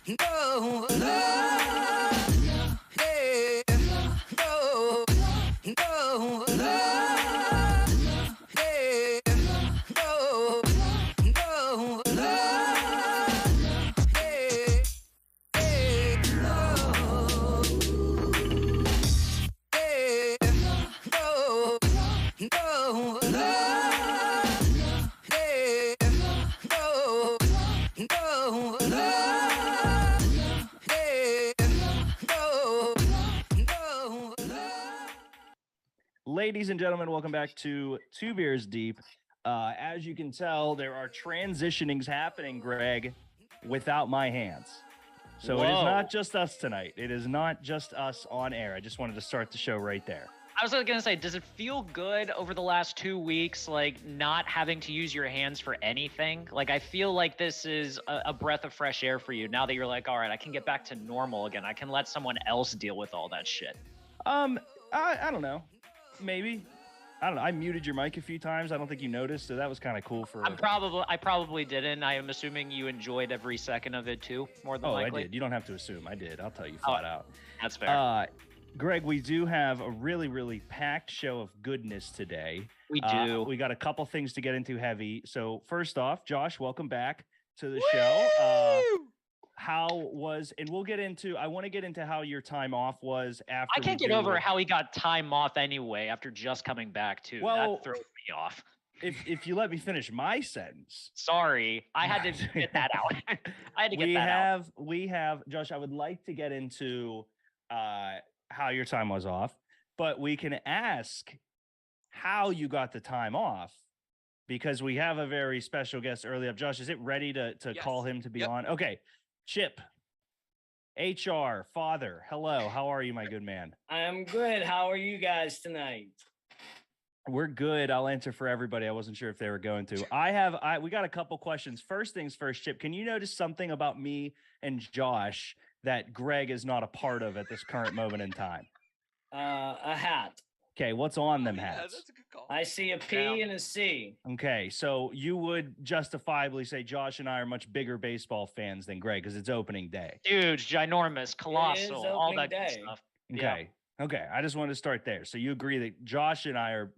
No, love, yeah, no, no, love, yeah, no, no, love, yeah, yeah, no, yeah, no, no, love, yeah, no, no, love, yeah, no, no, love. Ladies and gentlemen, welcome back to Two Beers Deep. As you can tell, there are transitionings happening, Greg, without my hands. So it is Whoa. not just us tonight. It is not just us on air. I just wanted to start the show right there. I was gonna say, does it feel good over the last 2 weeks, like not having to use your hands for anything? Like, I feel like this is a breath of fresh air for you now that you're like, all right, I can get back to normal again. I can let someone else deal with all that shit. I don't know. Maybe. I don't know. I muted your mic a few times. I don't think you noticed, so that was kind of cool for. I probably didn't. I am assuming you enjoyed every second of it too, more than likely. I did. You don't have to assume. I did. I'll tell you flat out. That's fair. Greg, we do have a really, really packed show of goodness today. We do. We got a couple things to get into heavy. So first off, Josh, welcome back to the show. And we'll get into, I want to get into how your time off was after. I can't get over how he got time off anyway after just coming back too. Well, that throws me off. If you let me finish my sentence. Sorry, I had to get that out. I had to get that out. We have, Josh, I would like to get into how your time was off, but we can ask how you got the time off because we have a very special guest early up. Josh, is it ready to Yes. call him to be on? Okay. Chip, HR, father, hello. How are you, my good man? I'm good. How are you guys tonight? We're good. I'll answer for everybody. I wasn't sure if they were going to. We got a couple questions. First things first, Chip, can you notice something about me and Josh that Greg is not a part of at this current moment in time? A hat. Okay, what's on them Yeah, hats? that's a good call. I see a P and a C. Okay, so you would justifiably say Josh and I are much bigger baseball fans than Greg because it's opening day. Huge, ginormous, colossal, all that good stuff. Okay. Yeah. Okay, I just wanted to start there. So you agree that Josh and I are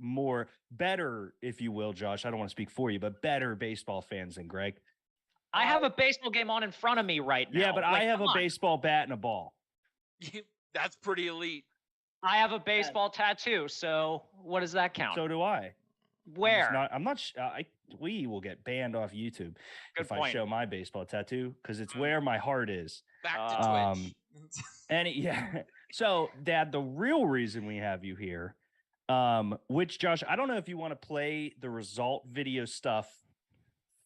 better, if you will, Josh. I don't want to speak for you, but better baseball fans than Greg. I have a baseball game on in front of me right now. Yeah, but I have a baseball bat and a ball. That's pretty elite. I have a baseball tattoo, so what does that count? So do I. Where? We will get banned off YouTube if point. I show my baseball tattoo because it's where my heart is. Back to Twitch. So, Dad, the real reason we have you here, which Josh, I don't know if you want to play the result video stuff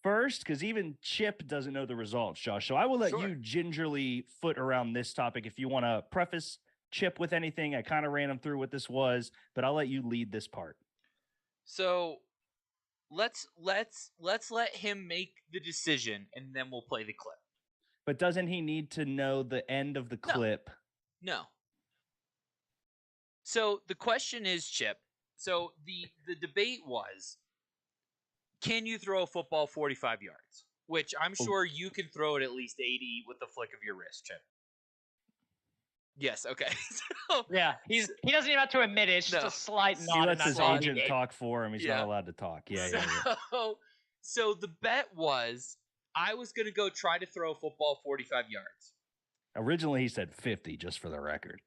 first, because even Chip doesn't know the results, Josh. So I will let you gingerly foot around this topic if you want to preface Chip with anything. I kind of ran him through what this was, but I'll let you lead this part. So let's let him make the decision and then we'll play the clip. But doesn't he need to know the end of the clip? No. So the question is, Chip. So the debate was, can you throw a football 45 yards? Which I'm sure you can throw it at least 80 with the flick of your wrist, Chip. Yes, okay. Yeah, he doesn't even have to admit it. It's just a slight nod. He lets his agent talk for him. He's not allowed to talk. Yeah. So the bet was I was going to go try to throw a football 45 yards. Originally, he said 50, just for the record.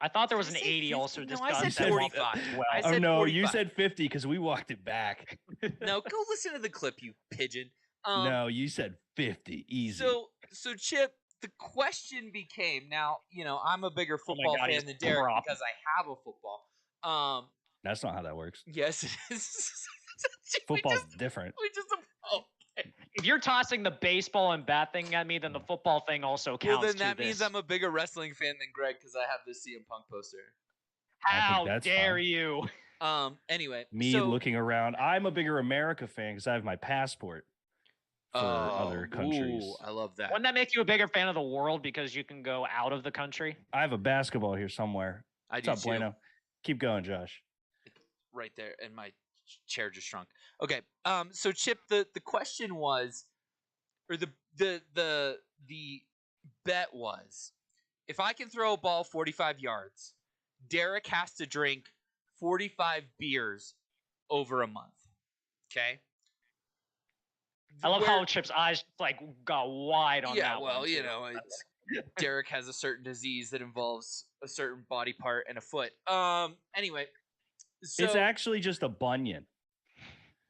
I thought there was an 80 also discussed. I said 45. I said 45. You said 50 because we walked it back. No, go listen to the clip, you pigeon. No, you said 50. Easy. So Chip, the question became, now, I'm a bigger football fan than Derek because I have a football. That's not how that works. Yes, it is. Football's different. If you're tossing the baseball and bat thing at me, then the football thing also counts. Well, then that means I'm a bigger wrestling fan than Greg because I have this CM Punk poster. How dare you? Anyway. Looking around. I'm a bigger America fan because I have my passport for other countries. Ooh, I love that. Wouldn't that make you a bigger fan of the world because you can go out of the country? I have a basketball here somewhere. What's up, Bueno? Keep going, Josh. Right there, and my chair just shrunk. Okay. So Chip, the question was, or the bet was, if I can throw a ball 45 yards, Derek has to drink 45 beers over a month. Okay? I love how Chip's eyes like got wide on that. Yeah, well, one, you too. know, Derek has a certain disease that involves a certain body part and a foot. Anyway, so It's actually just a bunion.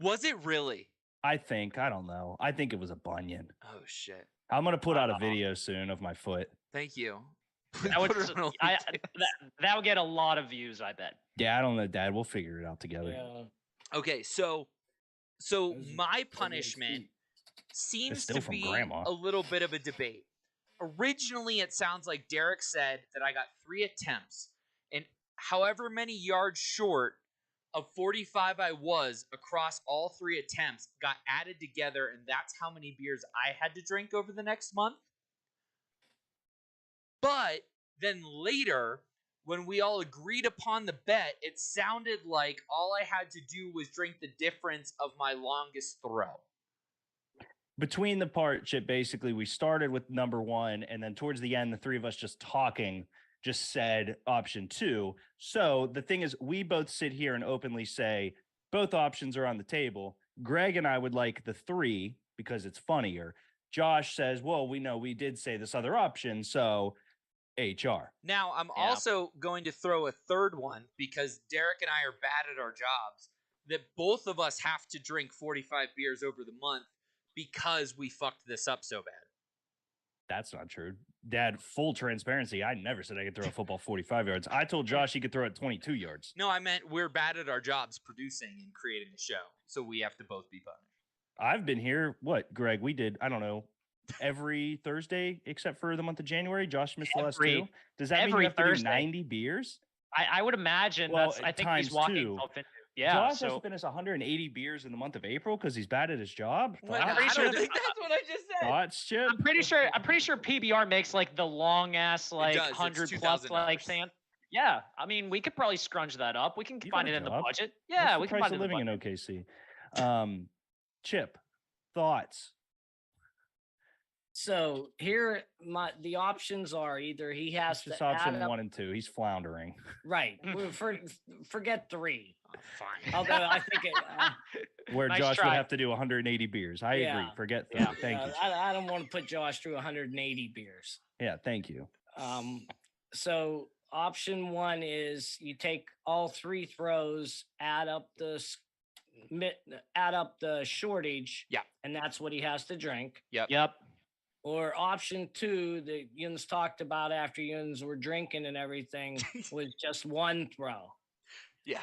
was it really? I think. I don't know. I think it was a bunion. Oh shit! I'm gonna put out a video soon of my foot. Thank you. That would, that would get a lot of views, I bet. Yeah, I don't know, Dad. We'll figure it out together. Yeah. Okay, so my punishment seems still to from be Grandma. a little bit of a debate. Originally, it sounds like Derek said that I got 3 attempts, and however many yards short of 45 I was across all 3 attempts got added together, and that's how many beers I had to drink over the next month. But then later, when we all agreed upon the bet, it sounded like all I had to do was drink the difference of my longest throw. Between the part, Chip, basically, we started with number 1, and then towards the end, the 3 of us just talking just said option 2. So the thing is, we both sit here and openly say both options are on the table. Greg and I would like the 3 because it's funnier. Josh says, well, we know we did say this other option, so HR. Now, I'm also going to throw a third one because Derek and I are bad at our jobs, that both of us have to drink 45 beers over the month because we fucked this up so bad. That's not true. Dad, full transparency, I never said I could throw a football 45 yards. I told Josh he could throw it 22 yards. No, I meant we're bad at our jobs producing and creating a show, so we have to both be punished. I've been here, what, Greg? We did, I don't know, every Thursday except for the month of January. Josh missed the last 2. Does that mean you have to do 90 beers? I would imagine. Well, I think times he's walking 2. himself into. Yeah, Josh has to finish 180 beers in the month of April because he's bad at his job. Well, I don't think that's what I just said. Thoughts, Chip? I'm pretty sure PBR makes like the long ass like does. It's 100 plus like $2,000. thing. Yeah, I mean we could probably scrunch that up. We can You find got it a in the job. budget. What's Yeah, the we can price find of it in the living budget. in OKC. Chip, thoughts? So here, the options are either he has It's just to option add up, 1 and 2. He's floundering. right. Forget 3. Fine. Although I think it, Where Nice Josh try. would have to do 180 beers. I agree. Yeah. Forget 3. Yeah. Thank you. I don't want to put Josh through 180 beers. Yeah, thank you. So option 1 is you take all 3 throws, add up the shortage. Yeah. And that's what he has to drink. Yep. Or option 2 that Yuns talked about after Yuns were drinking and everything was just 1 throw. Yeah.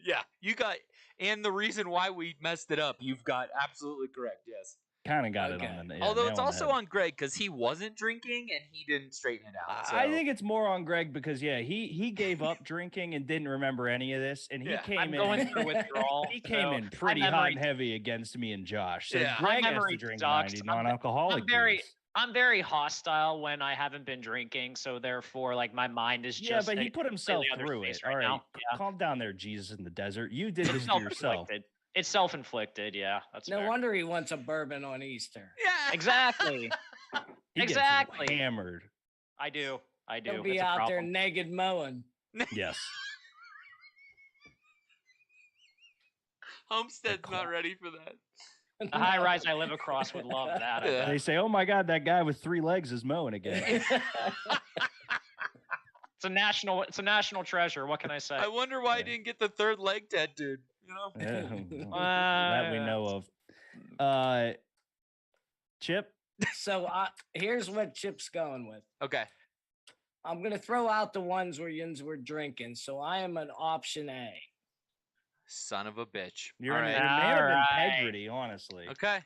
Yeah. You got, and the reason why we messed it up, you've got absolutely correct. Yes. Kind of got Okay. it on the Although nail it's on the also head. on Greg because he wasn't drinking and he didn't straighten it out. So. I think it's more on Greg because he gave up drinking and didn't remember any of this, and he Yeah. came I'm in. going through withdrawal. He came so in pretty my hot memory- and heavy against me and Josh. So Yeah. Greg My has to memory drink sucks. 90 non-alcoholic beers. I'm very hostile when I haven't been drinking, so therefore, like my mind is just. Yeah, but he put himself completely other through space it. right All right, now. Yeah. calm down there, Jesus in the desert. You did this It's to yourself. self-inflicted. It's self-inflicted. Yeah, that's No fair. wonder he wants a bourbon on Easter. Yeah. Exactly. He gets Exactly. hammered. I do. He'll be It's a out there problem. naked mowing. Yes. Homestead's not ready for that. The high rise I live across would love that. I Yeah. bet. They say, "Oh my God, that guy with 3 legs is mowing again." It's a national treasure. What can I say? I wonder why Yeah. he didn't get the 3rd leg tattooed. You know? That we know of. Chip, So here's what Chip's going with. Okay. I'm going to throw out the ones where Yuns were drinking. So I am an option A. Son of a bitch. you're All a right. man of Alright. integrity, honestly. Okay.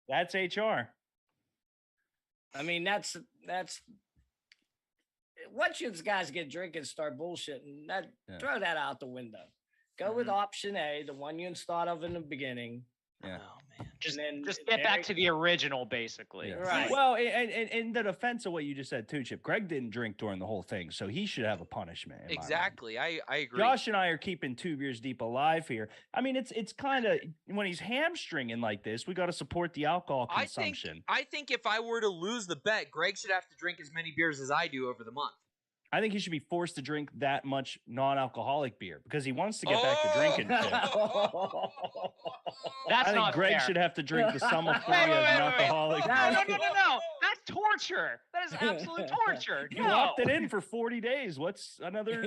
That's HR. I mean, that's once you guys get drinking, start bullshitting. Yeah. Throw that out the window. Go with option A, the one you thought of in the beginning. Yeah. Oh Just And then just get there- back to the original, basically. Yeah. Right. Well, and in the defense of what you just said too, Chip, Greg didn't drink during the whole thing, so he should have a punishment. in my mind. Exactly. I agree. Josh and I are keeping 2 beers deep alive here. I mean, it's kind of when he's hamstringing like this, we got to support the alcohol consumption. I think if I were to lose the bet, Greg should have to drink as many beers as I do over the month. I think he should be forced to drink that much non-alcoholic beer because he wants to get back to drinking. Chip. That's I think not Greg fair. should have to drink the sum of 40 Wait, wait, of wait, wait, non-alcoholic. No. That's torture. That is absolute torture. You No. locked it in for 40 days. What's another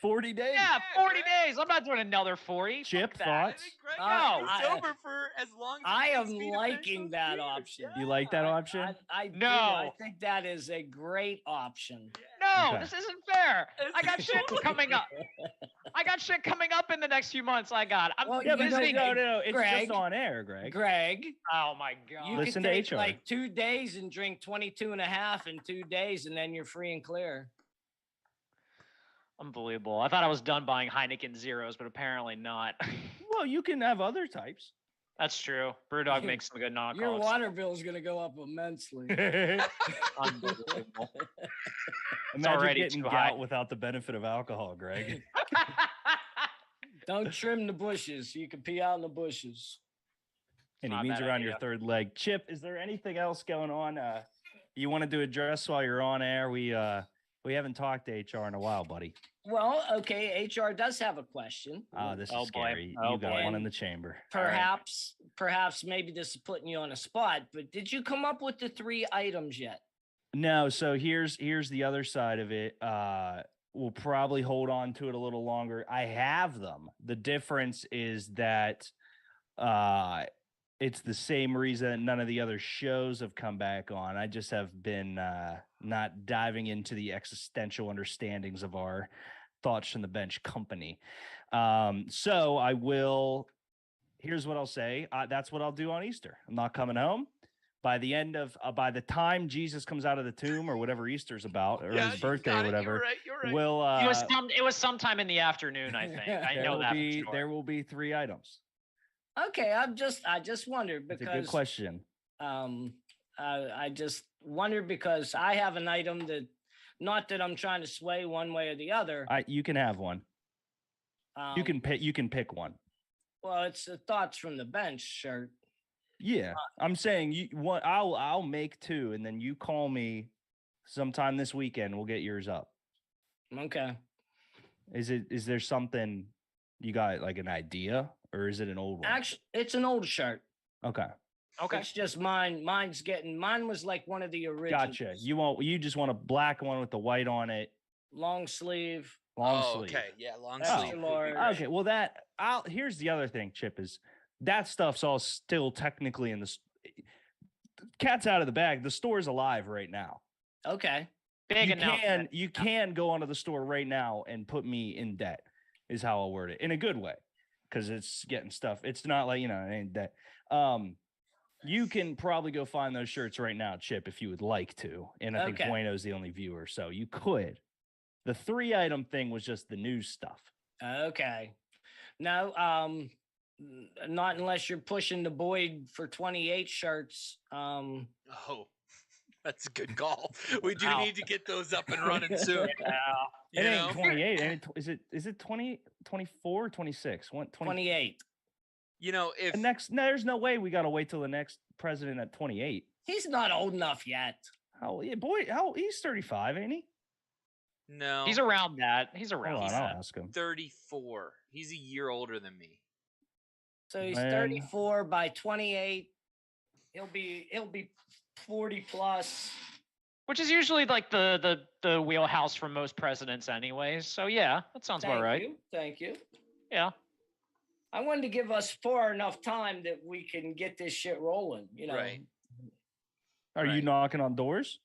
40 days? Yeah, 40 days. I'm not doing another 40. Chip, Fuck that. I thoughts? think Greg No, has to be I- sober for as long as I it am takes me to finish liking those that beers. option. You like that option? I do. No. I think that is a great option. No, Okay. this isn't fair. I got It's shit totally coming up. I got shit coming up in the next few months. I'm Well, Yeah, but visiting. no. It's Greg. just on air, Greg. Greg, Oh my god. you Listen could to take HR. like 2 days and drink 22 and a half in 2 days, and then you're free and clear. Unbelievable. I thought I was done buying Heineken Zeros, but apparently not. Well, you can have other types. That's true. Brewdog makes some good Your knockoffs. water bill is going to go up immensely. Unbelievable. Imagine already getting too gout high. without the benefit of alcohol, Greg. Don't trim the bushes. You can pee out in the bushes. And Not he a means bad around your idea. third leg. Chip, is there anything else going on? You wanted to address while you're on air? We haven't talked to HR in a while, buddy. Well, okay, HR does have a question. This Oh, is boy. scary. Oh, You got boy. one in the chamber. Perhaps maybe this is putting you on a spot, but did you come up with the 3 items yet? No, so here's the other side of it. We'll probably hold on to it a little longer. I have them. The difference is that it's the same reason none of the other shows have come back on. I just have been not diving into the existential understandings of our Thoughts from the Bench company. So I will. Here's what I'll say. That's what I'll do on Easter. I'm not coming home. By the end of, by the time Jesus comes out of the tomb or whatever Easter's about, or his birthday or whatever, You're right. we'll. It was sometime in the afternoon, I think. I know that. For sure. There will be 3 items. Okay, I just wondered It's because a good question. I just wondered because I have an item that, not that I'm trying to sway one way or the other. You can have one. You can pick one. Well, it's the Thoughts from the Bench shirt. Yeah, I'm saying I'll make 2, and then you call me sometime this weekend. We'll get yours up. Okay. Is there something you got, like an idea, or is it an old one? Actually, it's an old shirt. Okay, Okay. It's just mine. Mine was like one of the originals. gotcha. You just want a black one with the white on it, Long sleeve. long Oh, sleeve. okay. Yeah, long Oh. sleeve. Lord. Okay, well here's the other thing, Chip, is that stuff's all still technically in the cat's out of the bag. The store's alive right now. Okay. Big announcement. You can go onto the store right now and put me in debt, is how I'll word it, in a good way, because it's getting stuff. It's not like, it ain't debt. You can probably go find those shirts right now, Chip, if you would like to. And I think Okay. Bueno's the only viewer, so you could. The 3-item thing was just the news stuff. Okay. No, not unless you're pushing the Boyd for 28 shirts. Oh, that's a good call. We do Wow. need to get those up and running soon. It You know? ain't 28. Is it 20, 24, or 26? 28. You know, if There's no way we got to wait till the next president at 28. He's not old enough yet. He's 35, ain't he? no, He's around that. He's Hold around on, that. I'll ask him. 34. He's a year older than me. So he's Man. 34 by 28. He'll be 40 plus. Which is usually like the wheelhouse for most presidents anyways. So yeah, that sounds about right. Thank you. Yeah. I wanted to give us far enough time that we can get this shit rolling, Right. Are you Right. knocking on doors?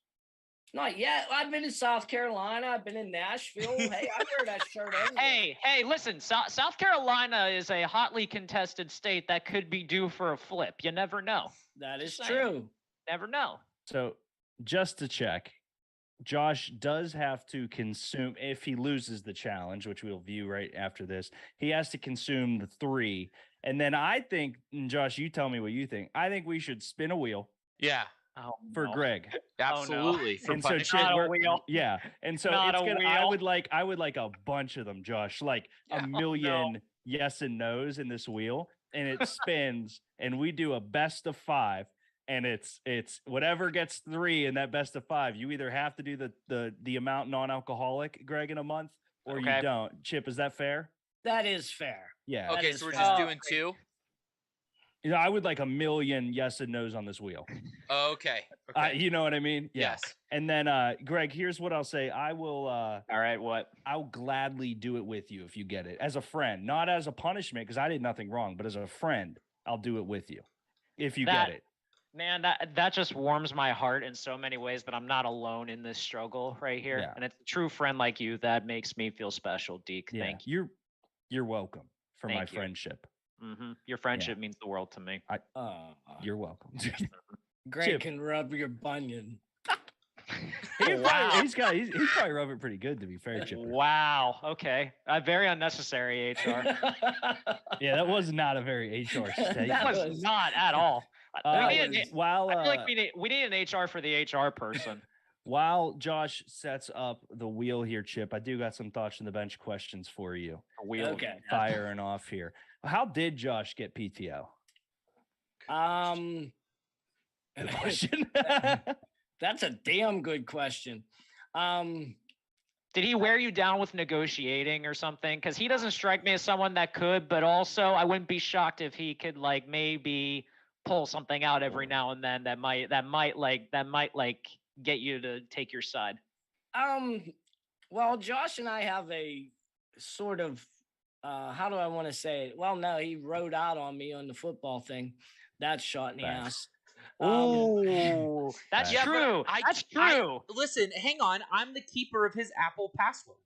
Not yet. I've been in South Carolina. I've been in Nashville. Hey, I wear that shirt everywhere. Hey, listen, South Carolina is a hotly contested state that could be due for a flip. You never know. That is Saying. true. Never know. So just to check, Josh does have to consume, if he loses the challenge, which we'll view right after this, he has to consume the 3. And then I think, and Josh, you tell me what you think. I think we should spin a wheel Yeah, for Greg. absolutely. For And so punishment. Chip, Not a wheel. yeah. And so Not it's a gonna wheel. I would like a bunch of them, Josh, like a million yes and no's in this wheel, and it spins, and we do a best of 5. And it's whatever gets 3 in that best of 5. You either have to do the amount non-alcoholic, Greg, in a month, or you don't. Chip, is that fair? That is fair. Yeah. That Okay, is so we're fair. just doing 2. You know, I would like a million yes and no's on this wheel. Okay. You know what I mean? Yeah. Yes. And then, Greg, here's what I'll say. I will. All right, what? I'll gladly do it with you if you get it as a friend, not as a punishment because I did nothing wrong, but as a friend, I'll do it with you if you get it. Man, that just warms my heart in so many ways that I'm not alone in this struggle right here. Yeah. And it's a true friend like you that makes me feel special, Deke. Yeah. Thank you. You're welcome for my Thank you. friendship. Your friendship means the world to me. You're welcome. Greg Chip. can rub your bunion. He's probably rubbing pretty good, to be fair, Chip. Wow. Okay. Very unnecessary HR. Yeah, that was not a very HR statement. That was not at all. I feel like we need an HR for the HR person. While Josh sets up the wheel here, Chip, I do got some thoughts on the bench questions for you. Okay. Firing off here. How did Josh get PTO? Good question. That's a damn good question. Did he wear you down with negotiating or something? Because he doesn't strike me as someone that could, but also I wouldn't be shocked if he could like maybe pull something out every now and then that might get you to take your side. Well, Josh and I have a sort of how do I want to say it? Well, no, he rode out on me on the football thing. That's shot in the ass. Oh, that's true. That's true. Listen, hang on. I'm the keeper of his Apple password.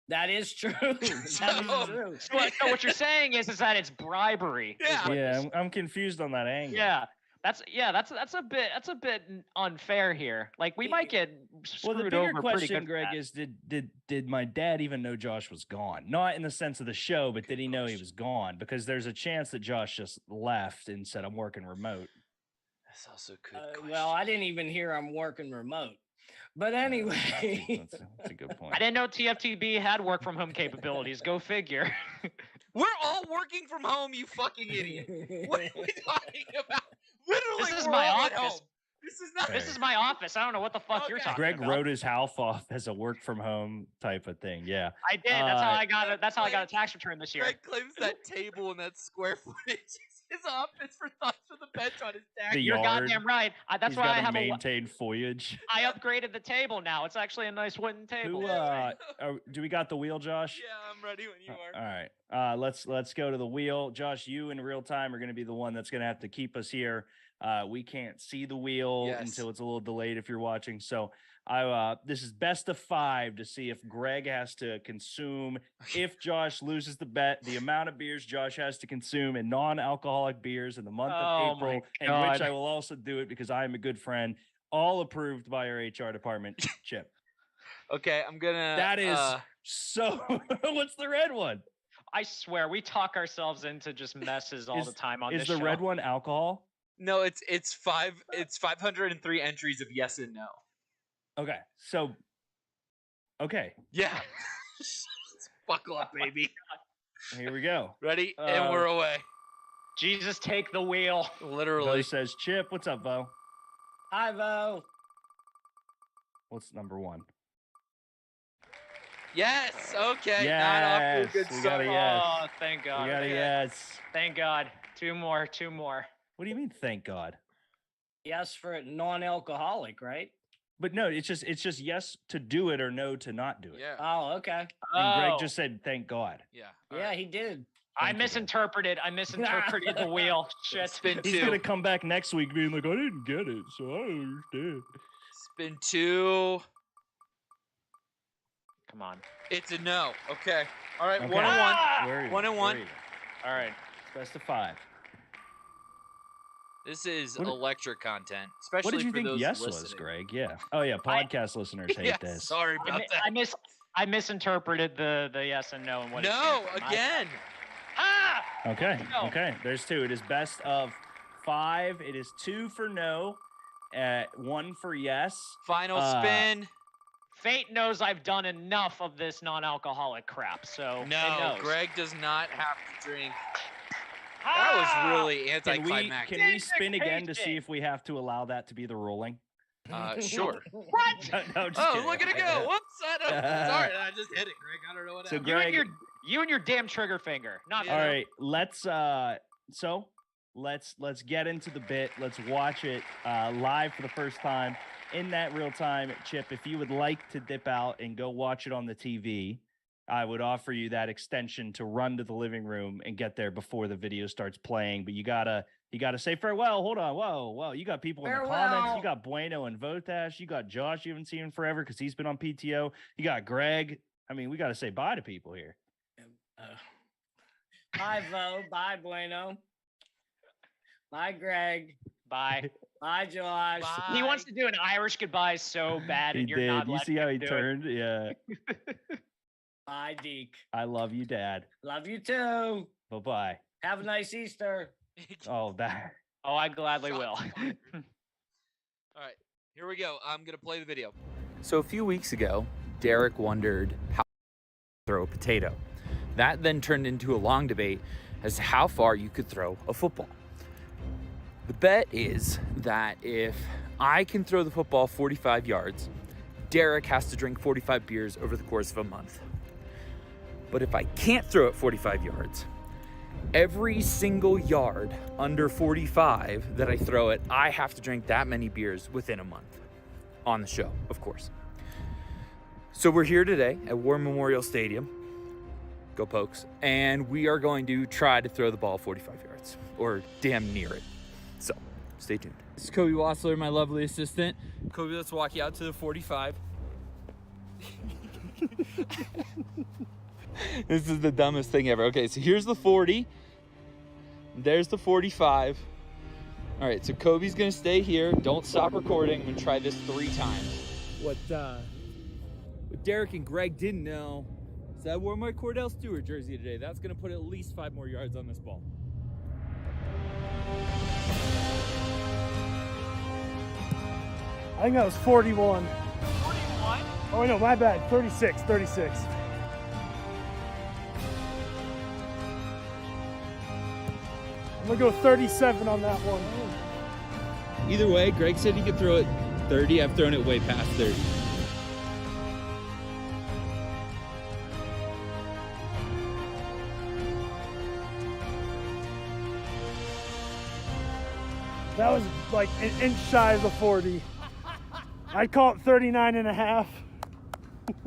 That is true. That is true. So what you're saying is that it's bribery. Yeah, I'm confused on that angle. Yeah. That's a bit unfair here. Like we might get screwed well, the bigger over question, Greg, is did my dad even know Josh was gone? Not in the sense of the show, but did he know he was gone? Because there's a chance that Josh just left and said, "I'm working remote." That's also a good question. Well, I didn't even hear I'm working remote. But anyway, that's a good point. I didn't know TFTB had work from home capabilities. Go figure. We're all working from home, you fucking idiot. What are we talking about? Literally, this is my office. Home. This is not. This is my office. I don't know what the fuck you're talking Greg about. wrote his house off as a work from home type of thing. Yeah, I did. That's how I got it. That's how I got a tax return this year. Greg claims that table and that square footage is his office for thoughts for the bench on his tax. You're goddamn right. That's why I have maintain foliage. I upgraded the table now. It's actually a nice wooden table. Do we got the wheel, Josh? Yeah, I'm ready when you are. All right. Let's go to the wheel. Josh, you in real time are going to be the one that's going to have to keep us here. We can't see the wheel until it's a little delayed if you're watching. So this is best of 5 to see if Greg has to consume, if Josh loses the bet, the amount of beers Josh has to consume in non-alcoholic beers in the month of April, in which I will also do it because I am a good friend, all approved by our HR department. Chip. Okay, I'm gonna. That is so. What's the red one? I swear we talk ourselves into just messes all the time on this show. Is the red one alcohol? No, it's 503 entries of yes and no. Okay, so okay, yeah. Buckle up, baby. Here we go. Ready? And we're away. Jesus, take the wheel. Literally. Bo says, Chip, what's up, Bo? Hi, Bo. What's number 1? Yes. Okay. Yes. Not off to a good We start. got a yes. Oh, thank God. We got a yes. Thank God. Two more. What do you mean, thank God? Yes for non-alcoholic, right? But no, it's just yes to do it or no to not do it. Yeah. Oh, okay. And Greg just said, thank God. Yeah. Yeah, he did. I misinterpreted the wheel. Shit. Spin 2. He's going to come back next week being like, I didn't get it, so I don't understand. Spin 2. Come on. It's a no. Okay. All right. Okay. 1 and 1. Where are you? 1 and 1. Where are you? All right. Best of 5. This is What- electric content, especially What did you for think those yes listening. was, Greg? Yeah. Oh yeah, podcast listeners hate Yeah, this. sorry about that. I misinterpreted the yes and no and what it No, stands for. again. Ah! Okay. No. Okay. There's 2. It is best of 5. It is 2 for no, 1 for yes. Final spin. Fate knows I've done enough of this non-alcoholic crap, so it No, knows. Greg does not have to drink. That was really Can anticlimactic. we spin again to see if we have to allow that to be the ruling? Sure. What? No, just Oh, kidding. look at it go. Whoops. Sorry, I just hit it, Greg. I don't know what So happened. Greg, You and your damn trigger finger. Not Yeah. all right, let's get into the bit. Let's watch it live for the first time in that real time. Chip, if you would like to dip out and go watch it on the TV, I would offer you that extension to run to the living room and get there before the video starts playing. But you gotta say farewell. Hold on, whoa, you got people in the comments. Farewell. You got Bueno and Votash. You got Josh. You haven't seen in forever because he's been on PTO. You got Greg. I mean, we got to say bye to people here. Bye, Vo. Bye, Bueno. Bye, Greg. Bye. Bye, Josh. Bye. He wants to do an Irish goodbye so bad, He and you're did. not. You letting see how him he do it. turned? Yeah. Bye, Deke. I love you, Dad. Love you too. Bye bye. Have a nice Easter. Oh, that. Oh, I gladly will. All right, here we go. I'm going to play the video. So a few weeks ago, Derek wondered how to throw a potato. That then turned into a long debate as to how far you could throw a football. The bet is that if I can throw the football 45 yards, Derek has to drink 45 beers over the course of a month. But if I can't throw it 45 yards, every single yard under 45 that I throw it, I have to drink that many beers within a month. On the show, of course. So we're here today at War Memorial Stadium. Go Pokes. And we are going to try to throw the ball 45 yards, or damn near it. So, stay tuned. This is Kobe Wassler, my lovely assistant. Kobe, let's walk you out to the 45. This is the dumbest thing ever. Okay, so here's the 40. There's the 45. All right, so Kobe's gonna stay here. Don't stop recording. I'm gonna try this 3 times. What Derek and Greg didn't know is that I wore my Cordell Stewart jersey today. That's gonna put at least 5 more yards on this ball. I think that was 41. 41? Oh, no, my bad. 36. I'm going to go 37 on that one. Either way, Greg said he could throw it 30. I've thrown it way past 30. That was like an inch shy of the 40. I'd call it 39 and a half.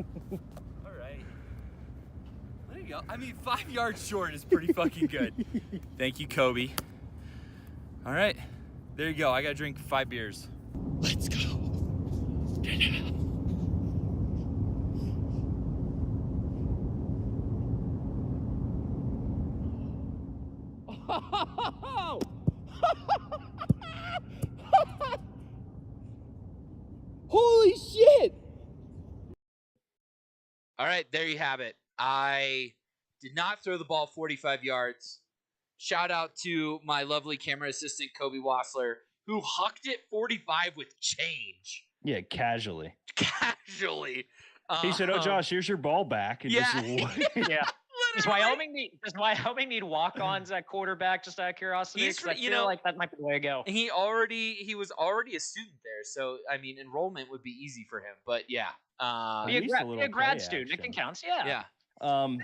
All right. There you go. I mean, 5 yards short is pretty fucking good. Thank you, Kobe. All right. There you go. I got to drink 5 beers. Let's go. Holy shit! All right, there you have it. I did not throw the ball 45 yards. Shout out to my lovely camera assistant, Kobe Wassler, who hucked it 45 with change. Yeah, casually. Casually. He said, "Oh, Josh, here's your ball back." And Yeah. Yeah. Does Wyoming need walk-ons at quarterback? Just out of curiosity, He's 'Cause I you feel know, like that might be the way to go. He was already a student there, so I mean enrollment would be easy for him. But yeah, Be a, least a little grad play student. It can action. count. Yeah. yeah,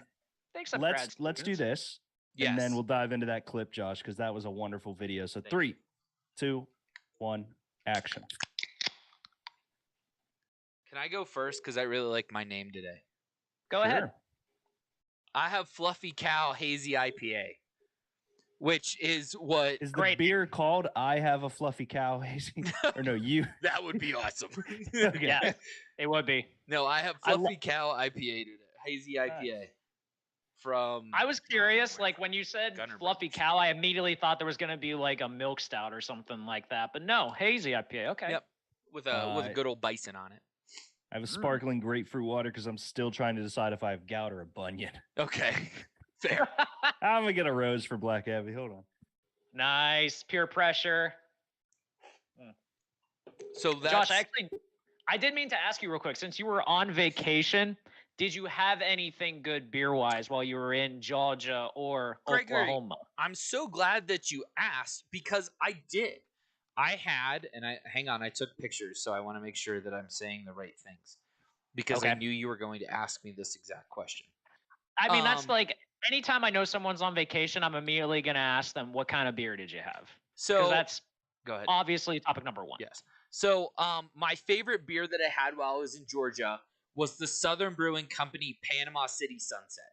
Thanks, up grad Let's do students. this, yes. and then we'll dive into that clip, Josh, because that was a wonderful video. So Thank 3, 2, 1, action. Can I go first? Because I really like my name today. Go ahead. Sure. I have Fluffy Cow Hazy IPA, which is what Is the Great. beer called "I Have a Fluffy Cow"? Hazy? Or no, you? that would be awesome. Okay. Yeah, it would be. No, I have I lo- Fluffy Cow IPA today. Hazy IPA. from. I was curious, like when you said Gunner fluffy Bridge. cow, I immediately thought there was going to be like a milk stout or something like that, but no, hazy IPA. Okay. Yep, with a good old bison on it. I have a sparkling grapefruit water because I'm still trying to decide if I have gout or a bunion. Okay, fair. I'm gonna get a rose for Black Abbey. Hold on. Nice peer pressure. So that's Josh, I did mean to ask you real quick, since you were on vacation, did you have anything good beer wise while you were in Georgia or Gregory, Oklahoma? I'm so glad that you asked because I did. I had, and hang on, I took pictures, so I want to make sure that I'm saying the right things because I Okay. knew you were going to ask me this exact question. I mean, that's like anytime I know someone's on vacation, I'm immediately going to ask them, what kind of beer did you have? So Because that's go ahead. obviously topic number one. Yes. So my favorite beer that I had while I was in Georgia was the Southern Brewing Company Panama City Sunset.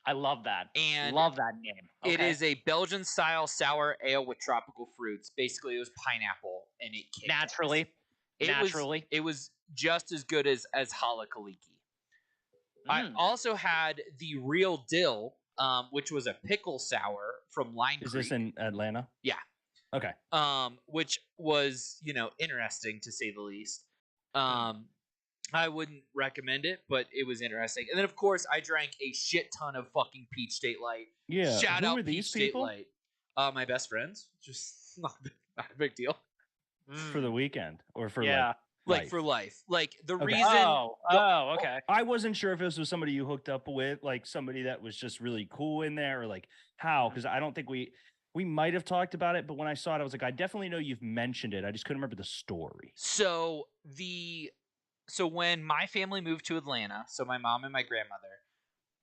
I love that. And love that name. It Okay. is a Belgian-style sour ale with tropical fruits. Basically, it was pineapple, and it kicked Naturally. ass. It was just as good as Halakaliki. I also had the Real Dill, which was a pickle sour from Line Creek. Is this in Atlanta? Yeah. Okay. Which was, interesting to say the least. I wouldn't recommend it, but it was interesting. And then, of course, I drank a shit ton of fucking Peach State Light. Yeah. Shout Who out are these Peach State people? Light. My best friends. Just not a big deal. For the weekend or for Like for life. Like the Okay. reason. Okay. I wasn't sure if this was somebody you hooked up with, like somebody that was just really cool in there, or like how, because I don't think we might have talked about it, but when I saw it, I was like, I definitely know you've mentioned it. I just couldn't remember the story. So when my family moved to Atlanta, so my mom and my grandmother,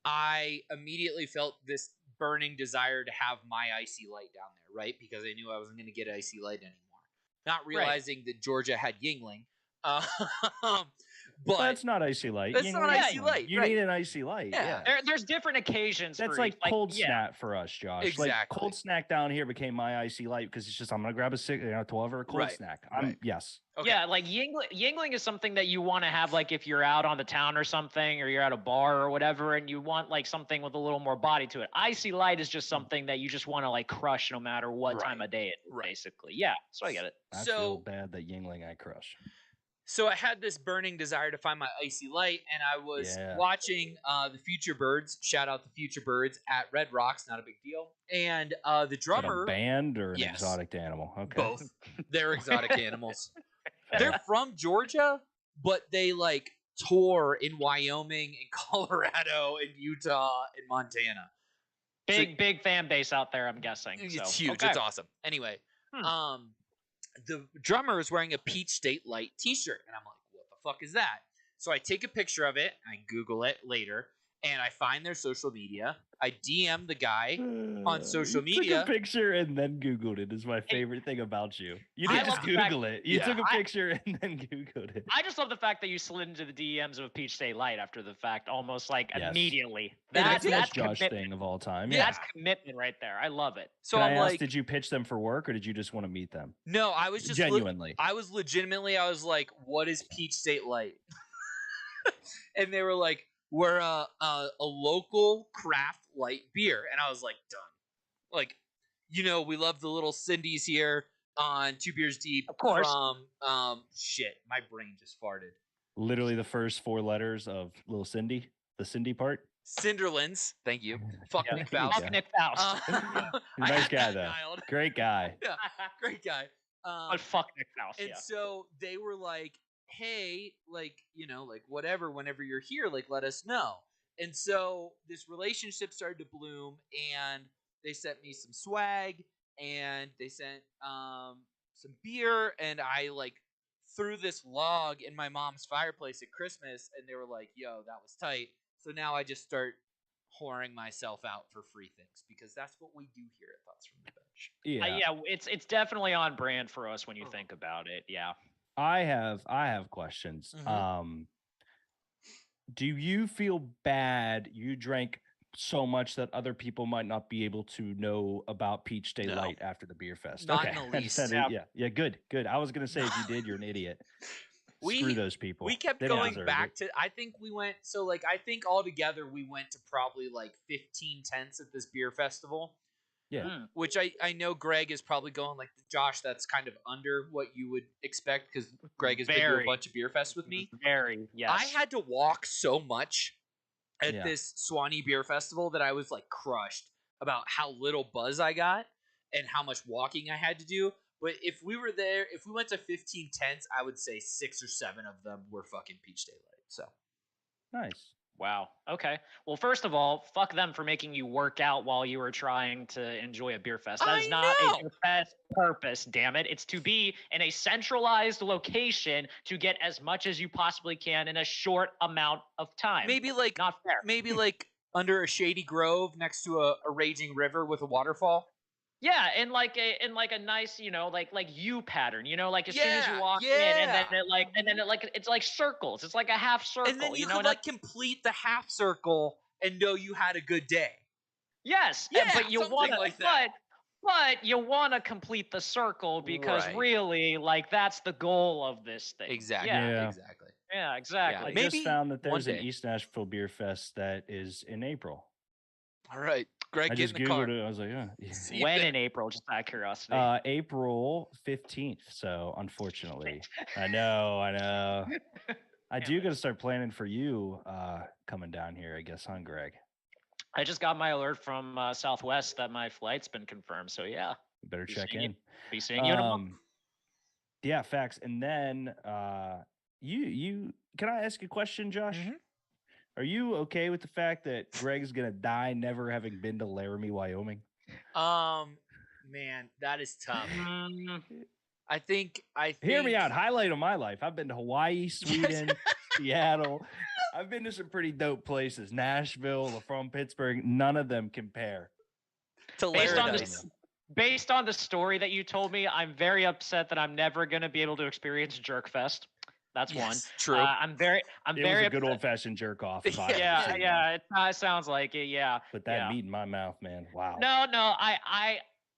I immediately felt this burning desire to have my icy light down there, right? Because I knew I wasn't going to get icy light anymore. Not realizing that Georgia had Yingling. But that's not icy light. That's not icy light. You need an icy light. Yeah. There's different occasions. That's for like each, cold snack for us, Josh. Exactly. Like cold snack down here became my icy light because it's just I'm gonna grab a 12 or a cold snack. Yes. Okay. Yeah, like Yingling is something that you want to have, like if you're out on the town or something, or you're at a bar or whatever, and you want like something with a little more body to it. Icy light is just something that you just want to like crush no matter what time of day it is, basically. Yeah, so I get it. I feel bad that Yingling I crush. So I had this burning desire to find my icy light, and I was watching the Future Birds. Shout out the Future Birds at Red Rocks, not a big deal. And the drummer, a band or an exotic animal? Okay, both. They're exotic animals. They're from Georgia, but they like tour in Wyoming and Colorado and Utah and Montana. Big fan base out there, I'm guessing. It's huge. It's awesome. Anyway, the drummer is wearing a Peach State Light t-shirt, and I'm like, what the fuck is that? So I take a picture of it, I Google it later, and I find their social media. I DM the guy on social media. Took a picture and then Googled it is my favorite thing about you. You didn't just Google it. You took a picture and then Googled it. I just love the fact that you slid into the DMs of Peach State Light after the fact, almost like immediately. That's the most Josh thing of all time. Yeah. That's commitment right there. I love it. So I'm like, did you pitch them for work or did you just want to meet them? No, I was just genuinely. I was like, what is Peach State Light? And they were like, we're a local craft light beer. And I was like, done. Like, we love the little Cindy's here on Two Beers Deep. Of course. From, shit, my brain just farted. Literally the first 4 letters of Little Cindy, the Cindy part. Cinderlands. Thank you. Fuck Nick Faust. Fuck Nick Faust. Nice guy, though. Great guy. Yeah, great guy. But fuck Nick Faust, and so they were like, hey, like, like whatever, whenever you're here, like, let us know. And so this relationship started to bloom, and they sent me some swag, and they sent some beer, and I like threw this log in my mom's fireplace at Christmas, and they were like, yo, that was tight. So now I just start whoring myself out for free things, because that's what we do here at Thoughts from the Bench. Yeah, it's definitely on brand for us when you think about it. Yeah. I have questions. Do you feel bad you drank so much that other people might not be able to know about Peach State Light after the beer fest? Not in the least. Yeah, good. I was gonna say if you did, you're an idiot. Screw those people. We kept They don't going deserve back it. to. I think we went. So like, I think altogether we went to probably like 15 tents at this beer festival. Yeah. Which I know Greg is probably going like, Josh, that's kind of under what you would expect because Greg has been to a bunch of beer fests with me. Very, yes. I had to walk so much at Yeah. this Swanee Beer Festival that I was like crushed about how little buzz I got and how much walking I had to do. But if we were there, if we went to 15 tents, I would say 6 or 7 of them were fucking Peach Daylight. So Nice. Wow. Okay. Well, first of all, fuck them for making you work out while you were trying to enjoy a beer fest. That is not a beer fest purpose, damn it. It's to be in a centralized location to get as much as you possibly can in a short amount of time. maybe like Not fair. maybe like under a shady grove next to a raging river with a waterfall. Yeah, in like a nice, like U pattern, like as soon as you Yeah, walk in, and then it's like circles. It's like a half circle. And then you know, could like complete the half circle and know you had a good day. yes, Yeah, but you something want to, like that. but you want to complete the circle because Right. really, like that's the goal of this thing. Exactly. Yeah, Exactly. yeah, exactly. I Maybe just found that one there's an day. East Nashville Beer Fest that is in April. All right, Greg, I get just in the car. Googled it. I was like, yeah. See you When there. in April? Just out of curiosity. April 15th. So unfortunately, I know. I do got to start planning for you coming down here, I guess, huh, Greg? I just got my alert from Southwest that my flight's been confirmed. So yeah, You better Be check seeing in. be seeing you in a month. Yeah, facts. And then you can I ask a question, Josh? Mhm. Are you okay with the fact that Greg's gonna die never having been to Laramie, Wyoming? Man, that is tough. Mm, I think Hear me out. Highlight of my life. I've been to Hawaii, Sweden, Seattle. I've been to some pretty dope places. Nashville, from Pittsburgh. None of them compare. to based on Laramie. this, based on the story that you told me, I'm very upset that I'm never going to be able to experience Jerkfest. That's one. Yes, true. I'm very It was very a good upset. old fashioned jerk off. If I ever Yeah, seen one. yeah, it sounds like it. Yeah. Put that yeah. meat in my mouth, man. Wow. No,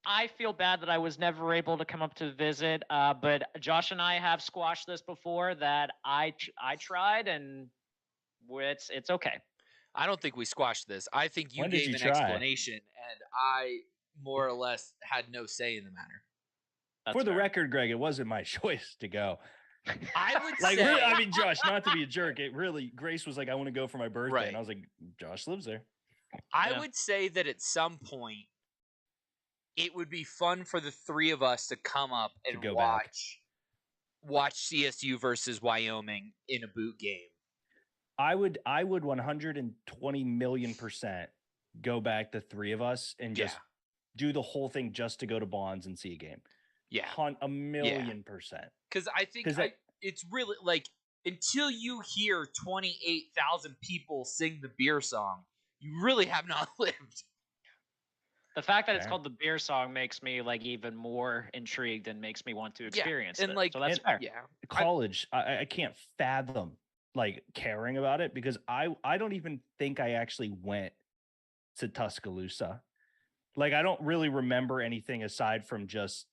I feel bad that I was never able to come up to visit. But Josh and I have squashed this before. That I tried, and it's okay. I don't think we squashed this. I think you When did gave you an try? explanation, and I more or less had no say in the matter. That's For the fair. record, Greg, it wasn't my choice to go. I would Like, say, really, I mean, Josh, not to be a jerk, it really, Grace was like, I want to go for my birthday. Right. And I was like, Josh lives there. I Yeah. would say that at some point, it would be fun for the 3 of us to come up and go back. watch CSU versus Wyoming in a boot game. I would 120 million% go back, the 3 of us, and just Yeah. do the whole thing just to go to Bonds and see a game. Yeah. 1,000,000%. Because I think 'Cause it's really like until you hear 28,000 people sing the beer song, you really have not lived. The fact that it's Fair. called the beer song makes me like even more intrigued and makes me want to experience and it. like So that's and- fair. Yeah. College, I can't fathom like caring about it because I don't even think I actually went to Tuscaloosa. Like, I don't really remember anything aside from just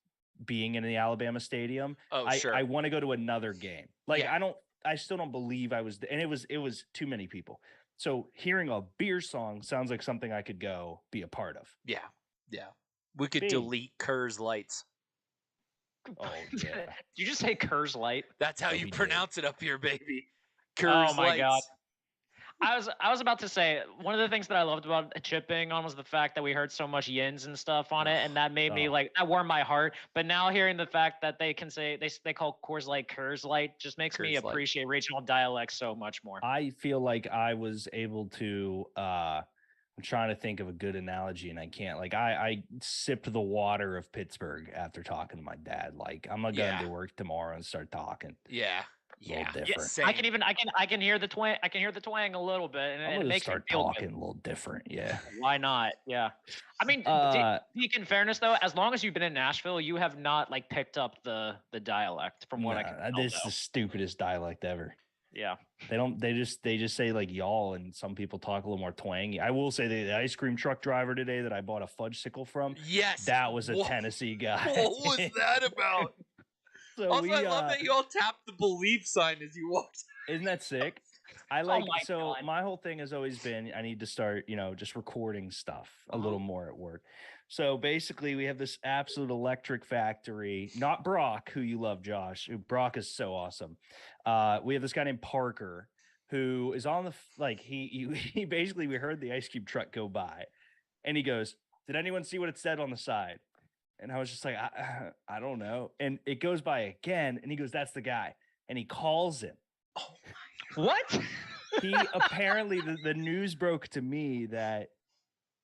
being in the Alabama stadium. Oh, I, sure. I want to go to another game. Like, Yeah. I still don't believe I was, and it was too many people. So hearing a beer song sounds like something I could go be a part of. Yeah. We could Big. delete Kerr's lights. Oh Did yeah. you just say Kerr's Light? That's how Oh, you we did. pronounce it up here, baby. Kerr's Oh my God. Lights. I was about to say one of the things that I loved about chipping on was the fact that we heard so much yins and stuff on it, and that made me Oh. like that warmed my heart. But now hearing the fact that they can say they call Coors Light Kerr's Light just makes me Kerr's Light. appreciate regional dialects so much more. I feel like I was able to I'm trying to think of a good analogy and I can't. Like, I sipped the water of Pittsburgh after talking to my dad. Like, I'm gonna go Yeah. into work tomorrow and start talking. Yeah. A little Yeah. different. Same. I can hear the twang. I can hear the twang a little bit, and I'm it gonna makes me start feel talking good. a little different. Yeah. Why not? Yeah. I mean, Deke, in fairness though, as long as you've been in Nashville, you have not like picked up the dialect from what I can tell. This is the stupidest dialect ever. Yeah. They just say like y'all, and some people talk a little more twangy. I will say the ice cream truck driver today that I bought a fudge sickle from, Yes. that was a What- Tennessee guy. What was that about? So Also, we, I love that you all tapped the believe sign as you walked. isn't that sick? I Oh like my so God. my whole thing has always been I need to start, just recording stuff a Uh-huh. little more at work. So basically we have this absolute electric factory, not Brock, who you love, Josh. Brock is so awesome. We have this guy named Parker who is on the he basically we heard the ice cube truck go by and he goes, "Did anyone see what it said on the side?" And I was just like, I don't know. And it goes by again and he goes, "That's the guy." And he calls him. What? He apparently the news broke to me that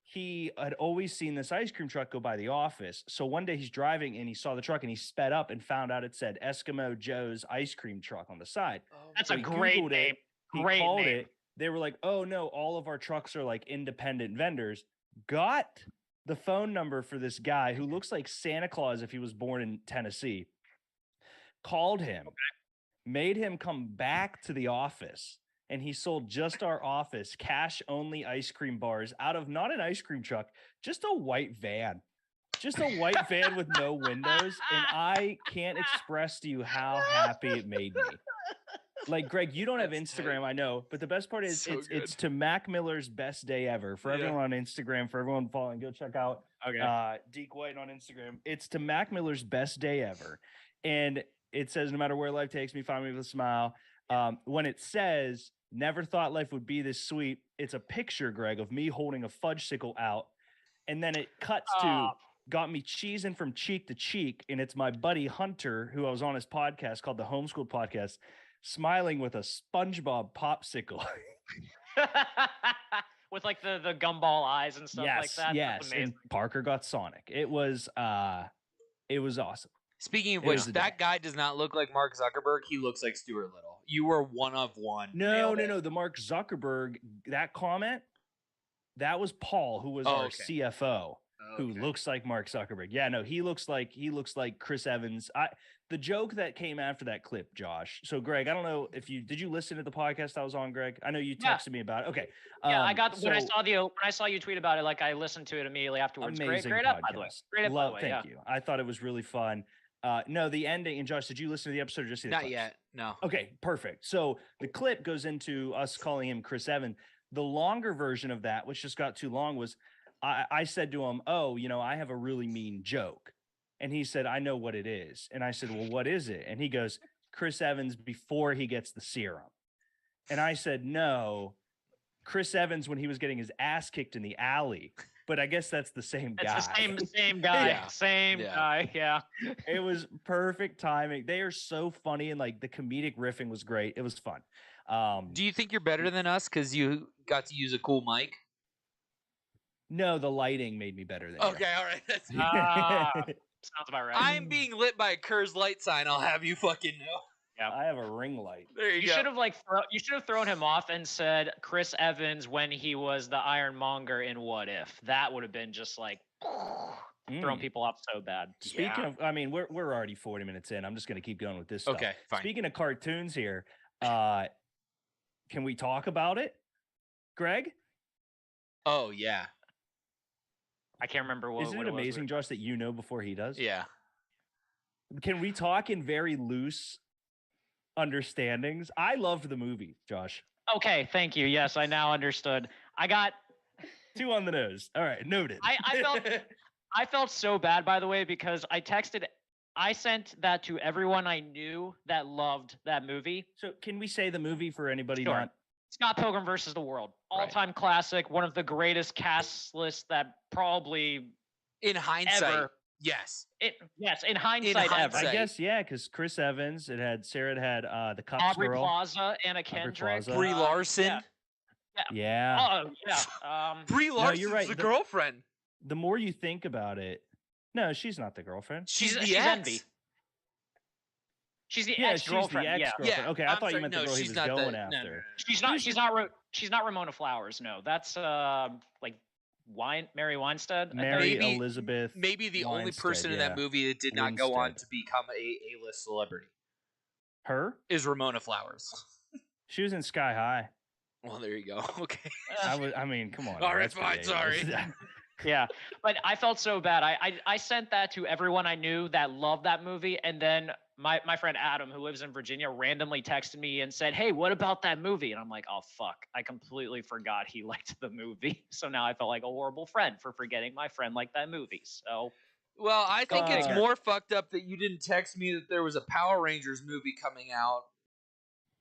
he had always seen this ice cream truck go by the office. So one day he's driving and he saw the truck and he sped up and found out it said Eskimo Joe's ice cream truck on the side. That's So a he great Googled name. it, he Great called name. it. They were like, "Oh no, all of our trucks are like independent vendors." Got the phone number for this guy who looks like Santa Claus if he was born in Tennessee. Called him, made him come back to the office, and he sold just our office cash only ice cream bars out of not an ice cream truck, just a white van. Just a white van with no windows. And I can't express to you how happy it made me. Like, Greg, you don't have That's Instagram, I know, but the best part is So it's to Mac Miller's best day ever. For Yeah. everyone on Instagram, for everyone following, go check out Okay. Deke White on Instagram. It's to Mac Miller's best day ever. And it says, "No matter where life takes me, find me with a smile." When it says, "Never thought life would be this sweet," it's a picture, Greg, of me holding a fudge sickle out. And then it cuts to "Got me cheesing from cheek to cheek." And it's my buddy Hunter, who I was on his podcast called the Homeschool Podcast, smiling with a SpongeBob popsicle. With like the gumball eyes and stuff like that. Yes. That's amazing. And Parker got Sonic. It was awesome. Speaking of It which, was a that guy does not look like Mark Zuckerberg. He looks like Stuart Little. You were one of one. No. Nailed it. The Mark Zuckerberg, that comment, that was Paul, who was our okay. CFO, who Okay. looks like Mark Zuckerberg. Yeah, no, he looks like Chris Evans. The joke that came after that clip, Josh. So, Greg, I don't know if did you listen to the podcast I was on, Greg? I know you Yeah. texted me about it. Okay. Yeah, I got when I saw you tweet about it, like I listened to it immediately afterwards. Amazing Great up, by the way. podcast. Great up, by the way. Thank you. I thought it was really fun. No, the ending, and Josh, did you listen to the episode or just see the Not clips? yet. No. Okay, perfect. So the clip goes into us calling him Chris Evans. The longer version of that, which just got too long, was I said to him, "Oh, I have a really mean joke." And he said, "I know what it is." And I said, "Well, what is it?" And he goes, "Chris Evans before he gets the serum." And I said, "No, Chris Evans when he was getting his ass kicked in the alley." But I guess that's the same guy. It's the same guy. Yeah. Same Yeah. guy. Yeah. It was perfect timing. They are so funny, and like the comedic riffing was great. It was fun. Do you think you're better than us because you got to use a cool mic? No, the lighting made me better than Okay, all right. That's Sounds about right. I'm being lit by a Kerr's light sign. I'll have you fucking know. I have a ring light. There you You go. should have you should have thrown him off and said Chris Evans when he was the Ironmonger in What If. That would have been just like throwing people off so bad. Speaking of, I mean, we're already 40 minutes in. I'm just going to keep going with this stuff. Okay, fine. Speaking of cartoons here, can we talk about it, Greg? Oh yeah, I can't remember what. Isn't what it it was. amazing, Josh, that you know before he does? yeah. Can we talk in very loose understandings? I loved the movie, Josh. Okay, thank you. Yes, I now understood. I got. 2 on the nose. All right, noted. I felt so bad, by the way, because I sent that to everyone I knew that loved that movie. So can we say the movie for anybody Sure. not? Scott Pilgrim versus the World, Right. all-time classic, one of the greatest cast lists that probably In hindsight, ever. yes. Yes, in hindsight, hindsight. ever. I guess, yeah, because Chris Evans, Sarah had the Cups Aubrey girl. Plaza, Anna Kendrick, Plaza. Brie Larson. yeah. Yeah. Oh yeah. Brie Larson's you're right. the girlfriend. The more you think about it, no, she's not the girlfriend. She's the she's ex. Envy. She's the ex-girlfriend. She's the ex-girlfriend. Yeah, Okay, I I'm thought you sorry, meant no, the girl he she's was not the- going no, after. no, no. She's not Ramona Flowers. No, that's like Mary Weinstead. I Mary think. Maybe- Elizabeth. Maybe the only Winstead, person in that yeah. movie that did not go on Winstead. to become a A-list celebrity Her? is Ramona Flowers. She was in Sky High. Well, there you go. Okay. I mean, come on. All right, that's fine, pretty sorry. A-list. Yeah, but I felt so bad. I sent that to everyone I knew that loved that movie, and then my friend Adam, who lives in Virginia, randomly texted me and said, "Hey, what about that movie?" And I'm like, "Oh fuck, I completely forgot he liked the movie." So now I felt like a horrible friend for forgetting my friend liked that movie. So, Well, I think it's Uh, more fucked up that you didn't text me that there was a Power Rangers movie coming out.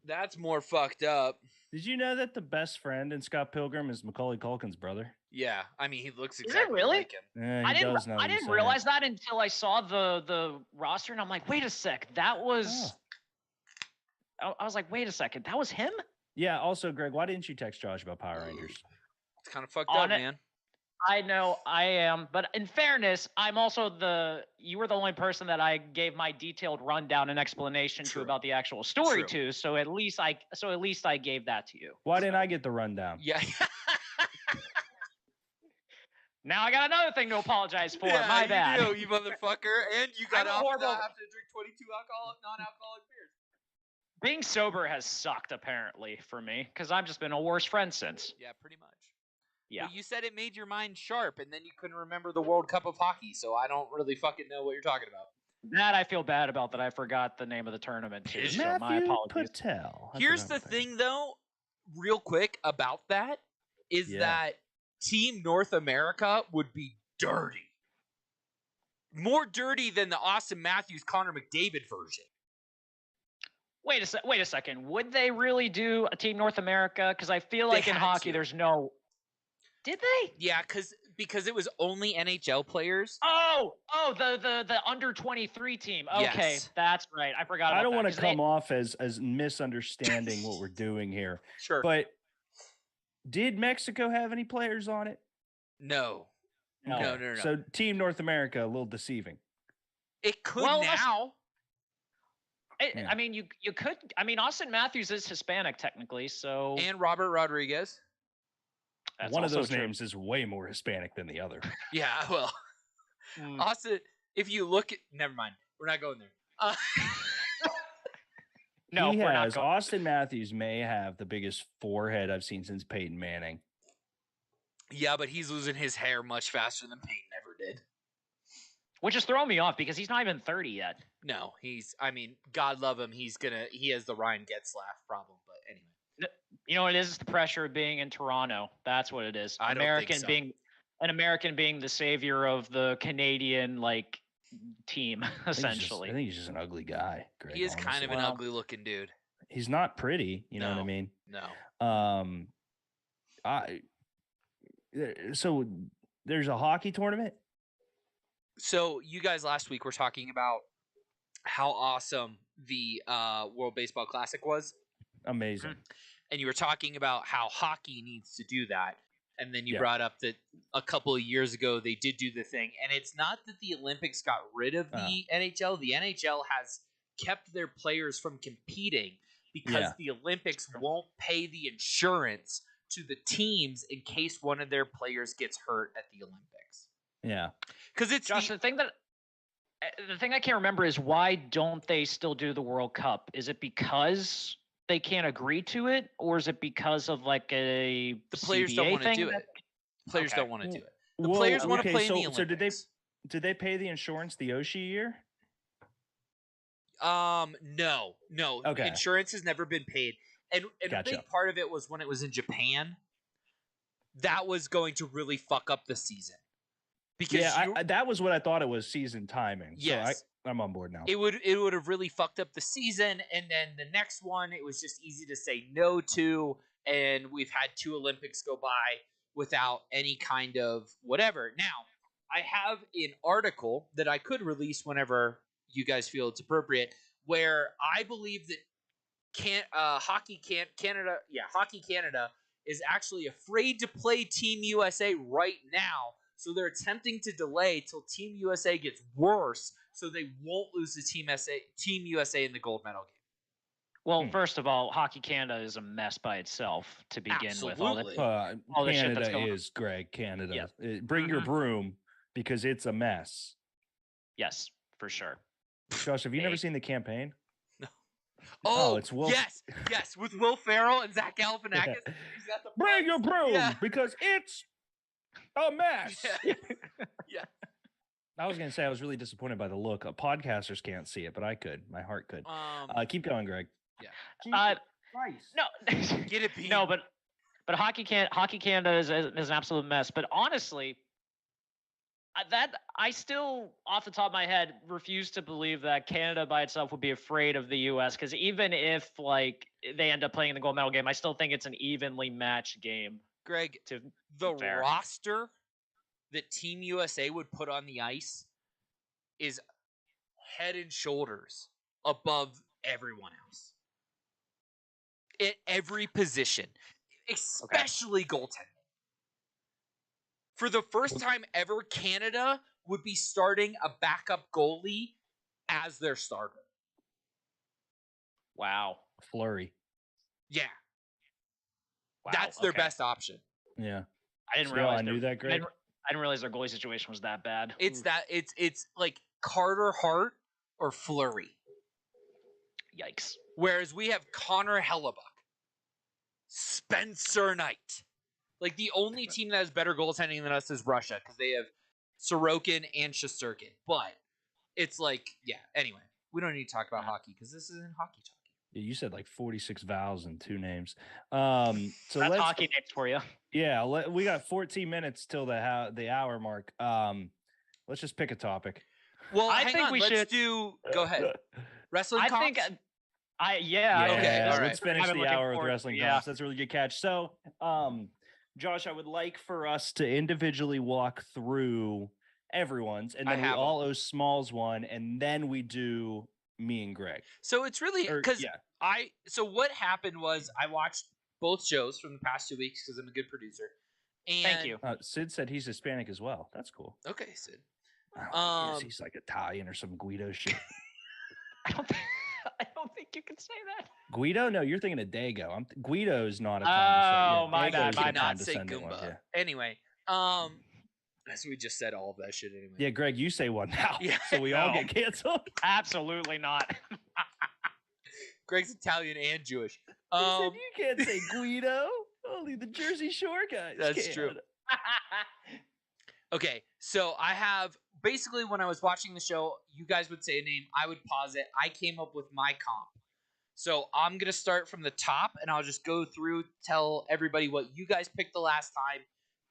That's more fucked up. Did you know that the best friend in Scott Pilgrim is Macaulay Culkin's brother? Yeah, I mean, he looks it exactly really? like him. Yeah, I he didn't does now. I that you didn't say realize it. that until I saw the roster, and I'm like, wait a sec, that was. I was like, wait a second, that was him. Yeah. Also, Greg, why didn't you text Josh about Power Rangers? It's kind of fucked On up, it- man. I know I am, but in fairness, I'm also you were the only person that I gave my detailed rundown and explanation True. to about the actual story True. to. So at least I gave that to you. Why didn't I get the rundown? Yeah. Now I got another thing to apologize for. Yeah, My bad. You do, you motherfucker. And you got I'm a off horrible- without having to drink 22 non-alcoholic beers. Being sober has sucked apparently for me because I've just been a worse friend since. Yeah, pretty much. Yeah. But you said it made your mind sharp, and then you couldn't remember the World Cup of hockey, so I don't really fucking know what you're talking about. That I feel bad about that I forgot the name of the tournament too. So my Matthew apologies. Patel. That's Here's what the I'm thinking. thing, though, real quick about that, is Yeah. that Team North America would be dirty. More dirty than the Austin Matthews Connor McDavid version. Wait a second. Would they really do a Team North America? Because I feel like in had hockey, to. there's no. Did they? Yeah, because it was only NHL players. Oh, the under 23 team. Okay, Yes. that's right. I forgot. About I don't that, want to 'cause they- come off as misunderstanding what we're doing here, Sure. but did Mexico have any players on it? No. No. No. So Team North America, a little deceiving. It could Well, let's- now. Yeah. I mean, you could. I mean, Austin Matthews is Hispanic technically, so And Robert Rodriguez. that's One of also those true. names is way more Hispanic than the other. Yeah, well, Mm. Austin, if you look at... Never mind. We're not going there. No, he we're not has. going. Austin Matthews may have the biggest forehead I've seen since Peyton Manning. Yeah, but he's losing his hair much faster than Peyton ever did. Which is throwing me off because he's not even 30 yet. No, I mean, God love him. He has the Ryan Getzlaff problem, but anyway. You know what it is? It's the pressure of being in Toronto. That's what it is. I don't think so. An American being the savior of the Canadian team, essentially. I think he's just an ugly guy. Greg, He is kind of honestly. an Well- ugly looking dude. He's not pretty. You know what I No. mean? No. So there's a hockey tournament. So you guys last week were talking about how awesome the World Baseball Classic was, Amazing. and you were talking about how hockey needs to do that. And then you Yeah. brought up that a couple of years ago they did do the thing. And it's not that the Olympics got rid of the NHL. The NHL has kept their players from competing because Yeah. the Olympics won't pay the insurance to the teams in case one of their players gets hurt at the Olympics. Yeah. Because it's Josh, the thing I can't remember is why don't they still do the World Cup? Is it because they can't agree to it, or is it because of a the players don't want to thing do that- it. Players Okay. don't want to do it. The Well, players want to okay, play in the so Olympics. did they pay the insurance the Oshie year? No. Okay. Insurance has never been paid. And a Gotcha. big part of it was when it was in Japan. That was going to really fuck up the season. Because Yeah, that was what I thought it was, season timing. Yes. So I'm on board now. it would have really fucked up the season, and then the next one it was just easy to say no to, and we've had 2 Olympics go by without any kind of whatever. Now, I have an article that I could release whenever you guys feel it's appropriate, where I believe that Hockey Canada is actually afraid to play Team USA right now, so they're attempting to delay till Team USA gets worse, so they won't lose to Team USA in the gold medal game. Well, first of all, Hockey Canada is a mess by itself to begin with. All Absolutely. the shit that's Canada going on. is, Greg. Canada. Yeah. Bring your Mhm. broom because it's a mess. Yes, for sure. Josh, have you never Hey. seen the campaign? Oh, it's Will- yes, with Will Ferrell and Zach Galifianakis. He's got the Bring your broom Yeah. because it's a mess. Yeah. I was gonna say I was really disappointed by the look. Podcasters can't see it, but I could. My heart could. Keep going, Greg. Yeah. No, Get it, Bean. no, but Hockey Canada is an absolute mess. But honestly, I still, off the top of my head, refuse to believe that Canada by itself would be afraid of the U.S. Because even if like they end up playing in the gold medal game, I still think it's an evenly matched game. Greg, To the fair. roster that Team USA would put on the ice is head and shoulders above everyone else. At every position, especially goaltending. For the first time ever, Canada would be starting a backup goalie as their starter. Wow. Flurry. Yeah. Wow. That's their okay. best option. Yeah. I didn't So realize I knew that, Greg. I didn't realize their goalie situation was that bad. It's Oof. that it's like Carter Hart or Flurry. Yikes. Whereas we have Connor Hellebuck, Spencer Knight. Like the only team that has better goaltending than us is Russia because they have Sorokin and Shesterkin. But it's like, yeah. Anyway, we don't need to talk about hockey because this isn't hockey talk. Yeah, you said like 46 vowels and 2 names. So That's let's hockey names for you. Yeah, we got 14 minutes till the hour mark. Let's just pick a topic. Well, I hang think on. we Let's should do. Go ahead. Wrestling I comps? think Okay, all right. Let's finish I've been the looking hour with forward- wrestling yeah. comps. That's a really good catch. So, Josh, I would like for us to individually walk through everyone's, and I then we have all owe Smalls one, and then we do me and Greg. So it's really because yeah. So what happened was I watched both shows from the past 2 weeks because I'm a good producer. And Thank you. Sid said he's Hispanic as well. That's cool. Okay, Sid. Oh, yes, he's like Italian or some Guido shit. I don't think you can say that. Guido? No, you're thinking of Dago. Guido's not a Oh, condescending. my Dago's bad, the my Did not say condescending one, Goomba. yeah. Anyway, as we just said all of that shit anyway. Yeah, Greg, you say one now. Yeah, so we all no. get canceled. Absolutely not. Greg's Italian and Jewish. He said you can't say Guido. Only the Jersey Shore guys. That's can. true. Okay, so I have basically when I was watching the show, you guys would say a name, I would pause it. I came up with my comp. So I'm gonna start from the top, and I'll just go through, tell everybody what you guys picked the last time,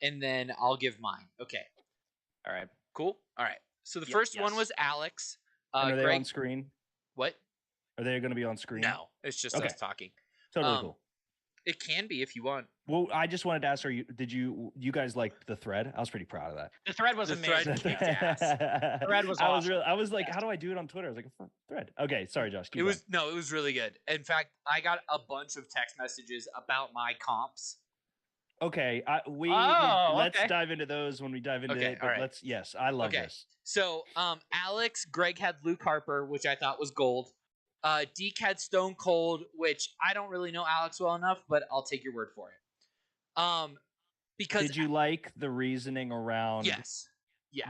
and then I'll give mine. Okay. All right. Cool. All right. So the Yep, first one yes. was Alex. And are they Greg, on screen? what? Are they going to be on screen? No, it's just Okay. us talking. Totally Um, cool. It can be if you want. Well, I just wanted to ask: did you guys like the thread? I was pretty proud of that. The thread was The thread amazing. kicked ass. The thread was I was awesome. really. I was like, how do I do it on Twitter? I was like, thread. Okay, sorry, Josh. Keep It was really good. In fact, I got a bunch of text messages about my comps. going. Okay. Let's okay. dive into those when we dive into Okay, it. But all right. let's. Yes, I love Okay. this. So, Alex, Greg had Luke Harper, which I thought was gold. Deke had Stone Cold, which I don't really know Alex well enough, but I'll take your word for it. Because Did you like the reasoning around? yes,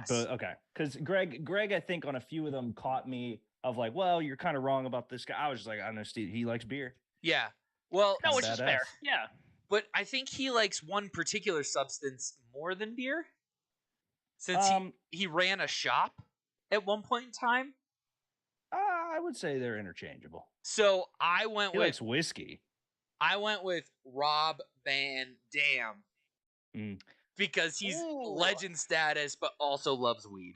But okay, because Greg, I think on a few of them caught me of like, well, you're kind of wrong about this guy. I was just like, I know Steve, he likes beer. yeah. Well, No, which is Badass. fair. Yeah. but I think he likes one particular substance more than beer, since he ran a shop at one point in time. I would say they're interchangeable. So I went He with likes whiskey. Rob Van Dam Mm. because he's Ooh. legend status, but also loves weed.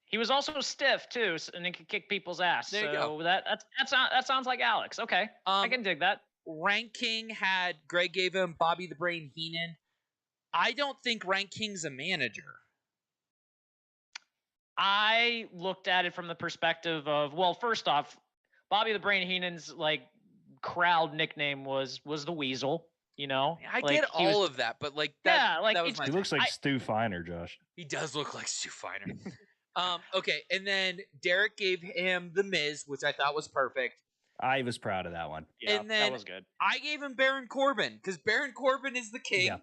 He was also stiff too, and he could kick people's ass. There you so go. that sounds like Alex. Okay, I can dig that. Ranking had Greg gave him Bobby the Brain Heenan. I don't think Ranking's a manager. I looked at it from the perspective of, well, first off, Bobby the Brain Heenan's like crowd nickname was the Weasel. You know, I Like, get he was- all of that, but like that, Yeah, like, that was it's- my He thing. looks like Stu Finer, Josh. He does look like Stu Finer. Okay, and then Derek gave him the Miz, which I thought was perfect. I was proud of that one. Yeah, and then- that was good. I gave him Baron Corbin because Baron Corbin is the king. Yeah.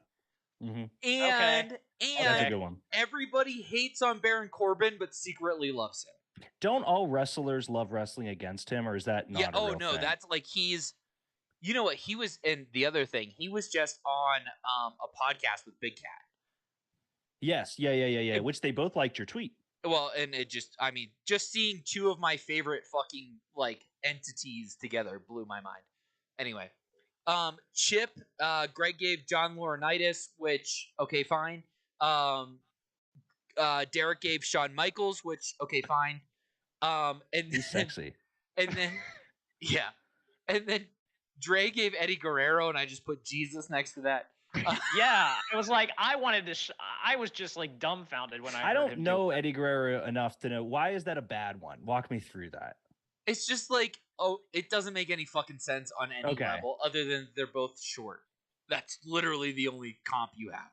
Mm-hmm. And That's a good one. everybody hates on Baron Corbin, but secretly loves him. Don't all wrestlers love wrestling against him, or is that not? Yeah. A Oh real no, thing? that's like he's. You know what? He was, and the other thing, he was just on a podcast with Big Cat. Yes. Yeah. Which they both liked your tweet. Well, and it just, I mean, just seeing two of my favorite fucking like entities together blew my mind. Anyway, Chip, Greg gave John Laurinaitis, which okay, fine. Derek gave Shawn Michaels, which okay, fine. And He's sexy. And then, yeah, and then Dre gave Eddie Guerrero, and I just put Jesus next to that. Yeah, it was like I wanted to. I was just like dumbfounded when I. I heard don't him know do that. Eddie Guerrero enough to know why is that a bad one. Walk me through that. It's just like, it doesn't make any fucking sense on any level other than they're both short. That's literally the only comp you have.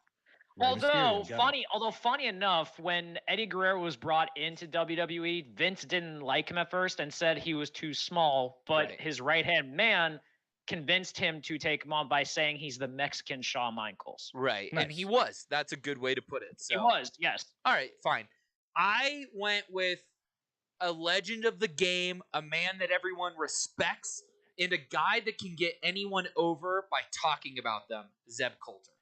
Although funny enough, when Eddie Guerrero was brought into WWE, Vince didn't like him at first and said he was too small, but his right-hand man convinced him to take him on by saying he's the Mexican Shawn Michaels. Right. Nice. And he was. That's a good way to put it. So. He was, yes. All right, fine. I went with a legend of the game, a man that everyone respects, and a guy that can get anyone over by talking about them, Zeb Coulter.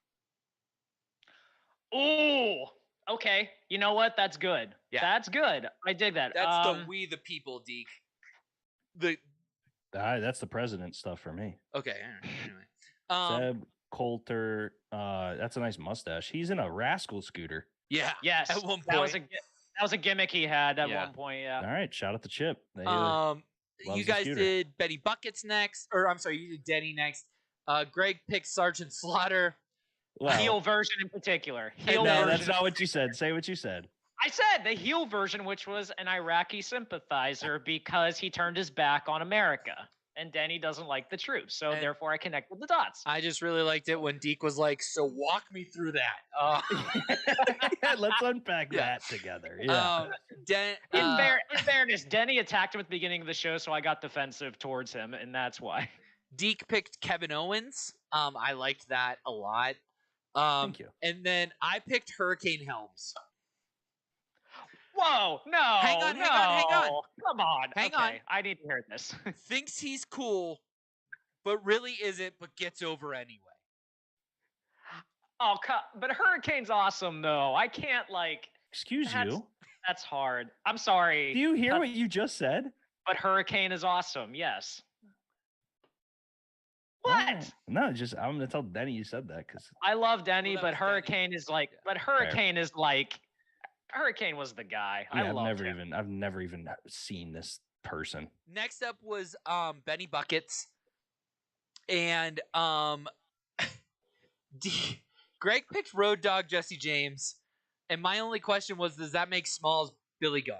Ooh, okay. You know what? That's good. Yeah. That's good. I dig that. That's the we the people, Deke. That's the president stuff for me. Okay. Anyway. Zeb Coulter. That's a nice mustache. He's in a rascal scooter. Yeah. Yes. At one point. That was a gimmick he had at one point. Yeah. All right. Shout out to Chip. You guys did Betty Buckets next, or I'm sorry, you did Denny next. Greg picked Sergeant Slaughter. Wow. Heel version in particular. No, that's not what you said. Say what you said. I said the heel version, which was an Iraqi sympathizer because he turned his back on America. And Denny doesn't like the truth. So therefore I connected the dots. I just really liked it when Deke was like, so walk me through that. Yeah, let's unpack that together. Yeah. In fairness, Denny attacked him at the beginning of the show, so I got defensive towards him, and that's why. Deke picked Kevin Owens. I liked that a lot. Thank you. And then I picked Hurricane Helms. Whoa, no. Hang on. Come on. Hang on. I need to hear this. Thinks he's cool, but really isn't, but gets over anyway. Oh, but Hurricane's awesome, though. I can't, Excuse you? That's hard. I'm sorry. Do you hear what you just said? But Hurricane is awesome, yes. What? No, I'm gonna tell Denny you said that because I love Denny, but Hurricane is like. But Hurricane is like. Hurricane was the guy. Yeah, I've never even seen this person. Next up was Benny Buckets, and Greg picked Road Dogg Jesse James, and my only question was, does that make Smalls Billy Gunn?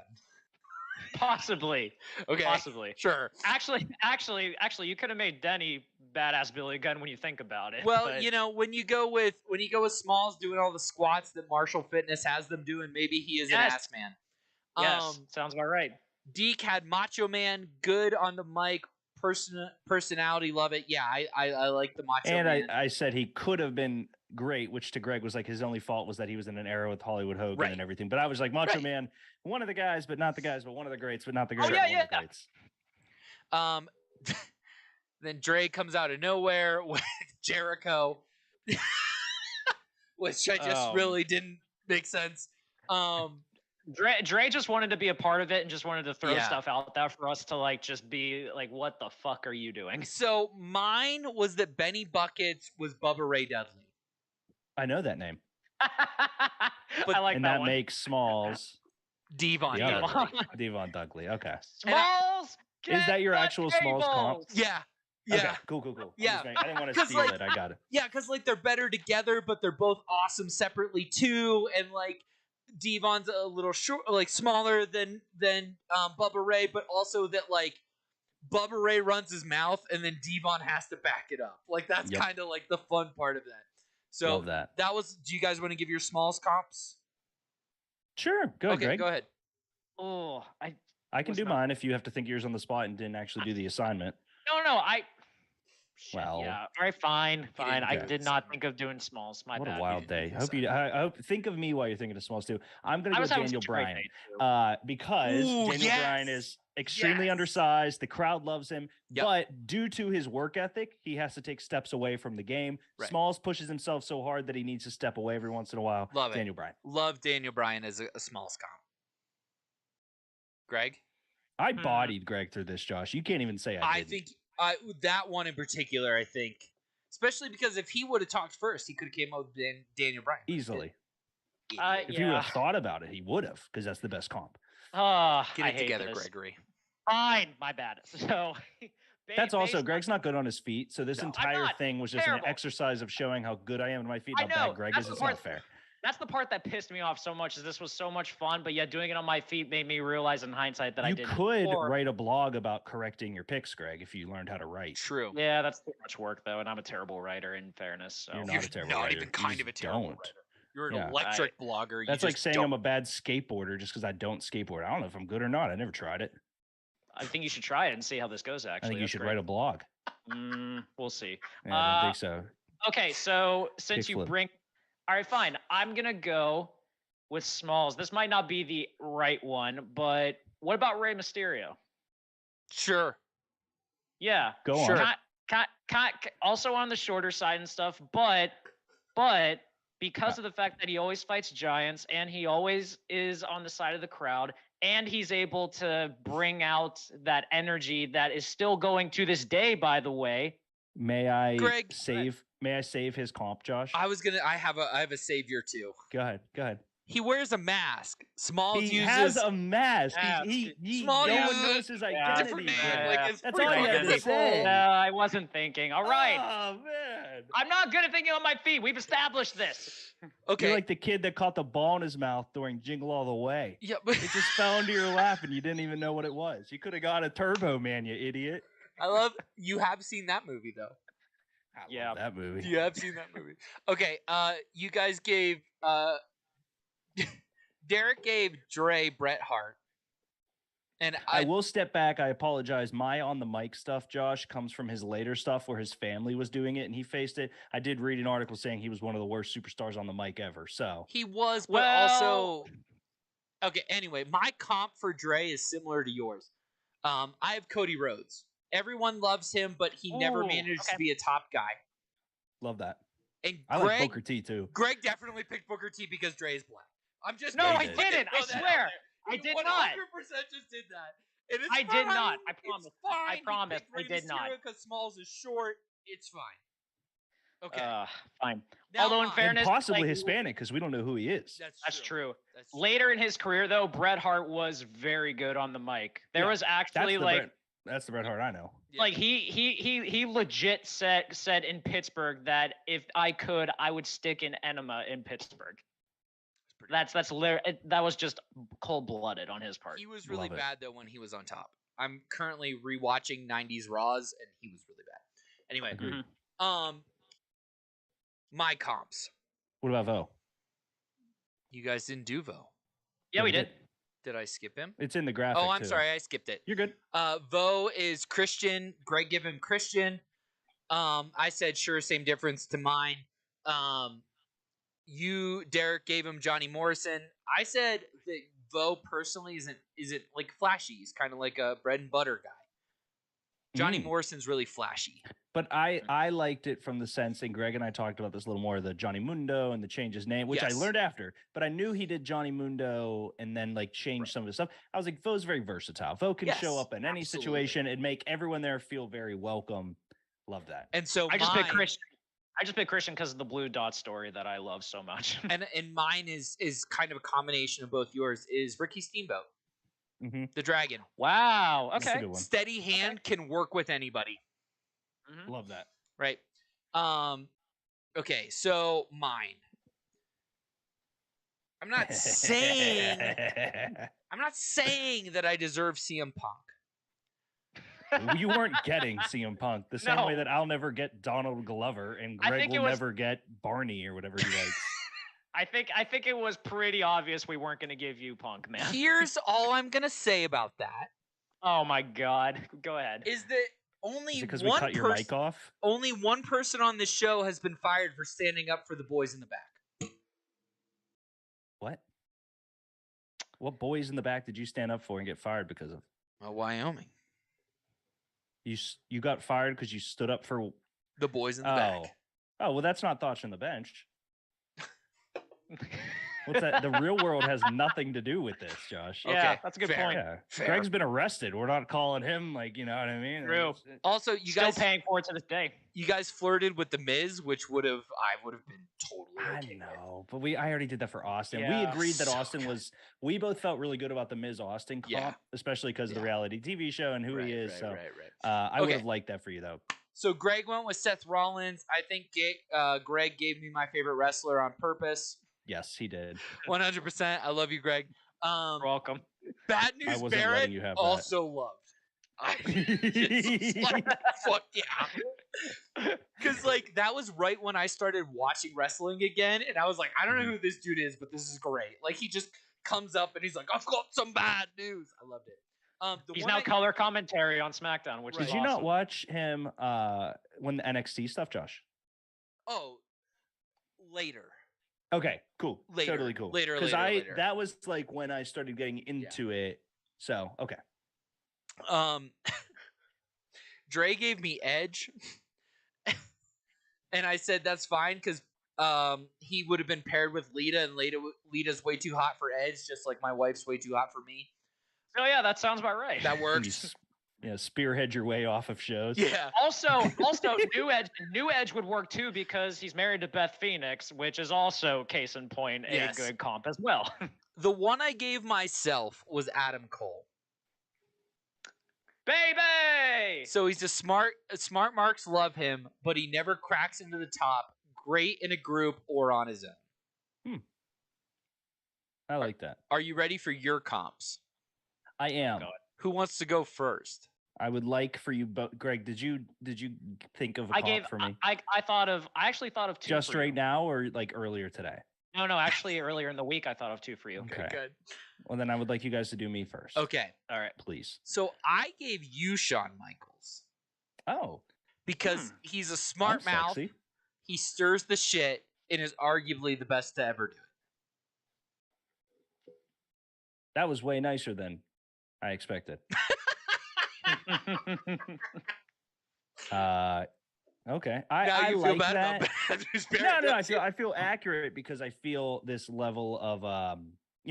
Possibly. Okay. Possibly. Sure. Actually, you could have made Denny badass Billy Gunn when you think about it. Well, when you go with Smalls doing all the squats that Marshall Fitness has them doing, maybe he is an ass man. Yes, sounds about right. Deke had Macho Man, good on the mic, personality, love it. Yeah, I like the Macho Man. And I said he could have been great, which to Greg was like his only fault was that he was in an era with Hollywood Hogan and everything. But I was like, Macho Man, one of the guys, but not the guys, but one of the greats, but not the greats. Oh, yeah. Then Dre comes out of nowhere with Jericho, which I just really didn't make sense. Dre just wanted to be a part of it and just wanted to throw stuff out there for us to just be like, what the fuck are you doing? So mine was that Benny Buckets was Bubba Ray Dudley. I know that name. I like and that that one. Makes Smalls Devon Devon Dudley. Okay. Smalls. Is that your actual Smalls comp? Yeah. Yeah. Okay, cool. Yeah. I didn't want to steal it. I got it. Yeah, because they're better together, but they're both awesome separately too. And Devon's a little short, smaller than Bubba Ray, but also that Bubba Ray runs his mouth and then Devon has to back it up. That's kind of the fun part of that. So love that. That was. Do you guys want to give your Smalls comps? Sure. Go ahead, Greg. Go ahead. Oh, I can do mine if you have to think yours on the spot and didn't actually do the assignment. No. Shit, Well, yeah. All right, fine. I Okay. did not think of doing Smalls. My What bad. a wild day. I hope think of me while you're thinking of Smalls too. I'm gonna I go was having Daniel such a great Bryan. day, too. Because Ooh, Daniel Bryan yes. is extremely Yes. undersized. The crowd loves him, Yep. but due to his work ethic, he has to take steps away from the game. Right. Smalls pushes himself so hard that he needs to step away every once in a while. Love it. Daniel Bryan. Love Daniel Bryan as a Smalls comp. Greg? I bodied Greg through this, Josh. You can't even say I didn't. think that one in particular, I think, especially because if he would have talked first, he could have came up with Daniel Bryan. Easily. If he Yeah. would have thought about it, he would have, because that's the best comp. Get I it hate together, this. Gregory. Fine, my bad. So That's also based Greg's not good on his feet, so this No. I'm entire not. thing was just Terrible. an exercise of showing how good I am in my feet I and how know. bad Greg That's is. the It's part- not fair. That's the part that pissed me off so much. Is this was so much fun, but yet doing it on my feet made me realize in hindsight that I You didn't. could before. write a blog about correcting your picks, Greg, if you learned how to write. True. Yeah, that's too much work though, and I'm a terrible writer. In fairness, so You're You're not a terrible not writer. even You kind of a just terrible don't. writer. You're an Yeah. electric blogger. That's you like just saying don't. I'm a bad skateboarder just because I don't skateboard. I don't know if I'm good or not. I never tried it. I think you should try it and see how this goes. Actually, I think you That's should great. write a blog. We'll see. Yeah, I don't think so. Okay, so since you Kickflip. bring, all right, fine. I'm gonna go with Smalls. This might not be the right one, but what about Rey Mysterio? Sure. Yeah, Go Sure. on. Also on the shorter side and stuff, but because of the fact that he always fights giants and he always is on the side of the crowd and he's able to bring out that energy that is still going to this day, by the way. May I Greg, save? May I save his comp, Josh? I have a savior too. Go ahead. Go ahead. He wears a mask. Smalls He uses has a mask. Mask. He Small no uses one knows his a identity. different name. Greg. Like, it's That's pretty all you had to fucking say. No, I wasn't thinking. All right. Oh man. I'm not good at thinking on my feet. We've established this. Okay. You're like the kid that caught the ball in his mouth during Jingle All the Way. Yeah, but It just fell into your lap and you didn't even know what it was. You could have got a Turbo Man, you idiot. I love you have seen that movie though. I love Yeah. that movie. You have seen that movie. Okay, you guys gave Derek gave Dre Bret Hart. And I will step back. I apologize. My on the mic stuff, Josh, comes from his later stuff where his family was doing it and he faced it. I did read an article saying he was one of the worst superstars on the mic ever. So he was, but Well- also okay. Anyway, my comp for Dre is similar to yours. I have Cody Rhodes. Everyone loves him, but he never Ooh, managed to okay. be a top guy. love that. And I Greg, like Booker T too. Greg definitely picked Booker T because Dre is black. I'm just No, gonna I put didn't. that I out there. swear. I You did not. 100% just did that. And it's I did fine. not. I It's promise. fine. I He promise. picked I Rey did not. Mysterio because Smalls is short. It's fine. Okay. Fine. Now although in mine. And fairness, possibly like, Hispanic because we don't know who he is. That's true. That's true. Later in his career, though, Bret Hart was very good on the mic. There Yeah, was actually That's the Bret Hart I know. Yeah. like he legit said in Pittsburgh that if I could, I would stick an enema in Pittsburgh. That was just cold blooded on his part. He was really Love it. bad though when he was on top. I'm currently rewatching 90s Raws and he was really bad. Anyway, Agreed. my comps. What about Vo? You guys didn't do Vo. Yeah, we did. Did I skip him? It's in the graphic. Oh, I'm too. sorry, I skipped it. You're good. Vo is Christian. Greg give him Christian. I said sure, same difference to mine. You, Derek, gave him Johnny Morrison. I said that Vo personally isn't like flashy. He's kind of like a bread and butter guy. Johnny Mm. Morrison's really flashy. But I liked it from the sense, and Greg and I talked about this a little more, the Johnny Mundo and the change his name, which Yes. I learned after. But I knew he did Johnny Mundo and then like change some of his stuff. I was like, Vo's very versatile. Vo can show Yes, up in any absolutely. situation and make everyone there feel very welcome. Love that. And so I just mine, picked Christian. I just picked Christian because of the blue dot story that I love so much. and mine is kind of a combination of both yours. Is Ricky Steamboat, Mm-hmm. the Dragon. Wow. That's a Okay. good one. Steady hand can work with anybody. Mhm. Love that. Right. Okay, so mine. I'm not saying that I deserve CM Punk. You weren't getting CM Punk the same way No. that I'll never get Donald Glover and I Greg think it will was- never get Barney or whatever he likes. I think it was pretty obvious we weren't going to give you Punk, man. Here's all I'm gonna say about that Oh my God. Go ahead. is that only because we one cut your mic off? only one person on this show has been fired for standing up for the boys in the back. What? What boys in the back did you stand up for and get fired because of? Wyoming. You got fired because you stood up for the boys in the back. Oh, well, that's not thoughts on the bench. What's that? The real world has nothing to do with this, Josh. Yeah, Okay, that's a good fair. point. Yeah. Fair. Greg's been arrested. We're not calling him, like, you know what I mean? True. Also, you Still guys paying for it to this day. you guys flirted with the Miz, which I would have been totally I okay with. know, but I already did that for Austin. We Yeah. agreed that So Austin good. we both felt really good about the Miz Austin comp, Yeah. especially because of the Yeah. reality TV show and who he is. Right, so right. I would Okay. have liked that for you, though. So Greg went with Seth Rollins. I think Greg gave me my favorite wrestler on purpose. Yes, he did. 100%. I love you, Greg. You're welcome. Bad I News wasn't Barrett letting you have that. also loved. It's like, fuck yeah. Because like that was right when I started watching wrestling again, and I was like, I don't know who this dude is, but this is great. Like he just comes up and he's like, I've got some bad news. I loved it. He's now color commentary on SmackDown, which Did is you not awesome. watch him when the NXT stuff, Josh? Oh, later. Okay, cool. Later. Totally cool. Later, Because later. that was like when I started getting into it. So, okay. Dre gave me Edge, and I said that's fine because he would have been paired with Lita, and Lita's way too hot for Edge, just like my wife's way too hot for me. Oh yeah, that sounds about right. That You works. spearhead your way off of shows. Yeah. Also, New Edge would work too because he's married to Beth Phoenix, which is also case in point Yes. a good comp as well. The one I gave myself was Adam Cole. Baby. So he's smart marks love him, but he never cracks into the top. Great in a group or on his own. I like that. Are you ready for your comps? I am. Who wants to go first? I would like for you both. Greg, did you think of a comp for me? I actually thought of two. Just for right you. now or like earlier today? No, actually earlier in the week I thought of two for you. Okay. Good. Well, then I would like you guys to do me first. Okay. All right. Please. So I gave you Shawn Michaels Oh. because he's a smart I'm mouth. sexy. He stirs the shit and is arguably the best to ever do it. That was way nicer than I expected. Okay. Now I you feel like bad that. about Bad News No, Barrett, I don't you? feel accurate because I feel this level of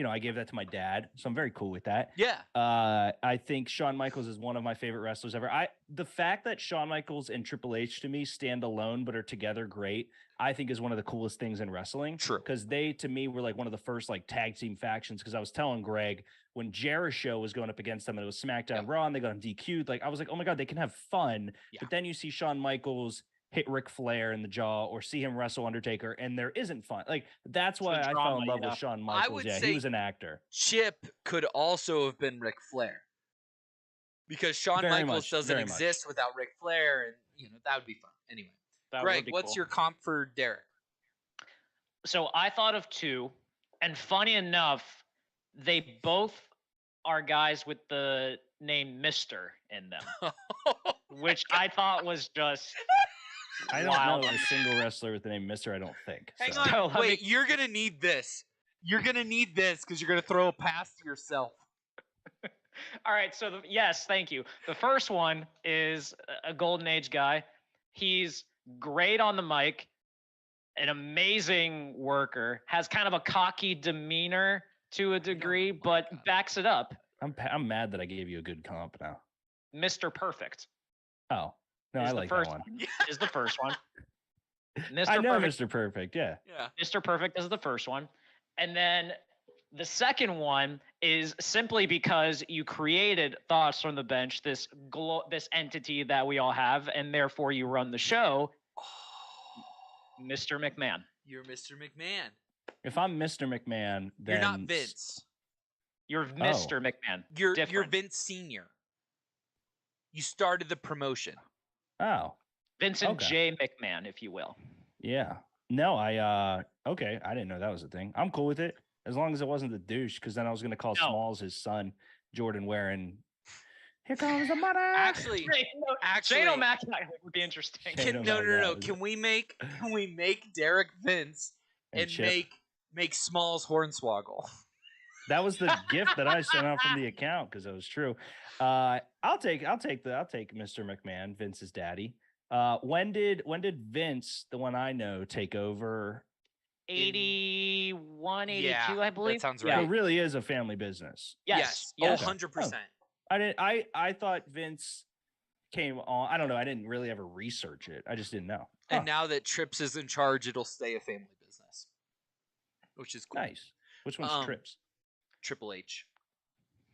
I gave that to my dad, so I'm very cool with that. Yeah. I think Shawn Michaels is one of my favorite wrestlers ever. The fact that Shawn Michaels and Triple H to me stand alone but are together great, I think is one of the coolest things in wrestling. True. Because they to me were like one of the first like tag team factions. Because I was telling Greg when Jericho was going up against them and it was SmackDown Raw and they got him DQ'd, like I was like, oh my god, they can have fun. Yeah. But then you see Shawn Michaels hit Ric Flair in the jaw or see him wrestle Undertaker and there isn't fun. Like that's why I fell in love with Shawn Michaels. would Yeah, say he was an actor. Chip could also have been Ric Flair. Because Shawn Very Michaels much, doesn't very much. exist without Ric Flair, and that would be fun. Anyway. That would Greg, be what's cool. your comp for Derek? So I thought of two, and funny enough, they both are guys with the name Mister in them, which I thought was just I don't wild. know a single wrestler with the name Mister, I don't think. Hang so. on. So let Wait, you're going to need this. You're going to need this because you're going to throw a pass to yourself. All right, so yes, thank you. The first one is a golden age guy. He's great on the mic, an amazing worker, has kind of a cocky demeanor to a degree, but backs it up. I'm mad that I gave you a good comp now. Mr. Perfect Oh. No, is I the like first that one. is the first one. Mr. I know Perfect, Mr. Perfect, yeah. Yeah. Mr. Perfect is the first one. And then the second one is simply because you created Thoughts from the Bench, this entity that we all have, and therefore you run the show, Mr. McMahon. You're Mr. McMahon. If I'm Mr. McMahon, then You're not Vince. You're Mr. McMahon. You're Different. Vince Senior. You started the promotion. Oh, Vincent Okay. J. McMahon, if you will. yeah. No, okay. I didn't know that was a thing. I'm cool with it. As long as it wasn't the douche, because then I was gonna call No. Smalls his son, Jordan Ware, and Here comes the money. Actually, Shane O'Mac would be interesting. Shane no. O'Mac, Can we make Derek Vince and Chip. make Smalls Hornswoggle? That was the gift that I sent out from the account because it was true. I'll take Mr. McMahon, Vince's daddy. When did Vince, the one I know, take over? 81, 82, Yeah, I believe. that sounds So right. it really is a family business. Yes. Oh, Yes. 100%. I thought Vince came on. I don't know. I didn't really ever research it. I just didn't know. And now that Trips is in charge, it'll stay a family business, which is cool. Nice. Which one's Trips? Triple H.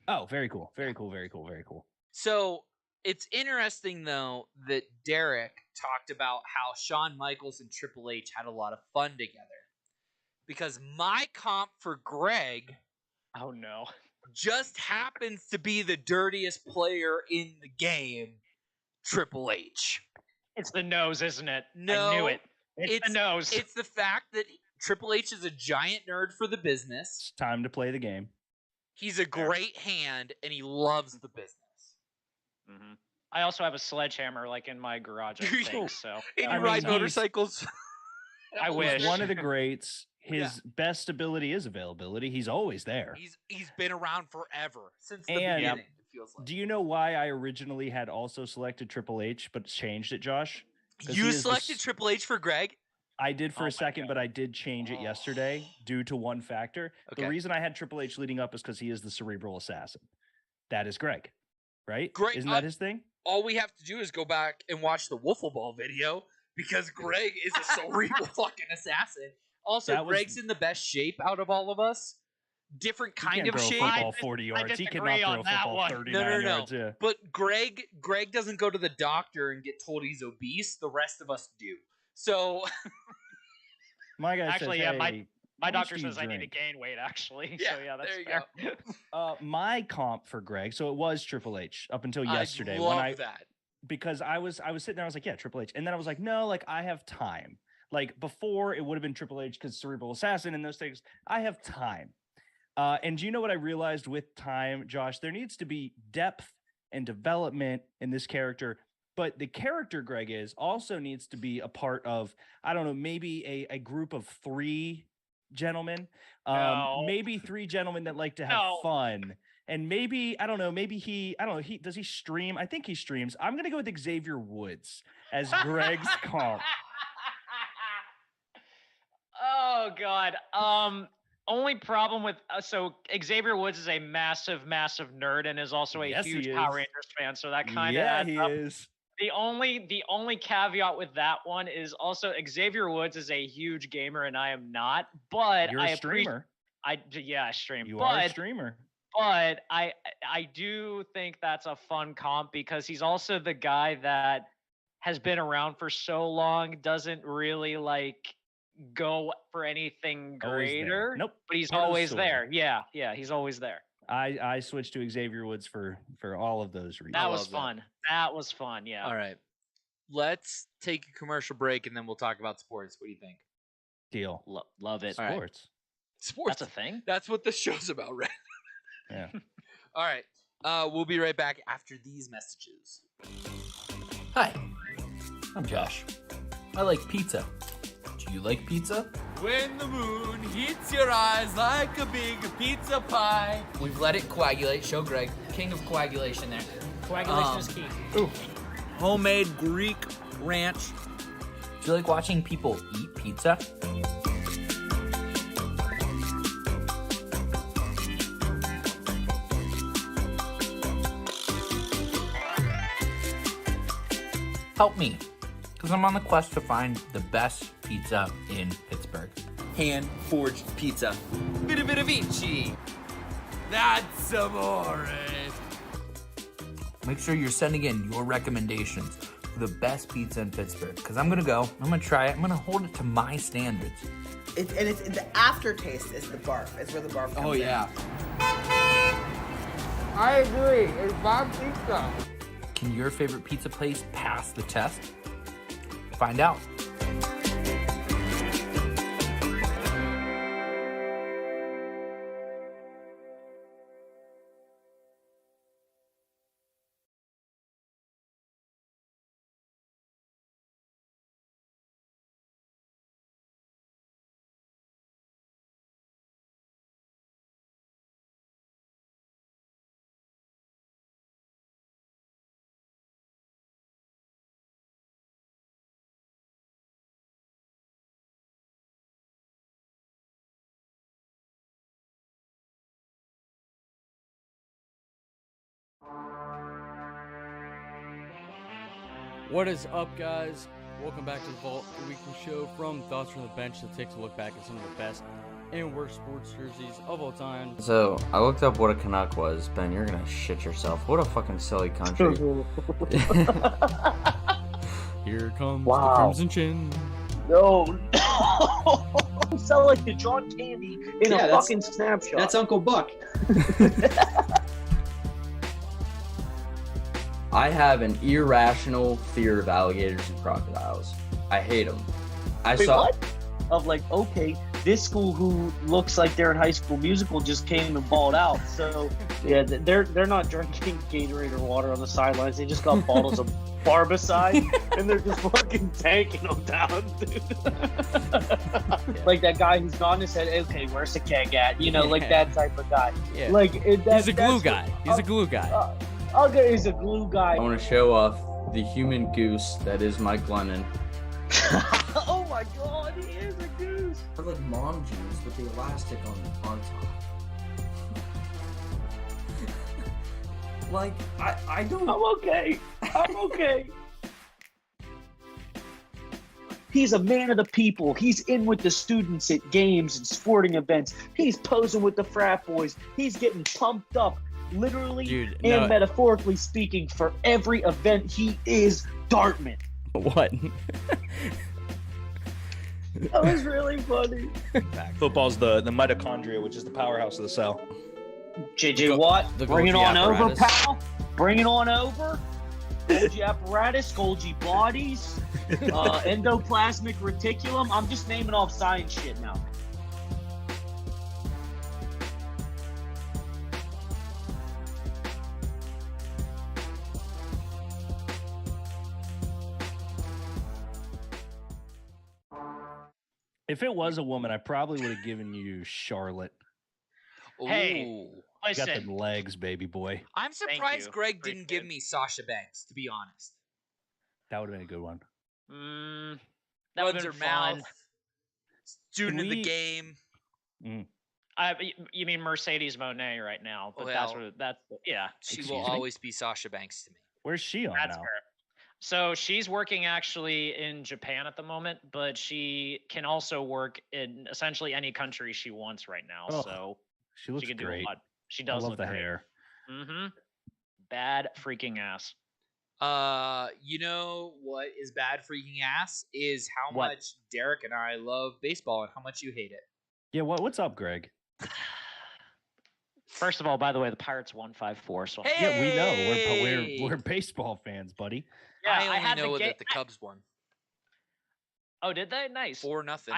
Oh, very cool. Very cool. Very cool. Very cool. So it's interesting, though, that Derek talked about how Shawn Michaels and Triple H had a lot of fun together. Because my comp for Greg Oh, no. just happens to be the dirtiest player in the game, Triple H. It's the nose, isn't it? No, I knew it. It's the nose. It's the fact that Triple H is a giant nerd for the business. It's time to play the game. He's a great hand, and he loves the business. Mm-hmm. I also have a sledgehammer, like, in my garage, I think, so. And I you mean, ride he's- motorcycles? I wish. He's one of the greats. His best ability is availability. He's always there. He's been around forever, since the And- beginning, it feels like. Do you know why I originally had also selected Triple H, but changed it, Josh? 'Cause he You is selected Triple H for Greg? I did for Oh a my second, God. but I did change it yesterday due to one factor. Okay. The reason I had Triple H leading up is because he is the cerebral assassin. That is Greg, right? Greg- Isn't that his thing? All we have to do is go back and watch the Wiffle Ball video, because Greg is a cerebral fucking assassin. Also, That was- Greg's in the best shape out of all of us. Different He kind can't of throw a shape. football 40 yards. He disagree cannot throw on a that football one. 39 No. yards. Yeah. But Greg doesn't go to the doctor and get told he's obese. The rest of us do. So My guy Actually, says, yeah, hey, my how much doctor do you says I need to drink? gain weight, actually. Yeah, So, yeah, that's there you fair. My comp for Greg, so it was Triple H up until yesterday I love when that. because I was sitting there, I was like, yeah, Triple H. And then I was like, no, like I have time. Like before it would have been Triple H because cerebral assassin and those things. I have time. And do you know what I realized with time, Josh? There needs to be depth and development in this character. But the character Greg is also needs to be a part of, I don't know, maybe a group of 3 gentlemen. No. Maybe 3 gentlemen that like to have No. fun. And maybe, I don't know, does he stream? I think he streams. I'm going to go with Xavier Woods as Greg's comp. Oh, God. Only problem with so Xavier Woods is a massive nerd and is also a Yes, he huge is. Power Rangers fan. So that kind of Yeah, he is. The only caveat with that one is also Xavier Woods is a huge gamer and I am not. But You're I a streamer. I stream. You but, are a streamer. But I do think that's a fun comp because he's also the guy that has been around for so long, doesn't really like go for anything Always there. greater. Nope. But he's Part of the always story. there. Yeah, he's always there. I switched to Xavier Woods for all of those reasons. That was love that. fun. That was fun. Yeah. All right. Let's take a commercial break, and then we'll talk about sports. What do you think? Deal. Love it. All right. Sports. Sports. That's a thing. That's what the show's about, right? Yeah. All right. We'll be right back after these messages. Hi, I'm Josh. I like pizza. Do you like pizza? When the moon heats your eyes like a big pizza pie. We've let it coagulate. Show Greg, king of coagulation there. Coagulation is key. Homemade Greek ranch. Do you like watching people eat pizza? Help me, because I'm on the quest to find the best pizza in Pittsburgh. Hand-forged pizza. Vita Vici. That's amore. Make sure you're sending in your recommendations for the best pizza in Pittsburgh, because I'm gonna go, I'm gonna try it, I'm gonna hold it to my standards. It's the aftertaste is the barf. It's where the barf comes Oh in. yeah. I agree. It's Bob Pizza. Can your favorite pizza place pass the test? Find out. What is up, guys? Welcome back to the Vault, the weekly show from Thoughts from the Bench that takes a look back at some of the best and worst sports jerseys of all time. So, I looked up what a Canuck was. Ben, you're gonna shit yourself. What a fucking silly country. Here comes the Crimson Chin. No. You sound like the John Candy in a fucking snapshot. That's Uncle Buck. I have an irrational fear of alligators and crocodiles. I hate them. Wait, what? Of like, okay, this school who looks like they're in High School Musical just came and balled out. So yeah, they're not drinking Gatorade or water on the sidelines. They just got bottles of Barbicide and they're just fucking tanking them down, dude. Like that guy who's gone and said, "Okay, where's the keg at?" You know, like that type of guy. Yeah. Like he's a glue guy. He's a glue guy. Okay, he's a glue guy. I want to show off the human goose that is Mike Lennon. Oh my god, he is a goose. They're like mom jeans with the elastic on top. Like, I don't... I'm okay. I'm okay. He's a man of the people. He's in with the students at games and sporting events. He's posing with the frat boys. He's getting pumped up, literally and metaphorically speaking, for every event. He is Dartmouth. What? That was really funny. Football's the mitochondria, which is the powerhouse of the cell. JJ Watt, bring it on over, pal. Bring it on over. Golgi apparatus, Golgi bodies, endoplasmic reticulum. I'm just naming off science shit now. If it was a woman, I probably would have given you Charlotte. Hey, listen. Got them legs, baby boy. I'm surprised Greg didn't give me Sasha Banks, to be honest. That would have been a good one. That would Runs have her been fun. mouth. Student of the game. You mean Mercedes Monet right now? But yeah. She will always be Sasha Banks to me. Where's she on now? Fair. So she's working actually in Japan at the moment, but she can also work in essentially any country she wants right now. Oh, so she looks can great. do a lot. She does I love look the great. hair. Mm-hmm. Bad freaking ass. You know what is bad freaking ass is how much Derek and I love baseball and how much you hate it. Yeah, what's up, Greg? First of all, by the way, the Pirates won 5-4. So yeah, we know we're baseball fans, buddy. Yeah, I only know that the Cubs won. Oh, did they? Nice. 4-0.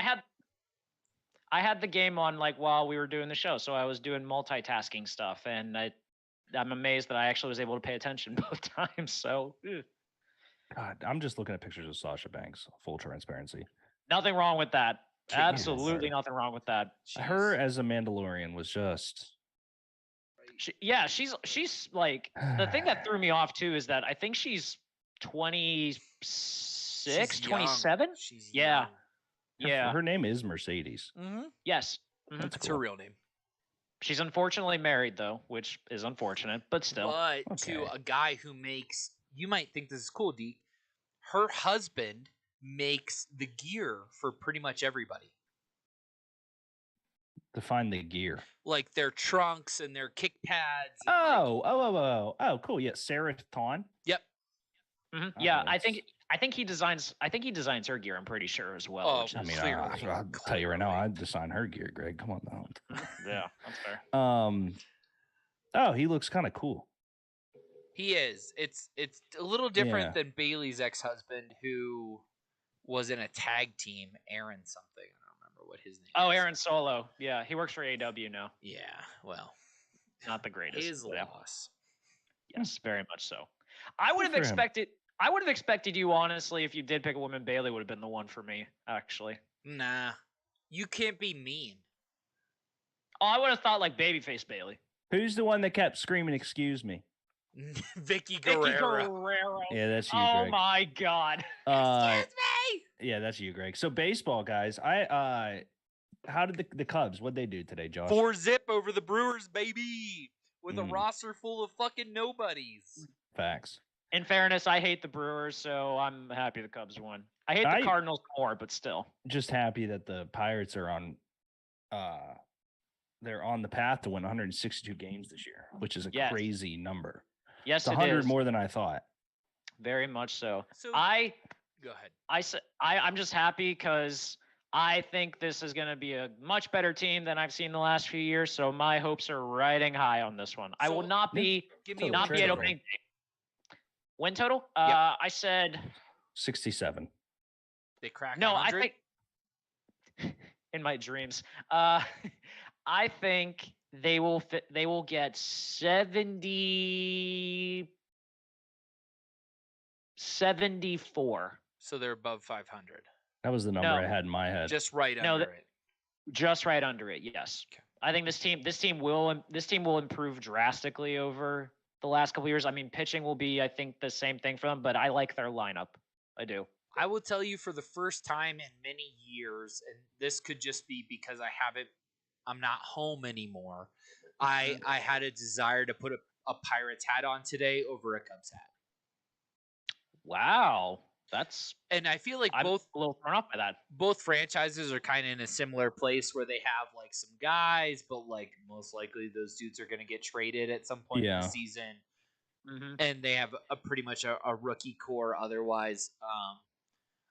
I had the game on like while we were doing the show, so I was doing multitasking stuff, and I'm amazed that I actually was able to pay attention both times. So, God, I'm just looking at pictures of Sasha Banks. Full transparency. Nothing wrong with that. Absolutely nothing wrong with that. Her as a Mandalorian was just. She's like the thing that threw me off too is that I think she's 26, 27. She's young. Her name is Mercedes. Mm-hmm. Yes. Mm-hmm. That's her real name. She's unfortunately married though, which is unfortunate, but still. But to a guy who makes, you might think this is cool, Deke. Her husband makes the gear for pretty much everybody. Define the gear. Like their trunks and their kick pads. Oh, cool. Yeah, Sarah Thon. Yep. Mm-hmm. Yeah, I think he designs her gear. I'm pretty sure as well. Oh, I mean, I'll tell you right now, I'd design her gear, Greg. Come on now. Yeah, that's fair. Oh, he looks kind of cool. He is. It's a little different than Bailey's ex-husband, who was in a tag team, Aaron something. I don't remember what his name. Oh, Aaron Solo. Yeah, he works for AW now. Yeah, well, not the greatest. His loss. Yes, very much so. I would have expected you, honestly, if you did pick a woman, Bailey would have been the one for me, actually. Nah, you can't be mean. Oh, I would have thought like babyface Bailey. Who's the one that kept screaming, "Excuse me"? Vicky Guerrero. Yeah, that's you, Oh Greg. my God. Excuse me. Yeah, that's you, Greg. So baseball, guys. How did the Cubs? What'd they do today, Josh? 4-0 over the Brewers, baby, with a roster full of fucking nobodies. Facts. In fairness, I hate the Brewers, so I'm happy the Cubs won. I hate the Cardinals more, but still. Just happy that the Pirates are on they're on the path to win 162 games this year, which is a crazy number. Yes, it's 100 more than I thought. Very much so. So go ahead. I'm just happy because I think this is going to be a much better team than I've seen the last few years. So my hopes are riding high on this one. I will not be at opening day. Win total? I said 67. They cracked. No, 100? I think in my dreams. I think they will get 74. So they're above 500. That was the number I had in my head. Just right under it. Just right under it. Yes. Okay. I think this team will improve drastically over the last couple of years. I mean, pitching will be, I think, the same thing for them, but I like their lineup. I do. I will tell you, for the first time in many years, and this could just be because I'm not home anymore. I had a desire to put a Pirates hat on today over a Cubs hat. Wow. And I feel like I'm a little thrown off by that. Both franchises are kind of in a similar place where they have like some guys, but like most likely those dudes are going to get traded at some point in the season. Mm-hmm. And they have pretty much a rookie core otherwise.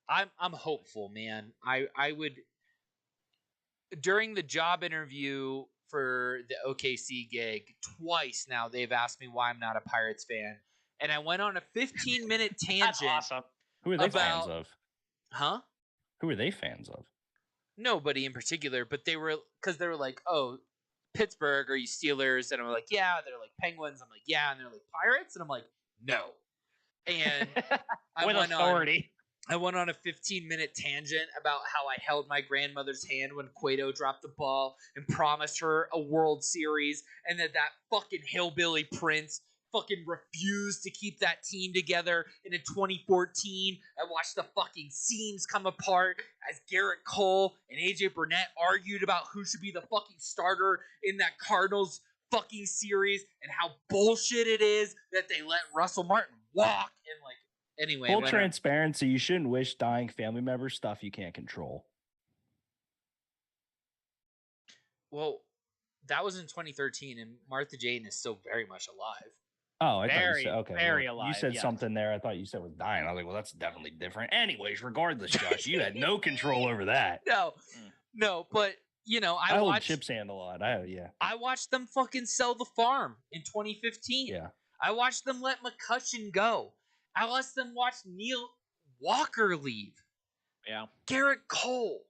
I'm hopeful, man. I would, during the job interview for the OKC gig, twice now they've asked me why I'm not a Pirates fan. And I went on a 15-minute tangent. That's awesome. Who are they fans of? Huh? Who are they fans of? Nobody in particular, but they were like, "Oh, Pittsburgh, are you Steelers?" And I'm like, "Yeah." They're like, "Penguins." I'm like, "Yeah." And they're like, "Pirates?" And I'm like, "No." And with authority. I went on a 15-minute tangent about how I held my grandmother's hand when Cueto dropped the ball and promised her a World Series, and that fucking hillbilly Prince fucking refused to keep that team together. And in 2014, I watched the fucking seams come apart as Garrett Cole and AJ Burnett argued about who should be the fucking starter in that Cardinals fucking series, and how bullshit it is that they let Russell Martin walk. And like, anyway, full transparency, you shouldn't wish dying family members stuff you can't control. Well, that was in 2013, and Martha Jane is still very much alive. Oh, I thought you said, okay. Very well, alive. you said something there. I thought you said was dying. I was like, well, that's definitely different. Anyways, regardless, Josh, you had no control over that. No, but you know, I hold Chip's hand a lot. I watched them fucking sell the farm in 2015. Yeah. I watched them let McCutchen go. I watched them watch Neil Walker leave. Yeah. Garrett Cole.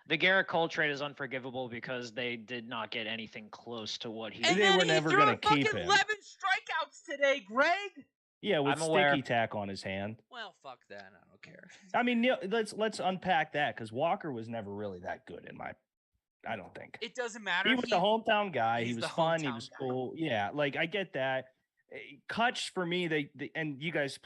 The Garrett Cole trade is unforgivable because they did not get anything close to what he. And they were never going to keep him. 11 strikeouts today, Greg. Yeah, with sticky tack on his hand. Well, fuck that. I don't care. I mean, Neil, let's unpack that, because Walker was never really that good I don't think. It doesn't matter. He was the hometown guy. He was fun. He was cool. Yeah, like I get that. Kutch, for me, and you guys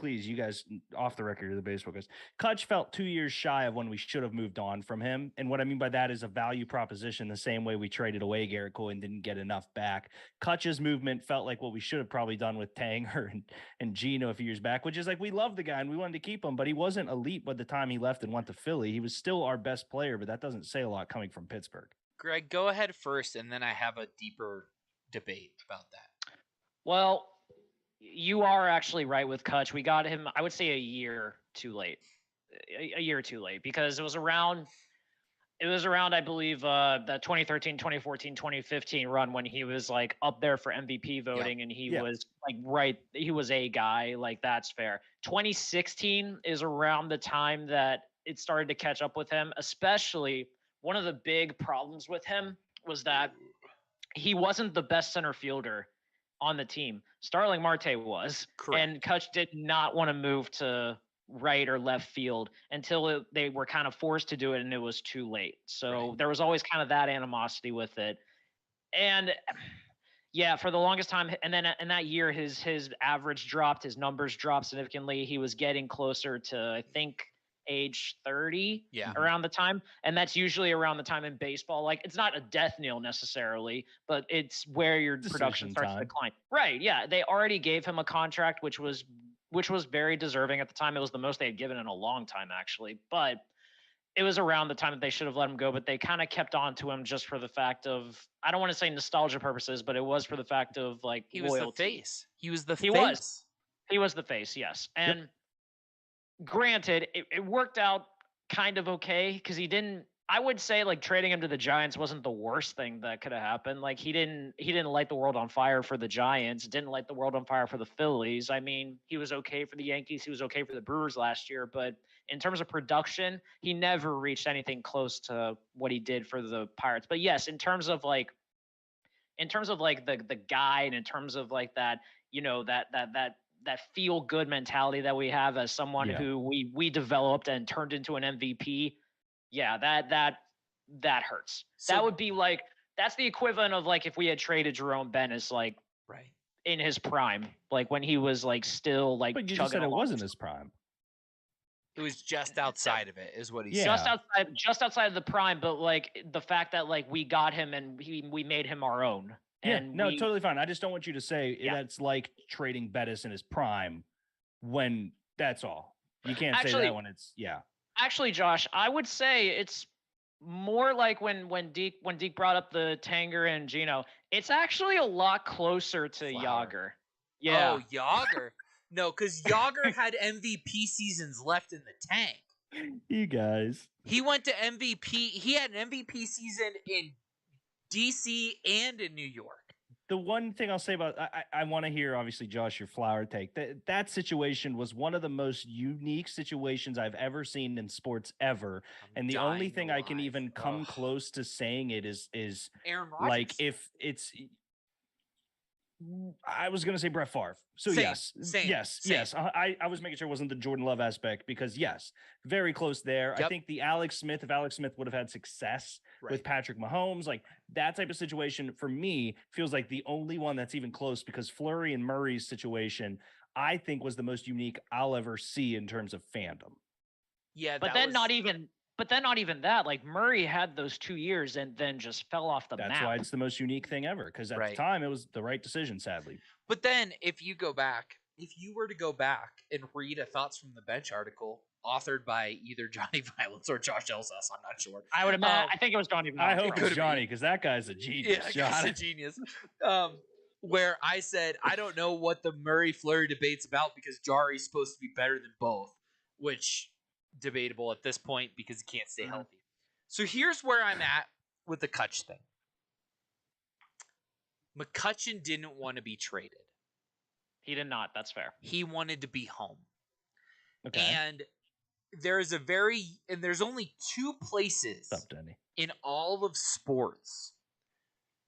off the record of the baseball guys, Kutch felt 2 years shy of when we should have moved on from him. And what I mean by that is a value proposition, the same way we traded away Garrett Cole and didn't get enough back. Kutch's movement felt like what we should have probably done with Tanger and Gino a few years back, which is like, we love the guy and we wanted to keep him, but he wasn't elite by the time he left and went to Philly. He was still our best player, but that doesn't say a lot coming from Pittsburgh. Greg, go ahead first, and then I have a deeper debate about that. Well, you are actually right with Kutch. We got him, I would say, a year too late. A year too late, because it was around, I believe, the 2013, 2014, 2015 run when he was like up there for MVP voting, and he was like he was a guy, like that's fair. 2016 is around the time that it started to catch up with him, especially one of the big problems with him was that he wasn't the best center fielder on the team. Starling Marte was. Correct. And Kutch did not want to move to right or left field until they were kind of forced to do it, and it was too late. So there was always kind of that animosity with it. And yeah, for the longest time, and then in that year, his average dropped, his numbers dropped significantly. He was getting closer to, I think, age 30 Yeah. around the time. And that's usually around the time in baseball. Like it's not a death knell necessarily, but it's where your production Decision starts to time. decline. Right. Yeah. They already gave him a contract, which was very deserving at the time. It was the most they had given in a long time, actually. But it was around the time that they should have let him go, but they kind of kept on to him just for the fact of, I don't want to say nostalgia purposes, but it was for the fact of like He was loyalty. the face. He was the He face. He was the face, yes. And granted, it worked out kind of okay because he didn't. I would say like trading him to the Giants wasn't the worst thing that could have happened. Like he didn't light the world on fire for the Giants, didn't light the world on fire for the Phillies. I mean, he was okay for the Yankees, he was okay for the Brewers last year, but in terms of production, he never reached anything close to what he did for the Pirates. But yes, in terms of like the guy, and in terms of like that, that feel good mentality that we have as someone who we developed and turned into an MVP. Yeah, that hurts. So, that would be like, that's the equivalent of like if we had traded Jerome Bettis like in his prime, like when he was like still like. But you just said it wasn't his prime. It was just outside of it, is what he said. Just outside of the prime, but like the fact that like we got him and we made him our own. And totally fine. I just don't want you to say that's like trading Bettis in his prime when that's all. You can't say that when it's Actually, Josh, I would say it's more like when Deke brought up the Tanger and Gino. It's actually a lot closer to Yager. Yeah. Oh, Yager. No, because Yager had MVP seasons left in the tank. You guys. He went to MVP. He had an MVP season in DC and in New York. The one thing I'll say about I want to hear, obviously, Josh, your flower take. That situation was one of the most unique situations I've ever seen in sports ever. And the only thing I can even come close to saying it is Aaron Rodgers. Like if it's I was going to say Brett Favre. So Same. yes. I was making sure it wasn't the Jordan Love aspect because yes, very close there. I think if Alex Smith would have had success with Patrick Mahomes, like that type of situation for me feels like the only one that's even close because Fleury and Murray's situation, I think was the most unique I'll ever see in terms of fandom. Yeah. But then not even that, like Murray had those 2 years and then just fell off the map. That's why it's the most unique thing ever. Because at the time it was the right decision, sadly. But then if you were to go back and read a Thoughts from the Bench article authored by either Johnny Violence or Josh Elsass, I'm not sure. I would imagine. I think it was Johnny Violence. I hope it's Johnny because that guy's a genius. Yeah, he's a genius. Where I said, I don't know what the Murray-Fleury debate's about because Jari's supposed to be better than both, which debatable at this point because he can't stay healthy. So here's where I'm at with the Kutch thing. McCutchen didn't want to be traded. He did not. That's fair. He wanted to be home. Okay. And there's only two places in all of sports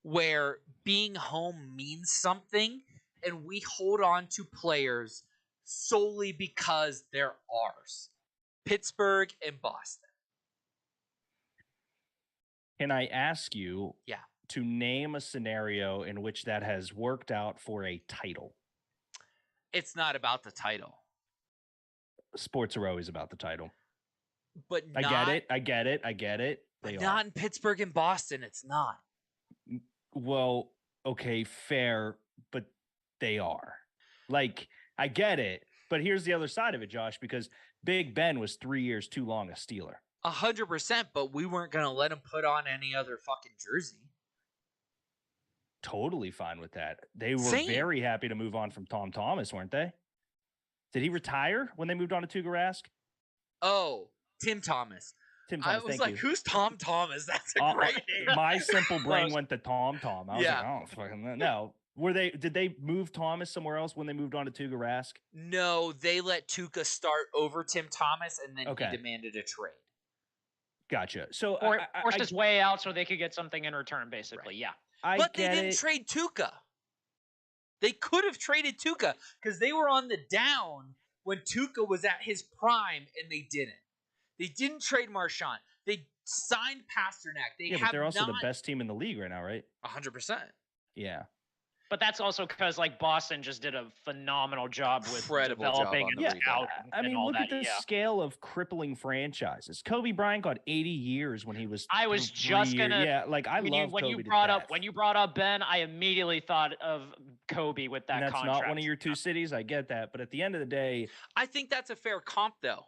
where being home means something, and we hold on to players solely because they're ours. Pittsburgh and Boston. Can I ask you to name a scenario in which that has worked out for a title? It's not about the title. Sports are always about the title. But I get it. But not in Pittsburgh and Boston, it's not. Well, okay, fair, but they are. Like, I get it, but here's the other side of it, Josh, because Big Ben was 3 years too long a Steeler. 100%, but we weren't going to let him put on any other fucking jersey. Totally fine with that. They were very happy to move on from Tom Thomas, weren't they? Did he retire when they moved on to Tuukka Rask? Oh, Tim Thomas. I was like, who's Tom Thomas? That's a great name. My simple brain went to Tom. I was like, oh, fucking no. Did they move Thomas somewhere else when they moved on to Tuukka Rask? No, they let Tuukka start over Tim Thomas, and then he demanded a trade. Gotcha. So forced his way out so they could get something in return, basically. Right. Yeah. But they didn't trade Tuukka. They could have traded Tuukka because they were on the down when Tuukka was at his prime, and they didn't. They didn't trade Marchand. They signed Pasternak. But they're also the best team in the league right now, right? 100%. Yeah. But that's also because like Boston just did a phenomenal job with Incredible job developing on and the rebuild. scouting. I mean, and all look that. at the Yeah. scale of crippling franchises. Kobe Bryant got 80 years when he was. I was 3 just years. gonna. Yeah, like I when love you, when Kobe you to brought death. up when you brought up Ben, I immediately thought of Kobe with that And that's contract. not one of your two cities. I get that, but at the end of the day, I think that's a fair comp though,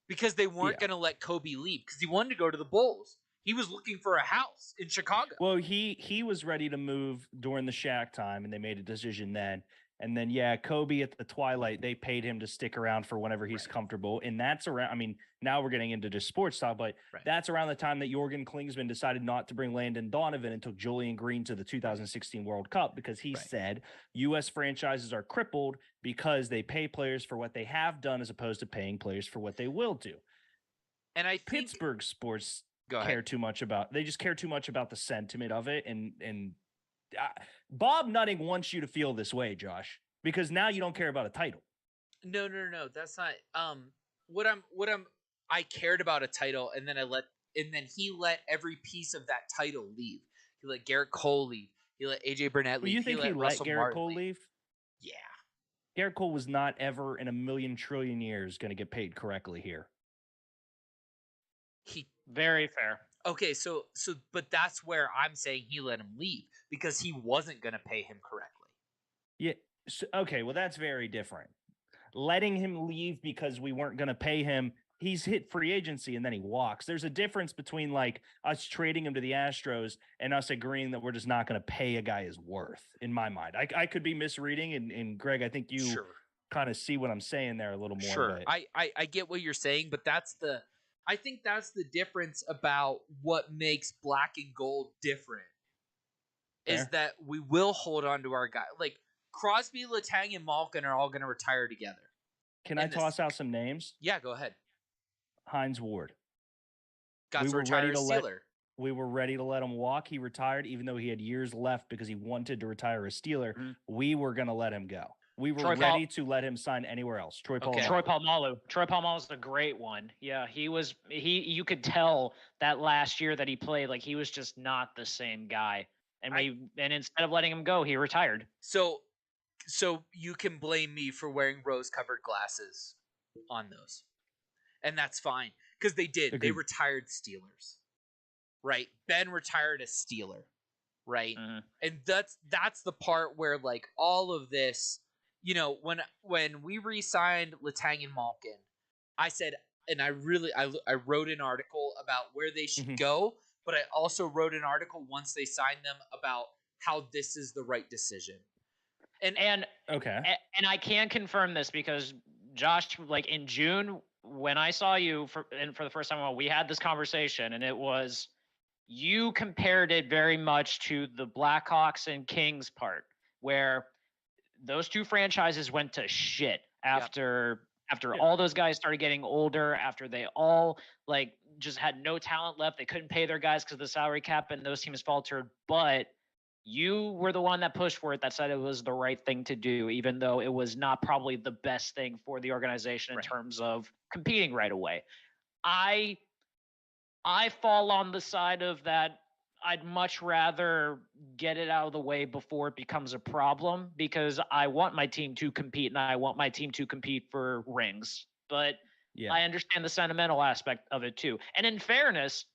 because they weren't Yeah. going to let Kobe leave because he wanted to go to the Bulls. He was looking for a house in Chicago. well, he was ready to move during the Shaq time, and they made a decision then. And then, yeah, Kobe at the twilight, they paid him to stick around for whenever he's comfortable. And that's around, I mean, now we're getting into just sports talk, but that's around the time that Jorgen Klinsmann decided not to bring Landon Donovan and took Julian Green to the 2016 World Cup because he said U.S. franchises are crippled because they pay players for what they have done as opposed to paying players for what they will do. And I think Pittsburgh sports care too much about, they just care too much about the sentiment of it. And Bob Nutting wants you to feel this way, Josh, because now you don't care about a title. No. That's not. I cared about a title, and then he let every piece of that title leave. He let Garrett Cole leave. He let AJ Burnett leave. You think he let Russell Garrett Martin Cole leave? Yeah. Garrett Cole was not ever in a million trillion years going to get paid correctly here. Very fair. Okay, but that's where I'm saying he let him leave because he wasn't going to pay him correctly. Yeah. So, okay. Well, that's very different. Letting him leave because we weren't going to pay him. He's hit free agency and then he walks. There's a difference between like us trading him to the Astros and us agreeing that we're just not going to pay a guy his worth, in my mind. I could be misreading, and Greg, I think you kind of see what I'm saying there a little more. Sure. But I get what you're saying, but I think that's the difference about what makes black and gold different. Is that we will hold on to our guy. Like Crosby, Letang, and Malkin are all going to retire together. Can I toss out some names? Yeah, go ahead. Hines Ward. Got to retire as Steeler. We were ready to let him walk. He retired, even though he had years left because he wanted to retire a Steeler. Mm-hmm. We were going to let him go. We were ready to let him sign anywhere else. Troy Polamalu. Troy Polamalu is a great one. Yeah, you could tell that last year that he played, like he was just not the same guy. And instead of letting him go, he retired. So you can blame me for wearing rose-colored glasses on those. And that's fine. Because they did. Agreed. They retired Steelers. Right? Ben retired a Steeler. Right? Mm-hmm. And that's the part where like all of this, you know, when we re-signed Letang and Malkin, I said, and I wrote an article about where they should go, but I also wrote an article once they signed them about how this is the right decision. And I can confirm this because Josh, like in June when I saw you for the first time, we had this conversation, and it was you compared it very much to the Blackhawks and Kings part, where those two franchises went to shit after all those guys started getting older, after they all like just had no talent left. They couldn't pay their guys because of the salary cap, and those teams faltered. But you were the one that pushed for it, that said it was the right thing to do, even though it was not probably the best thing for the organization in terms of competing right away. I fall on the side of that. I'd much rather get it out of the way before it becomes a problem, because I want my team to compete, and I want my team to compete for rings. But I understand the sentimental aspect of it too. And in fairness,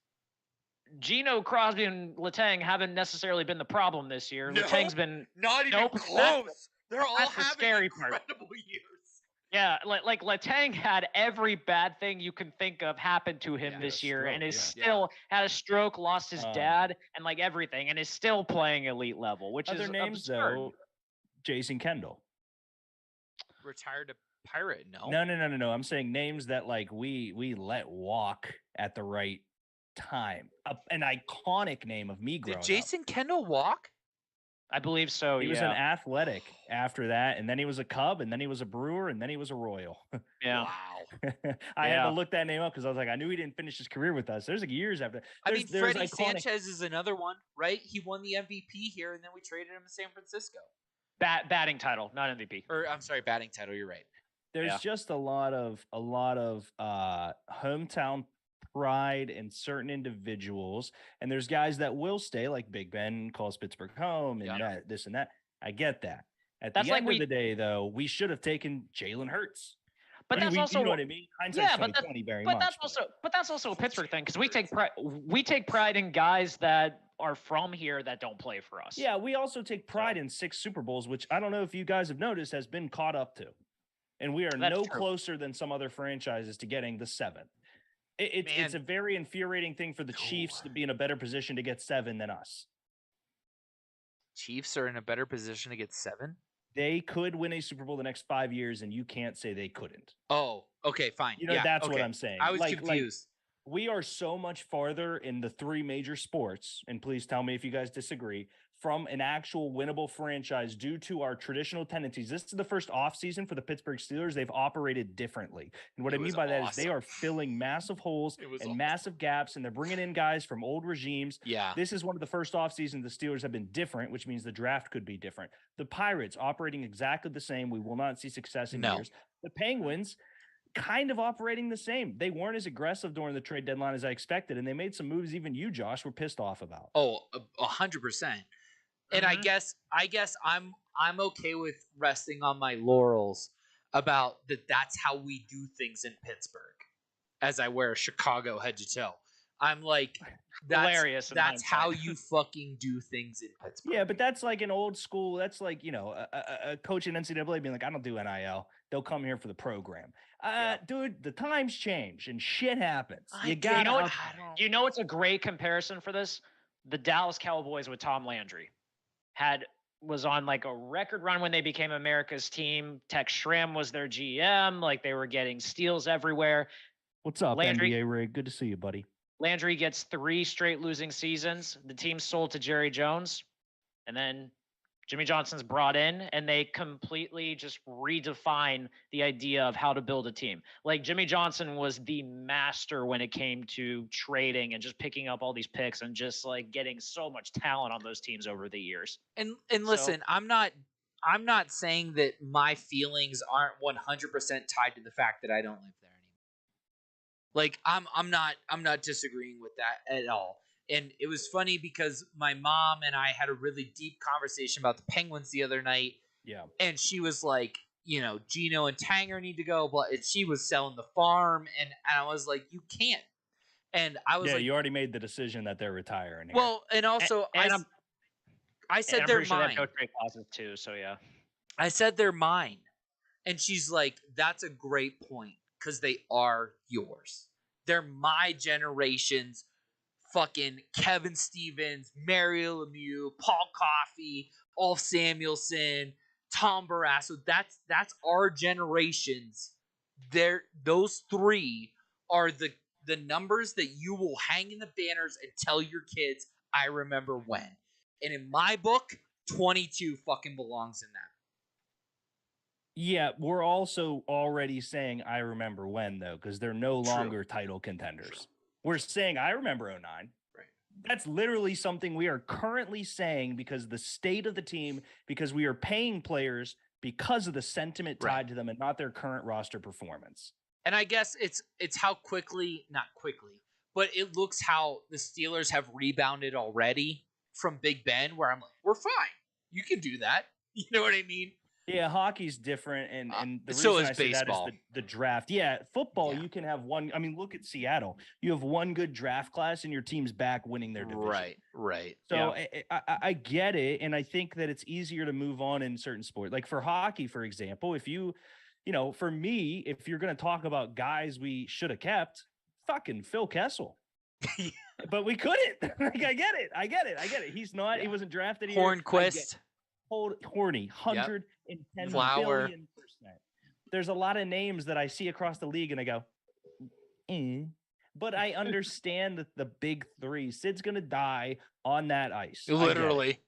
Gino, Crosby, and Letang haven't necessarily been the problem this year. No, Letang's been not even close. They're all having scary incredible years. Yeah, like Letang had every bad thing you can think of happen to him this year, and is still had a stroke, lost his dad, and like everything, and is still playing elite level, which other is names absurd. though. Jason Kendall retired a Pirate. No. I'm saying names that like we let walk at the right time. An iconic name of me growing Did Jason Kendall walk? I believe so. He was an Athletic after that, and then he was a Cub, and then he was a Brewer, and then he was a Royal. Yeah. Wow. I had to look that name up because I was like, I knew he didn't finish his career with us. There's like years after. Freddie Sanchez is another one, right? He won the MVP here, and then we traded him to San Francisco. Batting title, not MVP. Or I'm sorry, batting title. You're right. There's just a lot of hometown pride in certain individuals, and there's guys that will stay, like Big Ben calls Pittsburgh home, and this and that. I get that. At That's the like end of the day, though, we should have taken Jalen Hurts. But that's also, you know what I mean? Hindsight's yeah, but 2020 very but much. that's also a Pittsburgh thing because we take pride in guys that are from here that don't play for us. Yeah, we also take pride in 6 Super Bowls, which I don't know if you guys have noticed has been caught up to, and we are That's no true. closer than some other franchises to getting the 7th. It's a very infuriating thing for the Chiefs to be in a better position to get 7 than us. Chiefs are in a better position to get 7? They could win a Super Bowl the next 5 years, and you can't say they couldn't. Oh, okay, fine. You know, that's what I'm saying. I was confused. We are so much farther in the 3 major sports, and please tell me if you guys disagree, from an actual winnable franchise due to our traditional tendencies. This is the first offseason for the Pittsburgh Steelers. They've operated differently. And what I mean by that is they are filling massive holes and massive gaps, and they're bringing in guys from old regimes. Yeah. This is one of the first offseasons the Steelers have been different, which means the draft could be different. The Pirates operating exactly the same. We will not see success in years. The Penguins kind of operating the same. They weren't as aggressive during the trade deadline as I expected, and they made some moves even you, Josh, were pissed off about. Oh, 100%. And I guess I'm okay with resting on my laurels about that's how we do things in Pittsburgh. As I wear a Chicago head to toe, I'm like, hilarious. That's how you fucking do things in Pittsburgh. Yeah, but that's like an old school. That's like, you know, a coach in NCAA being like, I don't do NIL. They'll come here for the program. Dude, the times change and shit happens. You know it's a great comparison for this? The Dallas Cowboys with Tom Landry was on like a record run when they became America's team. Tex Schramm was their GM. Like they were getting steals everywhere. What's up, NBA Rig? Good to see you, buddy. Landry gets 3 straight losing seasons. The team sold to Jerry Jones, and then Jimmy Johnson's brought in, and they completely just redefine the idea of how to build a team. Like Jimmy Johnson was the master when it came to trading and just picking up all these picks and just like getting so much talent on those teams over the years. And listen, I'm not saying that my feelings aren't 100% tied to the fact that I don't live there anymore. Like I'm not disagreeing with that at all. And it was funny because my mom and I had a really deep conversation about the Penguins the other night. Yeah. And she was like, you know, Gino and Tanger need to go, but she was selling the farm, and I was like, you can't. And I was like, you already made the decision that they're retiring. Here. Well, and also I said they're mine. No trade clauses too, so yeah. I said they're mine. And she's like, that's a great point, because they are yours. They're my generation's fucking Kevin Stevens, Mario Lemieux, Paul Coffey, Ulf Samuelson, Tom Barrasso. That's our generations. Those 3 are the numbers that you will hang in the banners and tell your kids, I remember when. And in my book, 22 fucking belongs in that. Yeah, we're also already saying I remember when, though, because they're no longer title contenders. True. We're saying, I remember 09. Right. That's literally something we are currently saying because the state of the team, because we are paying players because of the sentiment tied to them and not their current roster performance. And I guess it's how not quickly, but it looks how the Steelers have rebounded already from Big Ben, where I'm like, we're fine. You can do that. You know what I mean? Yeah, hockey's different, and the so reason is I say baseball. that is the draft. Yeah, football, you can have one. I mean, look at Seattle. You have one good draft class, and your team's back winning their division. Right. So I get it, and I think that it's easier to move on in certain sports. Like for hockey, for example, if you know, for me, if you're going to talk about guys we should have kept, fucking Phil Kessel. But we couldn't. Like, I get it. He's not. He wasn't drafted. Hornquist. Horny, 110 Flower. billion%. There's a lot of names that I see across the league and I go, but I understand that the big 3. Sid's gonna die on that ice. Literally.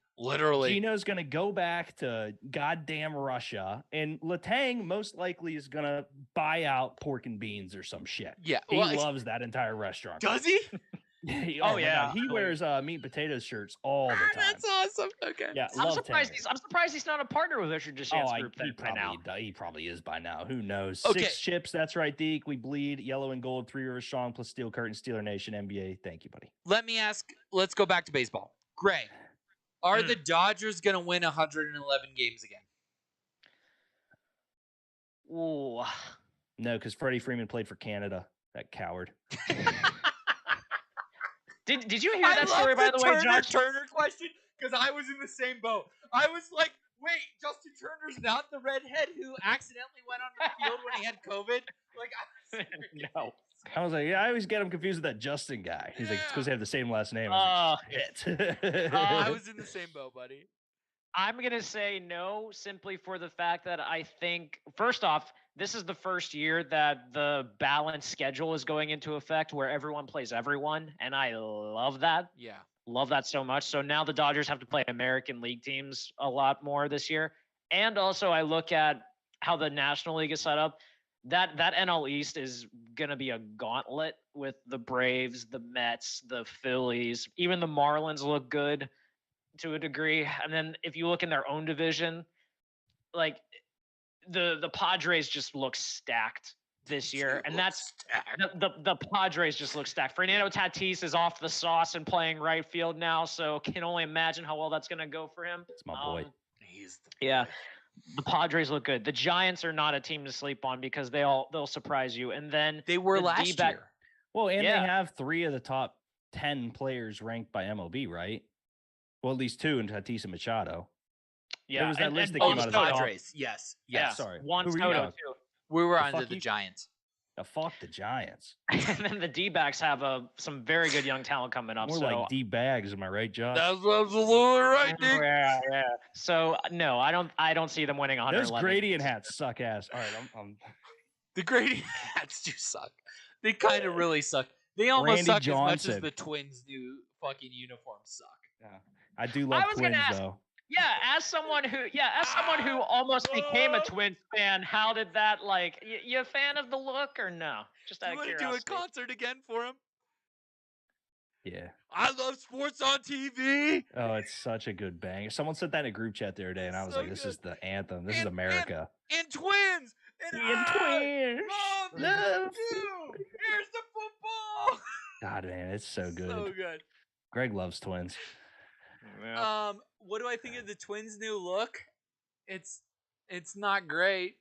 Gino's gonna go back to goddamn Russia, and Letang most likely is gonna buy out Pork and Beans or some shit. Yeah, he loves that entire restaurant. Does he? Oh yeah, he wears meat and potatoes shirts all the time. That's awesome. Okay. Yeah, I'm surprised he's not a partner with Richard Deschamp's group he probably is by now. Who knows? Okay. 6 chips. That's right, Deke. We bleed yellow and gold. 3 Rivers strong plus Steel Curtain. Steeler Nation NBA. Thank you, buddy. Let's go back to baseball. Gray, Are the Dodgers going to win 111 games again? Ooh. No, because Freddie Freeman played for Canada. That coward. Did you hear that story, by the way, Josh? Turner question, because I was in the same boat. I was like, wait, Justin Turner's not the redhead who accidentally went on the field when he had COVID? Like, No. I was like, yeah, I always get him confused with that Justin guy. He's like, it's because they have the same last name. I was like, shit. I was in the same boat, buddy. I'm going to say no, simply for the fact that I think, first off, this is the first year that the balanced schedule is going into effect where everyone plays everyone, and I love that. Yeah. Love that so much. So now the Dodgers have to play American League teams a lot more this year. And also I look at how the National League is set up. That NL East is going to be a gauntlet with the Braves, the Mets, the Phillies. Even the Marlins look good to a degree. And then if you look in their own division, like the Padres just look stacked this year. And that's the Padres just look stacked. Fernando Tatis is off the sauce and playing right field now, so can only imagine how well that's going to go for him. It's my boy. Yeah. The Padres look good. The Giants are not a team to sleep on because they'll surprise you. And then they were last year. Well, and they have 3 of the top 10 players ranked by MLB, right? Well, at least 2 in Tatis and Machado. Yeah, there was that list that Oh, came the out of the top. Padres. Yes. Yeah, sorry. Juan Who were you Soto on? too. We were The on to fuck the you- Giants. Fuck the Giants. And then the D-backs have some very good young talent coming up. More so like D-bags, am I right, Josh? That's absolutely right, Dick. yeah. So no, I don't see them winning 111. Those gradient hats suck ass. All right, I'm The gradient hats do suck. They kind of really suck. They almost Randy suck as much as Johnson. the Twins' new fucking uniforms suck. Yeah. I do love was gonna Twins ask- though. Yeah, as someone who almost became a Twins fan, how did that you a fan of the look or no? Just out You of want to do a curiosity. concert again for him? Yeah. I love sports on TV. Oh, it's such a good bang. Someone sent that in a group chat the other day, and I was So like, "This is the anthem. This is And- America." And Twins. And I love you. Here's the football. God, man, it's so good. So good. Greg loves Twins. What do I think of the Twins' new look? It's not great.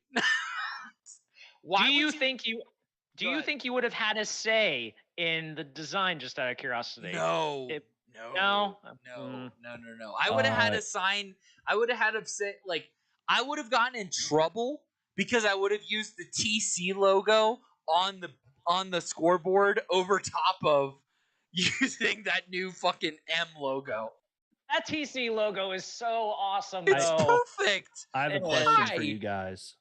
Do you think you would have had a say in the design? Just out of curiosity. No. No. I would have had a sign. I would have had to say I would have gotten in trouble because I would have used the TC logo on the scoreboard over top of using that new fucking M logo. That TC logo is so awesome. It's though. perfect. I have a And question why? for you guys.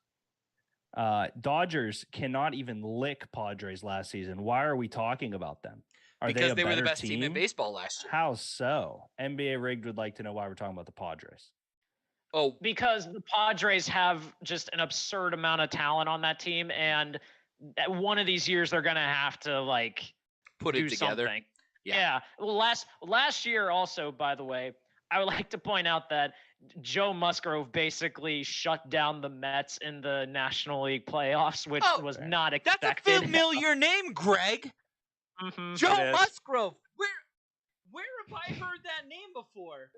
Dodgers cannot even lick Padres last season. Why are we talking about them? Are Because they they were the better best team in baseball last year. How so? NBA Rigged would like to know why we're talking about the Padres. Oh, because the Padres have just an absurd amount of talent on that team, and one of these years they're gonna have to put do it together. something. Yeah. Yeah. Well, last year also, by the way, I would like to point out that Joe Musgrove basically shut down the Mets in the National League playoffs, which was not expected. That's a familiar name, Greg. Mhm, Joe it is. Musgrove. Where have I heard that name before?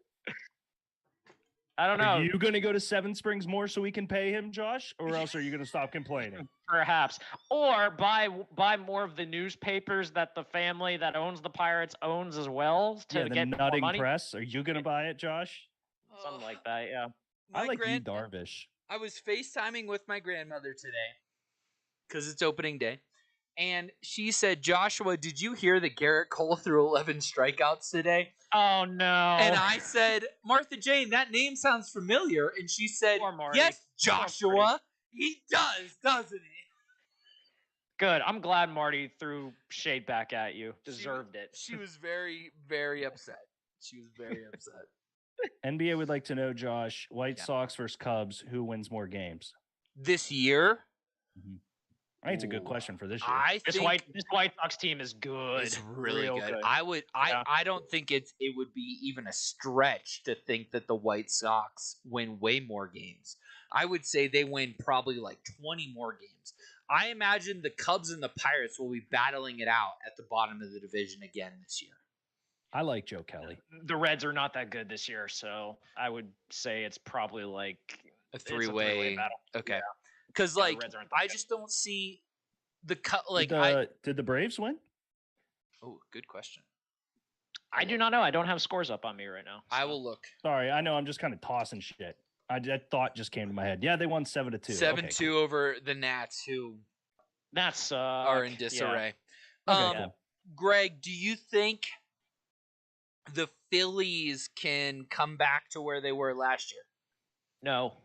I don't know. Are you going to go to Seven Springs more so we can pay him, Josh? Or else are you going to stop complaining? Perhaps, or buy more of the newspapers that the family that owns the Pirates owns as well to The get more Nutting money. Press. Are you going to buy it, Josh? Something like that, yeah. I like you, Darvish. I was FaceTiming with my grandmother today because it's opening day. And she said, Joshua, did you hear that Garrett Cole threw 11 strikeouts today? Oh, no. And I said, Martha Jane, that name sounds familiar. And she said, Poor Marty. yes, Poor Joshua. He does, doesn't he? Good. I'm glad Marty threw shade back at you. Deserved it. She was very, very upset. She was very upset. NBA would like to know, Josh, White Sox versus Cubs, who wins more games? This year? I think it's a good question for this year. I This think White Sox team is good. it's really Real good. good. I don't think it would be even a stretch to think that the White Sox win way more games. I would say they win probably 20 more games. I imagine the Cubs and the Pirates will be battling it out at the bottom of the division again this year. I like Joe Kelly. The Reds are not that good this year, so I would say it's probably like A it's three-way battle. Okay. Because Yeah, the like Reds aren't that I good. just don't see the cut. Like Did the Braves win? Oh, good question. I do not know. I don't have scores up on me right now. I will look. Sorry, I know I'm just kind of tossing shit. That thought just came to my head. Yeah, they won 7-2. 7-2 over the Nats, who Nats are in disarray. Okay, cool. Greg, do you think the Phillies can come back to where they were last year? No,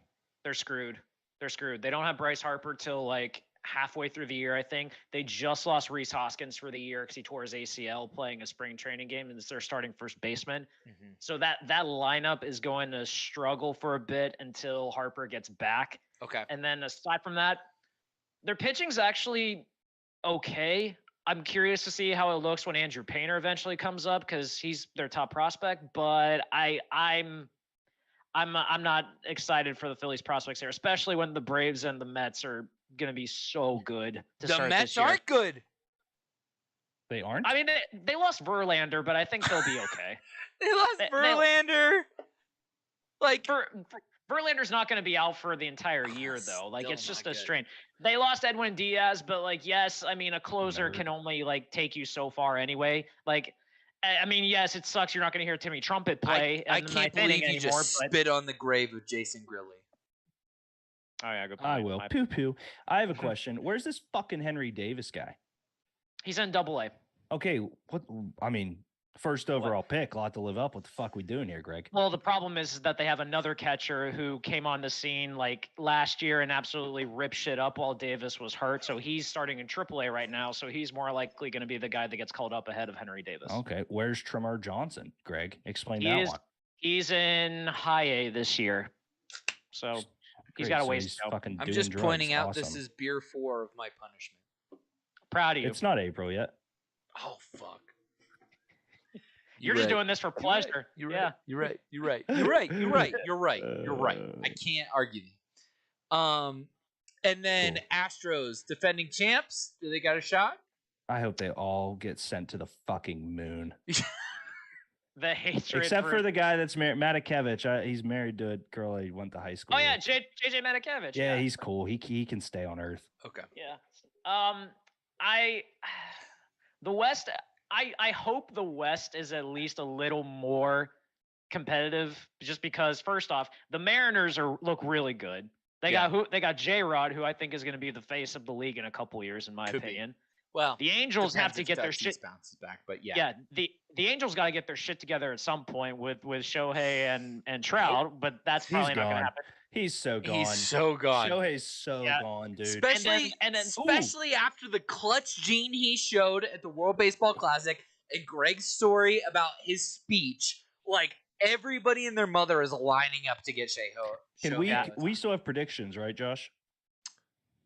they're screwed. They're screwed. They don't have Bryce Harper till like halfway through the year, I think. They just lost Rhys Hoskins for the year because he tore his ACL playing a spring training game, and it's their starting first baseman. So that lineup is going to struggle for a bit until Harper gets back. Okay. And then aside from that, their pitching's actually okay. I'm curious to see how it looks when Andrew Painter eventually comes up because he's their top prospect. But I'm not excited for the Phillies prospects here, especially when the Braves and the Mets are going to be so good to The start Mets this year. aren't good. They aren't? I mean, they lost Verlander, but I think they'll be okay. They lost Verlander. Like Verlander's not going to be out for the entire year, though. Like, still it's just not a good. strain. They lost Edwin Diaz, but like, yes, I mean, a closer can only like take you so far anyway. Like, I mean, yes, it sucks. You're not going to hear Timmy Trumpet play. I in the can't ninth inning believe you anymore, just but... spit on the grave of Jason Grilly. Oh yeah, good point. I will. Poo poo. I have a question. Where's this fucking Henry Davis guy? He's in Double-A. Okay, what? I mean, first overall pick. A lot to live up. What the fuck we doing here, Greg? Well, the problem is that they have another catcher who came on the scene like last year and absolutely ripped shit up while Davis was hurt. So he's starting in AAA right now. So he's more likely going to be the guy that gets called up ahead of Henry Davis. Okay, where's Tremor Johnson, Greg? Explain that one. He's in High A this year. So he's got a ways to go. I'm just pointing out this is beer 4 of my punishment. Proud of you. It's not April yet. Oh fuck. You're just doing this for pleasure. You're yeah. right. You're right. You're right. You're right. You're right. You're right. You're right. I can't argue that. And then Astros defending champs. Do they got a shot? I hope they all get sent to the fucking moon. The hatred. Except for the guy that's married, Matakevich. He's married to a girl I went to high school Oh yeah, with. JJ Matakevich. Yeah, he's cool. He can stay on Earth. Okay. Yeah. The West. I hope the West is at least a little more competitive, just because first off, the Mariners look really good. They got J-Rod, who I think is going to be the face of the league in a couple years, in my opinion. Well, the Angels have depends to if get their Tatis shit bounces back, but yeah. Yeah, the Angels got to get their shit together at some point with Shohei and Trout, but that's probably not going to happen. He's so gone. He's so gone. Shohei's so gone, dude. Especially especially after the clutch gene he showed at the World Baseball Classic and Greg's story about his speech. Like, everybody and their mother is lining up to get Shohei. We still have predictions, right, Josh?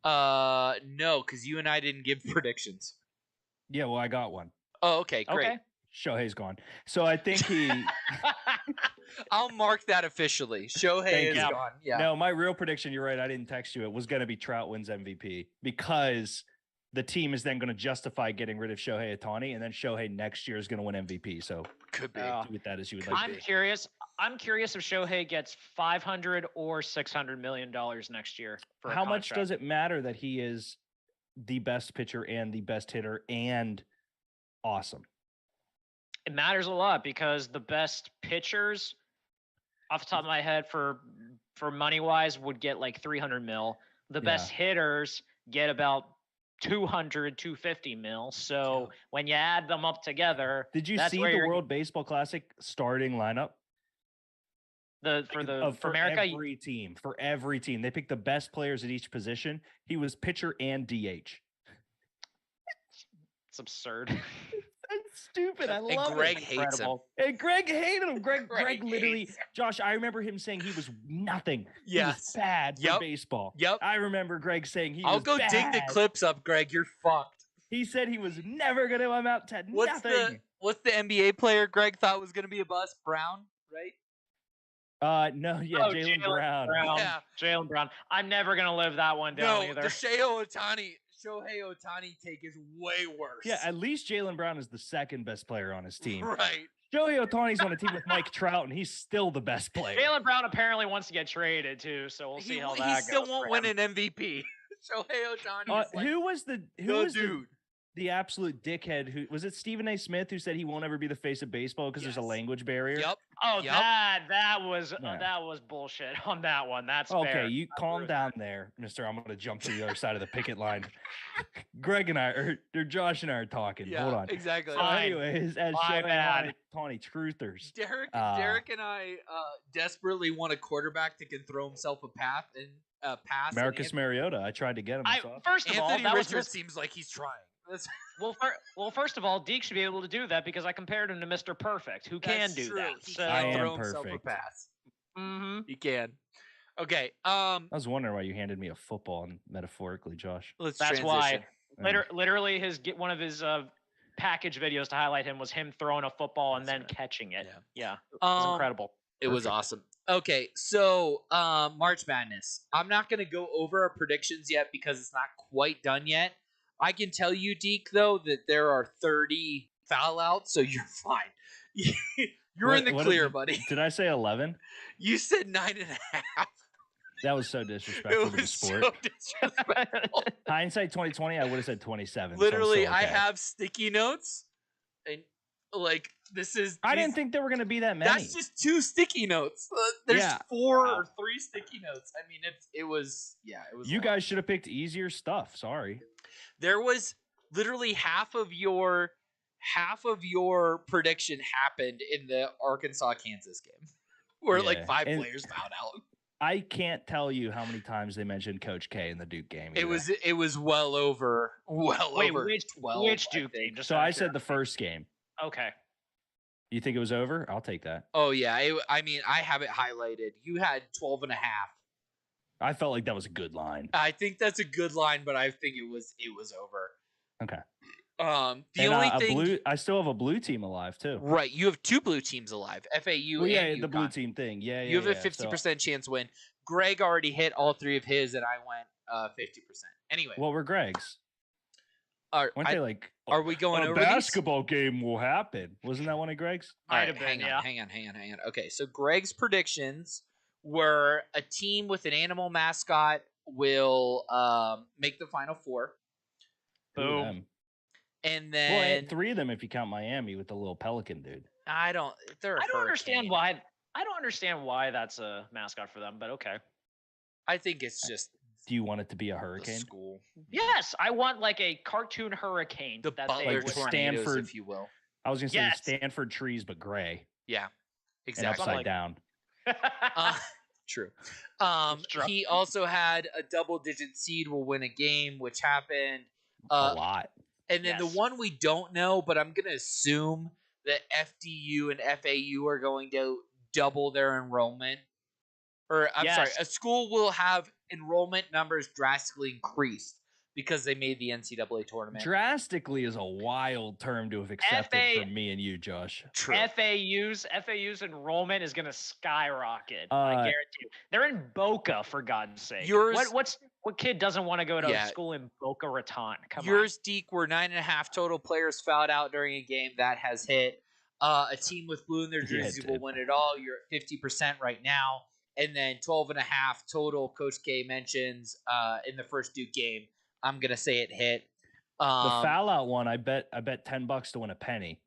No, because you and I didn't give predictions. Yeah, well, I got one. Oh, okay, great. Okay. Shohei's gone. So I think he... I'll mark that officially. Shohei is gone. Yeah. No, my real prediction, you're right, I didn't text you. It was going to be Trout wins MVP because the team is then going to justify getting rid of Shohei Ohtani, and then Shohei next year is going to win MVP. So could be. Do with that as you would like. I'm curious. I'm curious if Shohei gets $500 or $600 million next year. For How much does it matter that he is the best pitcher and the best hitter and awesome? It matters a lot because the best pitchers, off the top of my head, for money wise, would get like 300 mil. The best hitters get about 200, 250 mil. So when you add them up together, did you see the World Baseball Classic starting lineup? For America, for every team, they picked the best players at each position. He was pitcher and DH. It's absurd. That's stupid. I love it. And Greg hates him. And Greg hated him. Greg literally, Josh, I remember him saying he was nothing. He was bad for baseball. Yep. I remember Greg saying he was I'll go bad. dig the clips up, Greg. You're fucked. He said he was never going to amount to nothing. What's the NBA player Greg thought was going to be a bust? Brown, right? Jaylen Brown. Yeah. Jaylen Brown. I'm never going to live that one down either. The Shohei Ohtani take is way worse. Yeah, at least Jaylen Brown is the second best player on his team. Right. Joey Otani's on a team with Mike Trout, and he's still the best player. Jaylen Brown apparently wants to get traded too, so we'll see how that goes. He still won't for win him. an MVP. Shohei Ohtani is like Who was the dude? The absolute dickhead who was it? Stephen A. Smith who said he won't ever be the face of baseball because there's a language barrier. Yep. Oh, Yep. that was bullshit on that one. That's Okay, fair. you calm down there, Mister. I'm going to jump to the other side of the picket line. Greg and I, or Josh and I are talking. Yeah, Hold on. exactly. So anyways, as My Shohei bad. Ohtani truthers, Derek and I desperately want a quarterback that can throw himself a pass. Marcus Mariota. I tried to get him. First of all, Anthony that Richards was seems like he's trying. well, first of all, Deke should be able to do that because I compared him to Mr. Perfect, who can That's do true. that. He So can I throw am himself a perfect. pass. Mhm. He can. Okay. I was wondering why you handed me a football, metaphorically, Josh. Let's that's transition. why. Literally, one of his package videos to highlight him was him throwing a football and then catching it. Yeah, it was incredible. It was awesome. Okay, so March Madness. I'm not going to go over our predictions yet because it's not quite done yet. I can tell you, Deke, though, that there are 30 foul outs, so you're fine. You're in the clear, buddy. Did I say 11? You said 9.5. That was so disrespectful It to the was sport. so disrespectful. Hindsight 2020, I would have said 27. Literally, so I'm I still okay. have sticky notes, and like this is. I didn't think there were going to be that many. That's just 2 sticky notes. There's Yeah. 4 or 3 sticky notes. I mean, it was. You guys should have picked easier stuff. Sorry. There was literally half of your prediction happened in the Arkansas-Kansas game, where like 5 players fouled out. I can't tell you how many times they mentioned Coach K in the Duke game. It was well over over 12. Which Duke game? So I said the first game. Okay. You think it was over? I'll take that. Oh yeah, I mean I have it highlighted. You had 12.5. I felt like that was a good line. I think that's a good line, but I think it was over. Okay. The only thing I still have a blue team alive too. Right, you have 2 blue teams alive. FAU Well, yeah, and the blue UConn. team thing. Yeah, You have a 50% chance win. Greg already hit all 3 of his, and I went 50%. Anyway, What were Greg's? are we going a over basketball game will happen? Wasn't that one of Greg's? All right, hang on. Okay, so Greg's predictions were a team with an animal mascot will make the Final Four. Boom. And Well, I then had 3 of them if you count Miami with the little pelican dude. I don't understand why. I don't understand why that's a mascot for them, but okay. I think it's just Do you want it to be a the hurricane? school. Yes, I want like a cartoon hurricane. The that Butler they Like would- tornadoes, Stanford- if you will. I was gonna say Yes. the Stanford trees, but gray Yeah, and exactly. upside down. True. True. He also had a double-digit seed will win a game, which happened. A lot. And then the Yes. one we don't know, but I'm going to assume that FDU and FAU are going to double their enrollment. Or, I'm sorry, Yes. a school will have enrollment numbers drastically increased because they made the NCAA tournament. Drastically is a wild term to have accepted from me and you, Josh. True. FAU's enrollment is going to skyrocket. I Uh, guarantee you. They're in Boca, for God's sake. Yours- What kid doesn't want to go to Yeah. school in Boca Raton? Come Yours, Deke, were 9.5 total players fouled out during a game. That has hit. A team with blue in their Yeah, it jersey will did. win it all. You're at 50% right now. And then 12.5 total, Coach K mentions in the first Duke game. I'm going to say it hit. The foul out one, I bet $10 to win a penny.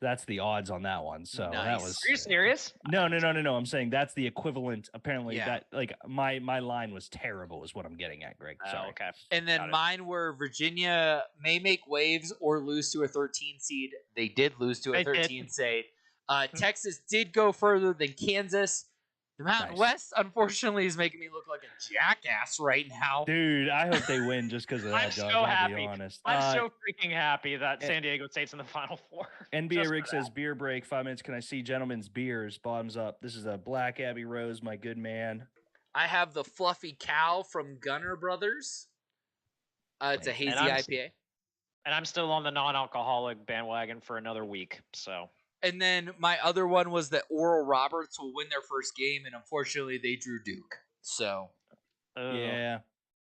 That's the odds on that one. So that Nice. was. Are you serious? No. I'm saying that's the equivalent. Apparently, Yeah. that like my line was terrible, is what I'm getting at, Greg. Oh, Sorry. okay. And then Got it. mine were Virginia may make waves or lose to a 13 seed. They did lose to a They did. 13 seed. Texas did go further than Kansas. The Mountain Nice. West, unfortunately, is making me look like a jackass right now. Dude, I hope they win just because of that, I'm Josh. so I'll happy. be honest. I'm so freaking happy that San Diego State's in the Final Four. NBA Just Rick for says beer break 5 minutes. Can I see gentlemen's beers? Bottoms up. This is a Black Abbey Rose, my good man. I have the Fluffy Cow from Gunner Brothers. It's a hazy IPA. And I'm still on the non-alcoholic bandwagon for another week. So And then my other one was that Oral Roberts will win their first game, and unfortunately they drew Duke. So Yeah.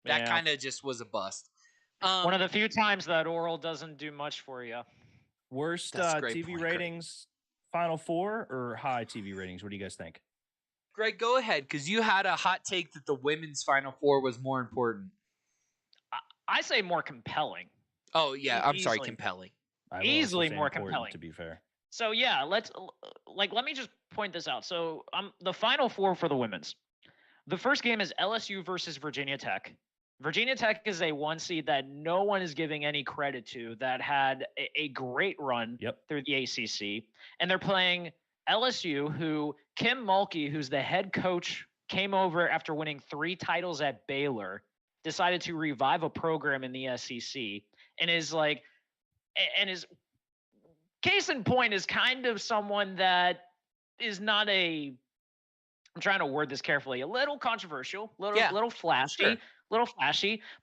that kind of just was a bust. One of the few times that Oral doesn't do much for you. Worst That's a great TV point, Greg. ratings Final Four or high TV ratings? What do you guys think? Greg, go ahead, because you had a hot take that the women's Final Four was more important. I say more compelling. Oh yeah, I'm sorry, Easily. compelling. Easily more compelling. To be fair. So yeah, let me just point this out. So the Final Four for the women's. The first game is LSU versus Virginia Tech. Virginia Tech is a 1 seed that no one is giving any credit to, that had a great run through the ACC. And they're playing LSU, who Kim Mulkey, who's the head coach, came over after winning 3 titles at Baylor, decided to revive a program in the SEC, and is case in point is kind of someone that is not I'm trying to word this carefully, a little controversial, little flashy,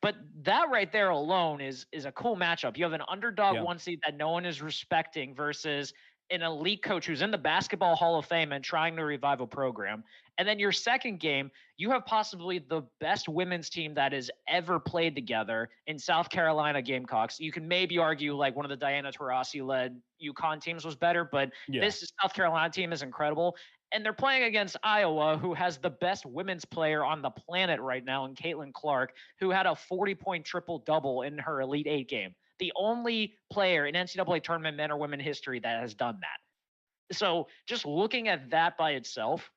but that right there alone is a cool matchup. You have an underdog 1 seed that no one is respecting versus an elite coach who's in the Basketball Hall of Fame and trying to revive a program. And then your second game, you have possibly the best women's team that has ever played together in South Carolina Gamecocks. You can maybe argue like one of the Diana Taurasi-led UConn teams was better, but this South Carolina team is incredible. And they're playing against Iowa, who has the best women's player on the planet right now in Caitlin Clark, who had a 40-point triple-double in her Elite Eight game. The only player in NCAA tournament men or women history that has done that. So just looking at that by itself,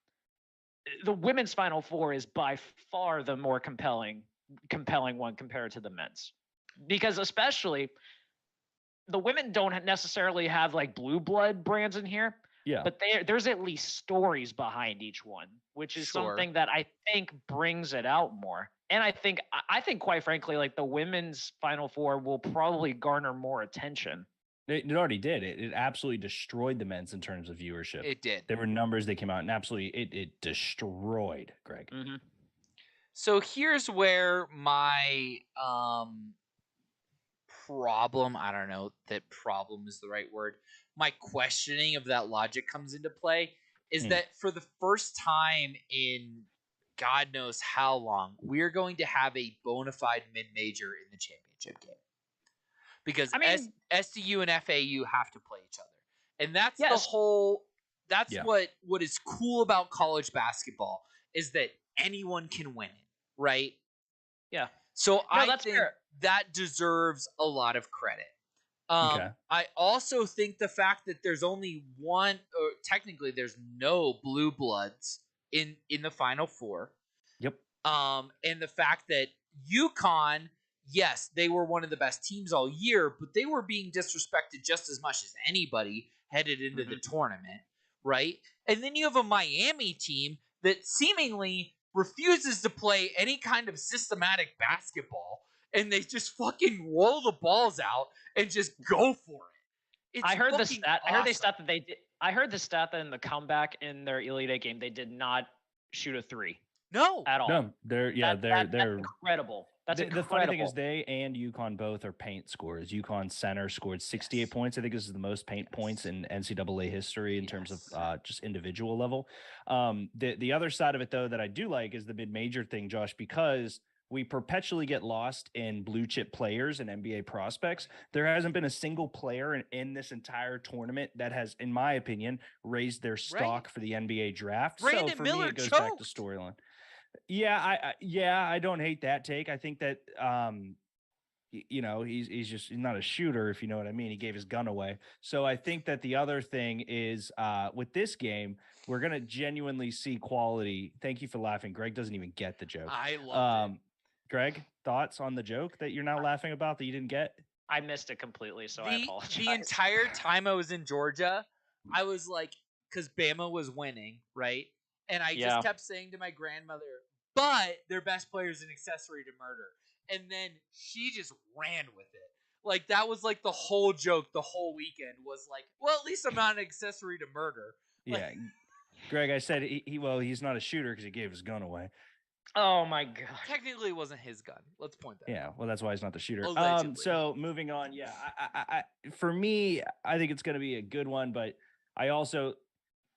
the women's Final Four is by far the more compelling one compared to the men's. Because especially the women don't necessarily have like blue blood brands in here. Yeah. But there's at least stories behind each one, which is something that I think brings it out more. And I think quite frankly, like the women's Final Four will probably garner more attention. It already did. It absolutely destroyed the men's in terms of viewership. It did. There were numbers that came out and absolutely it destroyed, Greg. Mm-hmm. So here's where my problem, I don't know that problem is the right word, my questioning of that logic comes into play, is that for the first time in God knows how long, we're going to have a bona fide mid-major in the championship game. Because SDU and FAU have to play each other. And that's what is cool about college basketball, is that anyone can win it, right? Yeah. So I that's think fair. that deserves a lot of credit. Okay. I also think the fact that there's only one, or technically there's no blue bloods in the Final Four. Yep. And the fact that UConn, yes, they were one of the best teams all year, but they were being disrespected just as much as anybody headed into the tournament, right? And then you have a Miami team that seemingly refuses to play any kind of systematic basketball, and they just fucking roll the balls out and just go for it. I heard the stat. Awesome. I heard the stat that in the comeback in their Elite Eight game, they did not shoot a 3. No, at all. No, they're incredible. That's incredible. The funny thing is they and UConn both are paint scorers. UConn center scored 68 points. I think this is the most paint points in NCAA history in terms of just individual level. The other side of it, though, that I do like is the mid-major thing, Josh, because we perpetually get lost in blue chip players and NBA prospects. There hasn't been a single player in this entire tournament that has, in my opinion, raised their stock for the NBA draft. Brandon so for Miller me, it goes choked. back to storyline. Yeah, I don't hate that take. I think that he's not a shooter, if you know what I mean. He gave his gun away. So I think that the other thing is with this game, we're gonna genuinely see quality. Thank you for laughing. Greg doesn't even get the joke. I love it. Greg, thoughts on the joke that you're now laughing about that you didn't get? I missed it completely, so I apologize. The entire time I was in Georgia, I was like, because Bama was winning, right? And I just kept saying to my grandmother, but their best player is an accessory to murder. And then she just ran with it. Like, that was like the whole joke the whole weekend was like, well, at least I'm not an accessory to murder. Yeah. Greg, I said he's not a shooter because he gave his gun away. Oh my God. Technically it wasn't his gun. Let's point that out. Yeah, well, that's why he's not the shooter. Allegedly. So moving on, I for me, I think it's going to be a good one, but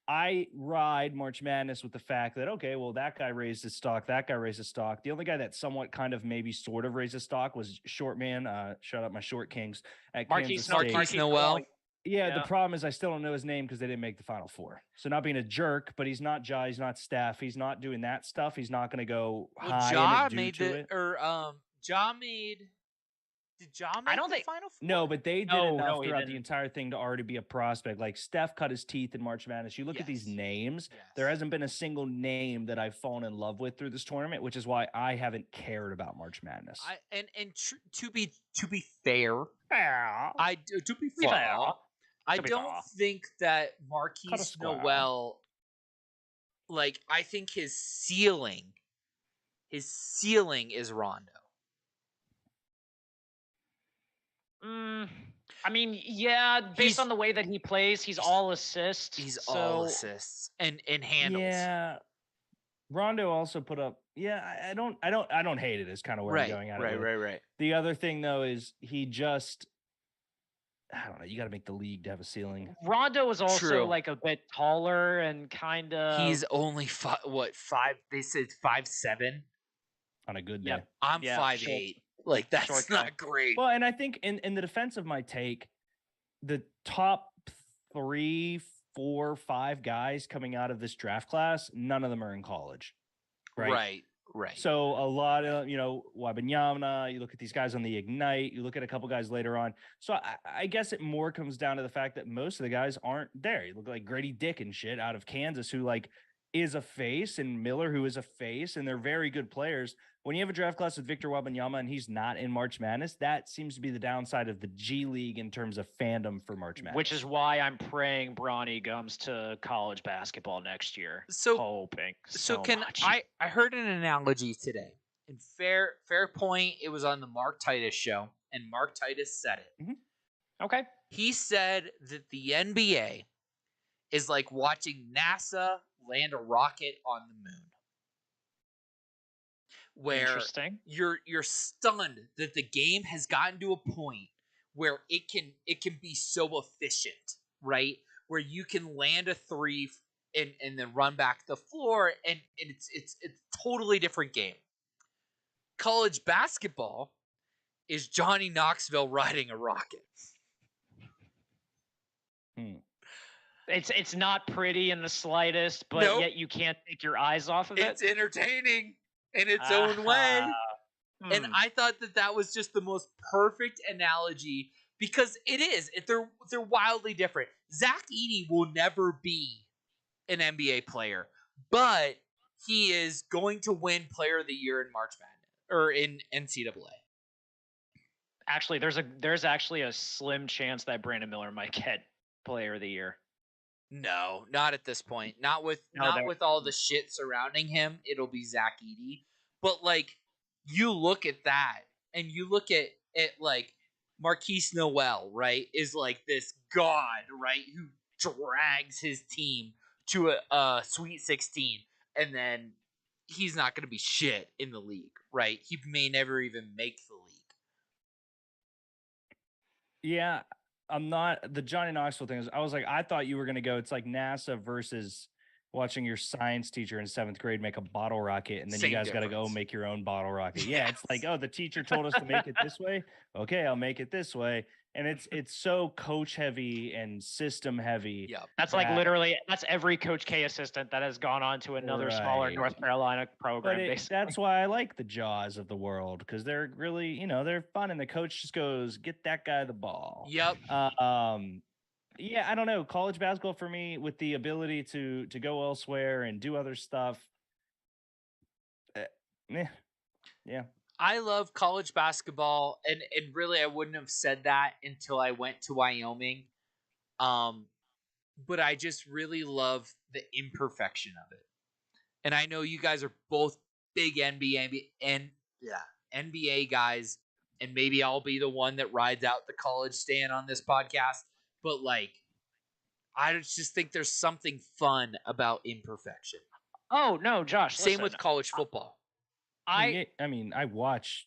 I ride March Madness with the fact that, okay, well, that guy raised his stock, that guy raised his stock. The only guy that somewhat kind of maybe sort of raised his stock was Short Man. Shout out my Short Kings at Kansas State. Marquise Noel. Yeah, the problem is I still don't know his name because they didn't make the Final Four. So not being a jerk, but he's not Ja, he's not Steph, he's not doing that stuff. He's not going to go high Ja in it made due to it. Ja made. Did Ja make I don't the think Final Four? No, but they did No, enough he throughout the didn't. entire thing to already be a prospect. Like Steph cut his teeth in March Madness. You look at these Yes. names, Yes. there hasn't been a single name that I've fallen in love with through this tournament, which is why I haven't cared about March Madness. To be fair, to be fair, I don't think that Marquise Noel, like, I think his ceiling is Rondo. I mean, yeah, based on the way that he plays, he's all assists. He's all assists and handles. Yeah. Rondo also put up. Yeah, I don't hate it. Is kind of where I'm going at. Right. The other thing though is he just. I don't know. You got to make the league to have a ceiling. Rondo is also True. like a bit taller and kind of. He's only 5. They said 5'7" on a good day. Yep. I'm 5'8". Like, that's Short not great. Well, and I think in the defense of my take, the top 3, 4, 5 guys coming out of this draft class, none of them are in college. Right. So a lot of, Wembanyama, you look at these guys on the Ignite, you look at a couple guys later on. So I guess it more comes down to the fact that most of the guys aren't there. You look like Grady Dick and shit out of Kansas, who like is a face, and Miller, who is a face, and they're very good players. When you have a draft class with Victor Wembanyama and he's not in March Madness, that seems to be the downside of the G League in terms of fandom for March Madness. Which is why I'm praying Bronny comes to college basketball next year. So hoping. Much. I heard an analogy today. In fair point, it was on the Mark Titus show, and Mark Titus said it. Mm-hmm. Okay. He said that the NBA is like watching NASA land a rocket on the moon. Where you're stunned that the game has gotten to a point where it can be so efficient, right? Where you can land a 3 and then run back the floor, and it's a totally different game. College basketball is Johnny Knoxville riding a rocket. It's not pretty in the slightest, but yet you can't take your eyes off of it. It's entertaining in its own way. And I thought that was just the most perfect analogy, because it is. They're wildly different. Zach Edey will never be an NBA player, but he is going to win Player of the Year in March Madness or in NCAA. Actually, there's actually a slim chance that Brandon Miller might get Player of the Year. No, not at this point. Not with all the shit surrounding him. It'll be Zach Edey. But like, you look at that, and you look at like Marquise Noel, right? Is like this god, right? Who drags his team to a Sweet 16, and then he's not going to be shit in the league, right? He may never even make the league. Yeah. I'm not the Johnny Knoxville thing. I was like, I thought you were going to go. It's like NASA versus watching your science teacher in 7th grade make a bottle rocket, and then you guys got to go make your own bottle rocket. Yeah, it's like, oh, the teacher told us to make it this way. Okay, I'll make it this way. And it's so coach heavy and system heavy. Yeah, that's like literally that's every Coach K assistant that has gone on to another smaller North Carolina program. That's why I like the Jaws of the world, because they're really, they're fun, and the coach just goes, get that guy the ball. Yep. Yeah, I don't know. College basketball for me, with the ability to go elsewhere and do other stuff. Yeah. I love college basketball, and really I wouldn't have said that until I went to Wyoming. But I just really love the imperfection of it. And I know you guys are both big NBA guys, and maybe I'll be the one that rides out the college stand on this podcast. But like, I just think there's something fun about imperfection. Oh no, Josh. Same with college football. I mean, I watch,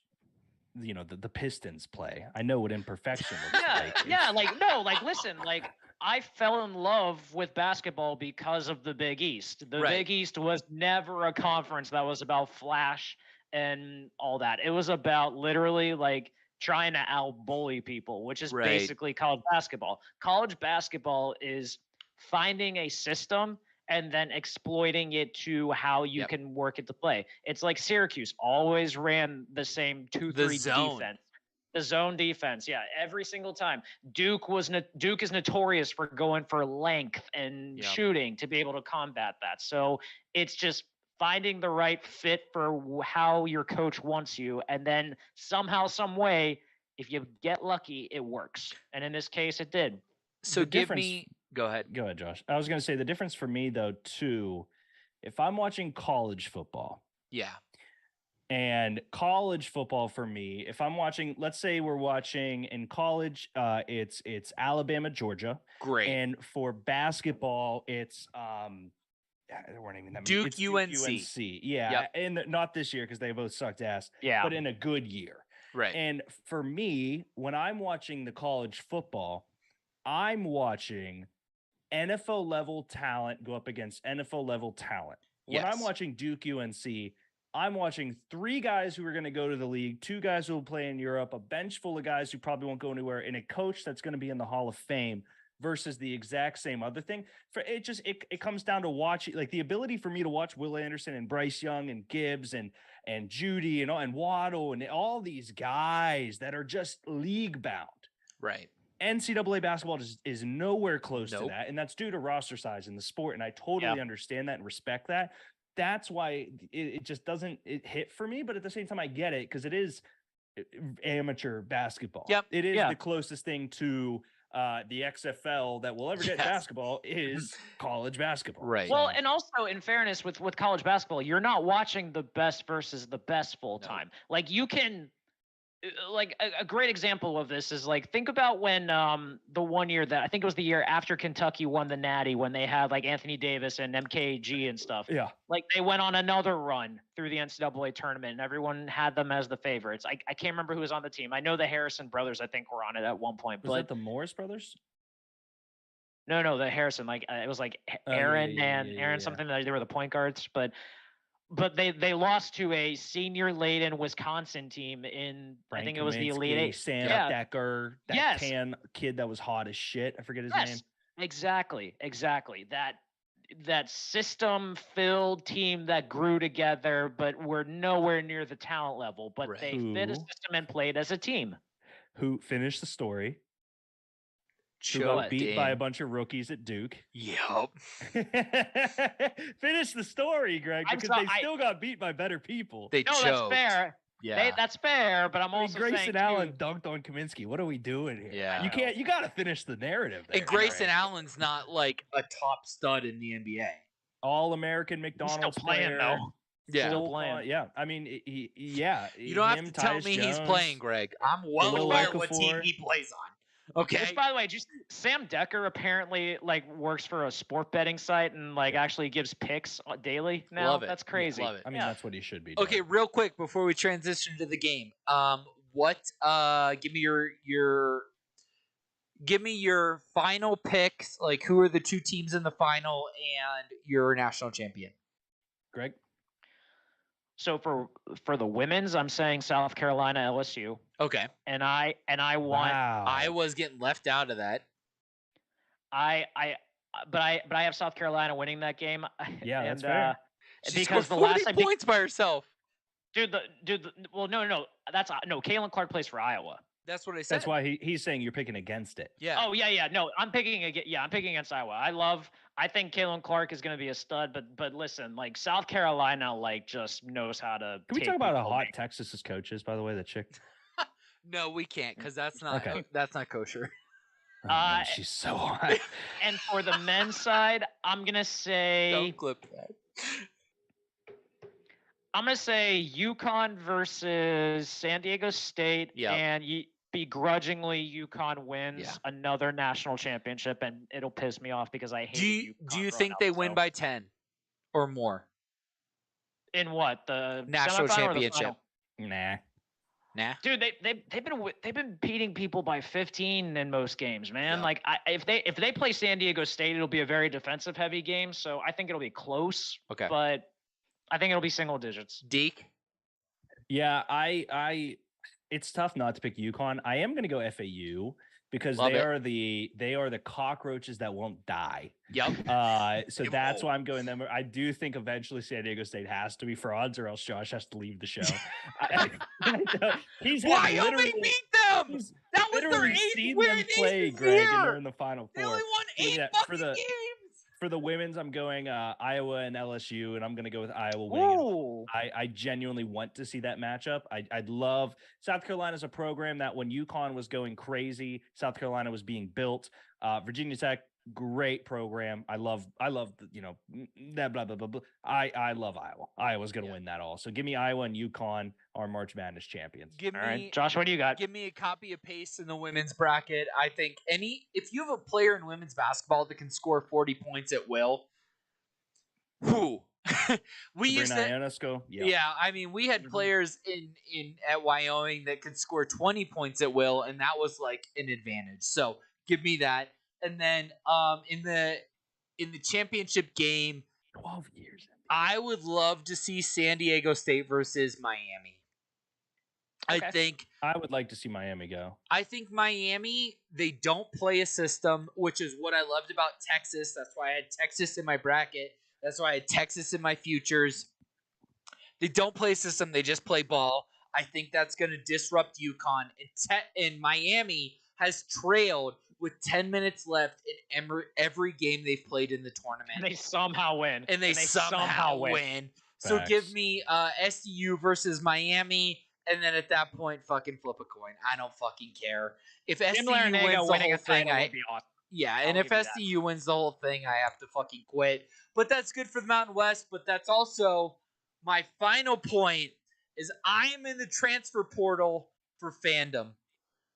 the Pistons play. I know what imperfection looks like. Listen, I fell in love with basketball because of the Big East. The Big East was never a conference that was about flash and all that. It was about literally like trying to out-bully people, which is Right. basically college basketball. College basketball is finding a system and then exploiting it to how you can work it to play. It's like Syracuse always ran the same 2-3 zone. defense. The zone defense, yeah, every single time. Duke is notorious for going for length and shooting to be able to combat that. So it's just finding the right fit for how your coach wants you, and then somehow, some way, if you get lucky, it works. And in this case, it did. So The give difference- me. Go ahead. Go ahead, Josh. I was going to say the difference for me, though, too, if I'm watching college football, Yeah. and college football for me, if I'm watching, let's say we're watching in college, it's Alabama, Georgia. Great. And for basketball, it's there weren't even that many. Duke, It's UNC. Yeah, Yep. and not this year because they both sucked ass. Yeah. But in a good year. Right. And for me, when I'm watching the college football, I'm watching NFL level talent go up against NFL level talent. When I'm Yes. watching Duke UNC, I'm watching 3 guys who are going to go to the league, 2 guys who will play in Europe, a bench full of guys who probably won't go anywhere, and a coach that's going to be in the Hall of Fame versus the exact same other thing. For it comes down to watching, like the ability for me to watch Will Anderson and Bryce Young and Gibbs and Judy and Waddle and all these guys that are just league bound. Right. NCAA basketball is nowhere close to Nope. that. And that's due to roster size in the sport. And I totally understand that and respect that. That's why it just doesn't hit for me. But at the same time, I get it because it is amateur basketball. Yep. It is Yeah. the closest thing to the XFL that will ever get Yes. basketball is college basketball. Right. Well, and also in fairness with college basketball, you're not watching the best versus the best full time. Like you can, like a great example of this is like think about when the one year that I think it was the year after Kentucky won the Natty when they had like Anthony Davis and MKG and stuff. Yeah. Like they went on another run through the NCAA tournament and everyone had them as the favorites. I can't remember who was on the team. I know the Harrison brothers I think were on it at one point. Was but that the Morris brothers? No, the Harrison. Like it was like Oh, Aaron and Aaron yeah. something that they were the point guards, but they lost to a senior laden Wisconsin team in I think it was the Elite Kaminsky, Eight. Sam Yeah. Decker, that Yes. tan kid that was hot as shit. I forget his name. Exactly. That system filled team that grew together, but were nowhere near the talent level. But Right. they fit a Who? system and played as a team. Who finished the story? Who Choked got beat by a in. bunch of rookies at Duke. Yup. Finish the story, Greg, I'm because so- they still got beat by better people. They No, choked. that's fair. Yeah. That's fair, but I'm I mean, also Grayson saying Allen too, dunked on Kaminsky. What are we doing here? Yeah. You got to finish the narrative. There, And Grayson Greg. Allen's not like a top stud in the NBA. All-American he's still McDonald's playing player. though. Yeah. Still Full playing. on- yeah. I mean, yeah. You don't have him, to tell Tyus me he's Jones. playing, Greg. I'm well Will aware what team Okafor. he plays on. Okay. Which, by the way, just Sam Decker apparently like works for a sport betting site and like actually gives picks daily now. Love it. That's crazy. Love it. I mean, that's what he should be doing. Okay, real quick before we transition to the game. Give me your final picks, like who are the 2 teams in the final and your national champion. Greg? So for the women's, I'm saying South Carolina, LSU, Okay. and I want Wow. I was getting left out of that. I have South Carolina winning that game. Yeah, that's and, fair. She because scored the 40 last time, points by herself. well, no, that's no. Caitlin Clark plays for Iowa. That's what I said. That's why he's saying you're picking against it. Yeah. Oh yeah. No, I'm picking against Iowa. I think Caitlin Clark is going to be a stud, but listen, like South Carolina, like just knows how to. Can we take talk about how people hot away. Texas's coach is, by the way, the chick? No, we can't because that's not Okay. that's not kosher. Oh, man, she's so hot. And for the men's side, I'm gonna say Don't clip that. I'm gonna say UConn versus San Diego State, Yep. and begrudgingly UConn wins Yeah. another national championship, and it'll piss me off because I hate. Do you think they win by 10 or more? In what, the National semifinal or the championship. final? Nah. Dude, they've been beating people by 15 in most games, man. Yeah. Like if they play San Diego State, it'll be a very defensive heavy game, so I think it'll be close. Okay. But I think it'll be single digits. Deke? Yeah, I it's tough not to pick UConn. I am going to go FAU because Love they it. are the cockroaches that won't die. Yep. So that's why I'm going them. I do think eventually San Diego State has to be frauds, or else Josh has to leave the show. He's had Wyoming literally- beat them. That was their literally 8th seen win them play, this Greg, and year. they're in the Final They Four. only won Look 8 at that. fucking games. For the women's, I'm going Iowa and LSU, and I'm going to go with Iowa Ooh. winning. I genuinely want to see that matchup. I'd love South Carolina's a program that when UConn was going crazy, South Carolina was being built. Virginia Tech, great program. I love that blah blah blah blah. I love Iowa. Iowa's going to win that all. So give me Iowa and UConn, our March Madness champions. All right, Josh, what do you got? Give me a copy of paste in the women's bracket. I think if you have a player in women's basketball that can score 40 points at will, who we used to. Ionesco, Yeah, I mean, we had players in at Wyoming that could score 20 points at will, and that was like an advantage. So give me that. And then in the championship game, 12 years. I would love to see San Diego State versus Miami. Okay. I would like to see Miami go. I think Miami, they don't play a system, which is what I loved about Texas. That's why I had Texas in my bracket. That's why I had Texas in my futures. They don't play a system. They just play ball. I think that's going to disrupt UConn. And Miami has trailed with 10 minutes left in every game they've played in the tournament. And they somehow win. And they somehow win. So Facts. give me SDU versus Miami, and then at that point, fucking flip a coin. I don't fucking care. If SDU wins the whole thing, and if SDU wins the whole thing, I have to fucking quit. But that's good for the Mountain West. But that's also my final point is I am in the transfer portal for fandom.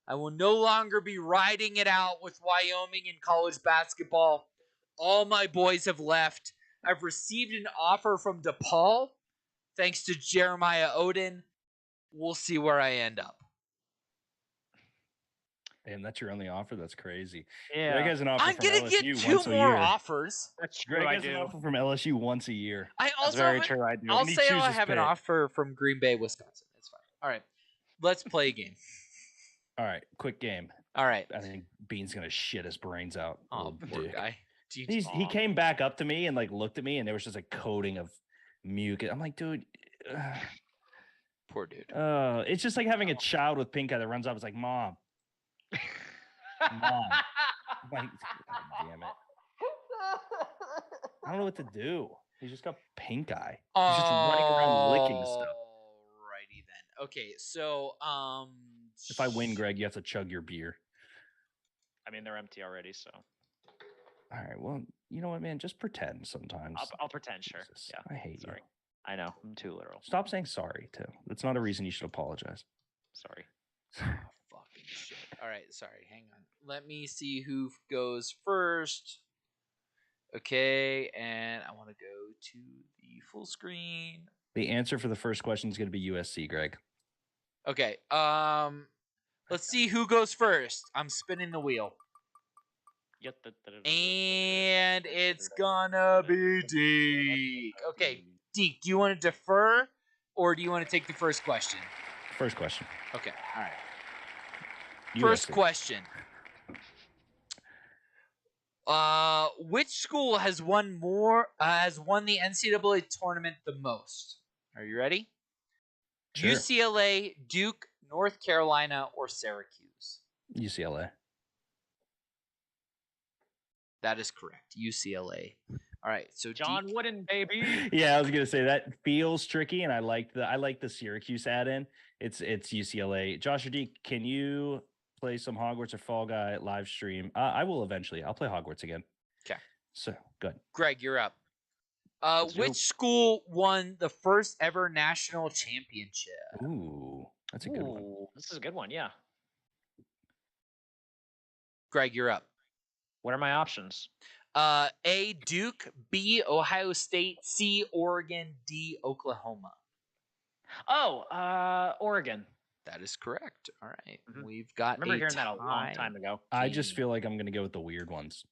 I will no longer be riding it out with Wyoming in college basketball. All my boys have left. I've received an offer from DePaul, thanks to Jeremiah Odin. We'll see where I end up. And that's your only offer? That's crazy. Yeah. Greg has an offer I'm from gonna LSU get once two a more year. offers. That's true. Greg I has an do. offer from LSU once a year. I also very have, true. I do. I'll And he say I chooses have an Pitt. offer from Green Bay, Wisconsin. It's fine. All right, let's play a game. All right, quick game. All right. I think Bean's gonna shit his brains out. Oh, Little poor dick. guy. He came back up to me and like looked at me, and there was just a coating of mucus. I'm like, dude. Poor dude. It's just like having a child with pink eye that runs up. It's like, Mom. Mom. I'm like, God damn it. I don't know what to do. He's just got pink eye. He's just running around licking stuff. Alrighty then. Okay, so If I win, Greg, you have to chug your beer. I mean, they're empty already, so All right. Well, you know what, man? Just pretend sometimes. I'll pretend. Sure. Jesus, Yeah. I hate Sorry. you. I know. I'm too literal. Stop saying sorry, too. That's not a reason you should apologize. Sorry. fucking shit. All right, sorry. Hang on. Let me see who goes first. Okay, and I want to go to the full screen. The answer for the first question is going to be USC, Greg. Okay. Let's see who goes first. I'm spinning the wheel. And it's gonna be Deke. Okay, Deke, do you want to defer or do you want to take the first question? First question. Okay, all right. USC. First question. Which school has won the NCAA tournament the most? Are you ready? Sure. UCLA, Duke, North Carolina, or Syracuse? UCLA. That is correct. UCLA. All right. So John Deke, Wooden, baby. Yeah, I was gonna say that feels tricky, and I like the Syracuse add-in. It's UCLA. Josh or Deke, can you play some Hogwarts or Fall Guy live stream? I will eventually. I'll play Hogwarts again. Okay. So good. Greg, you're up. Let's Which go. school won the first ever national championship? Ooh, that's a good one. Ooh, this is a good one. Yeah. Greg, you're up. What are my options? A, Duke, B, Ohio State, C, Oregon, D, Oklahoma. Oh, Oregon. That is correct. All right. Mhm. We've got I remember a hearing that a long time ago. I just feel like I'm gonna go with the weird ones.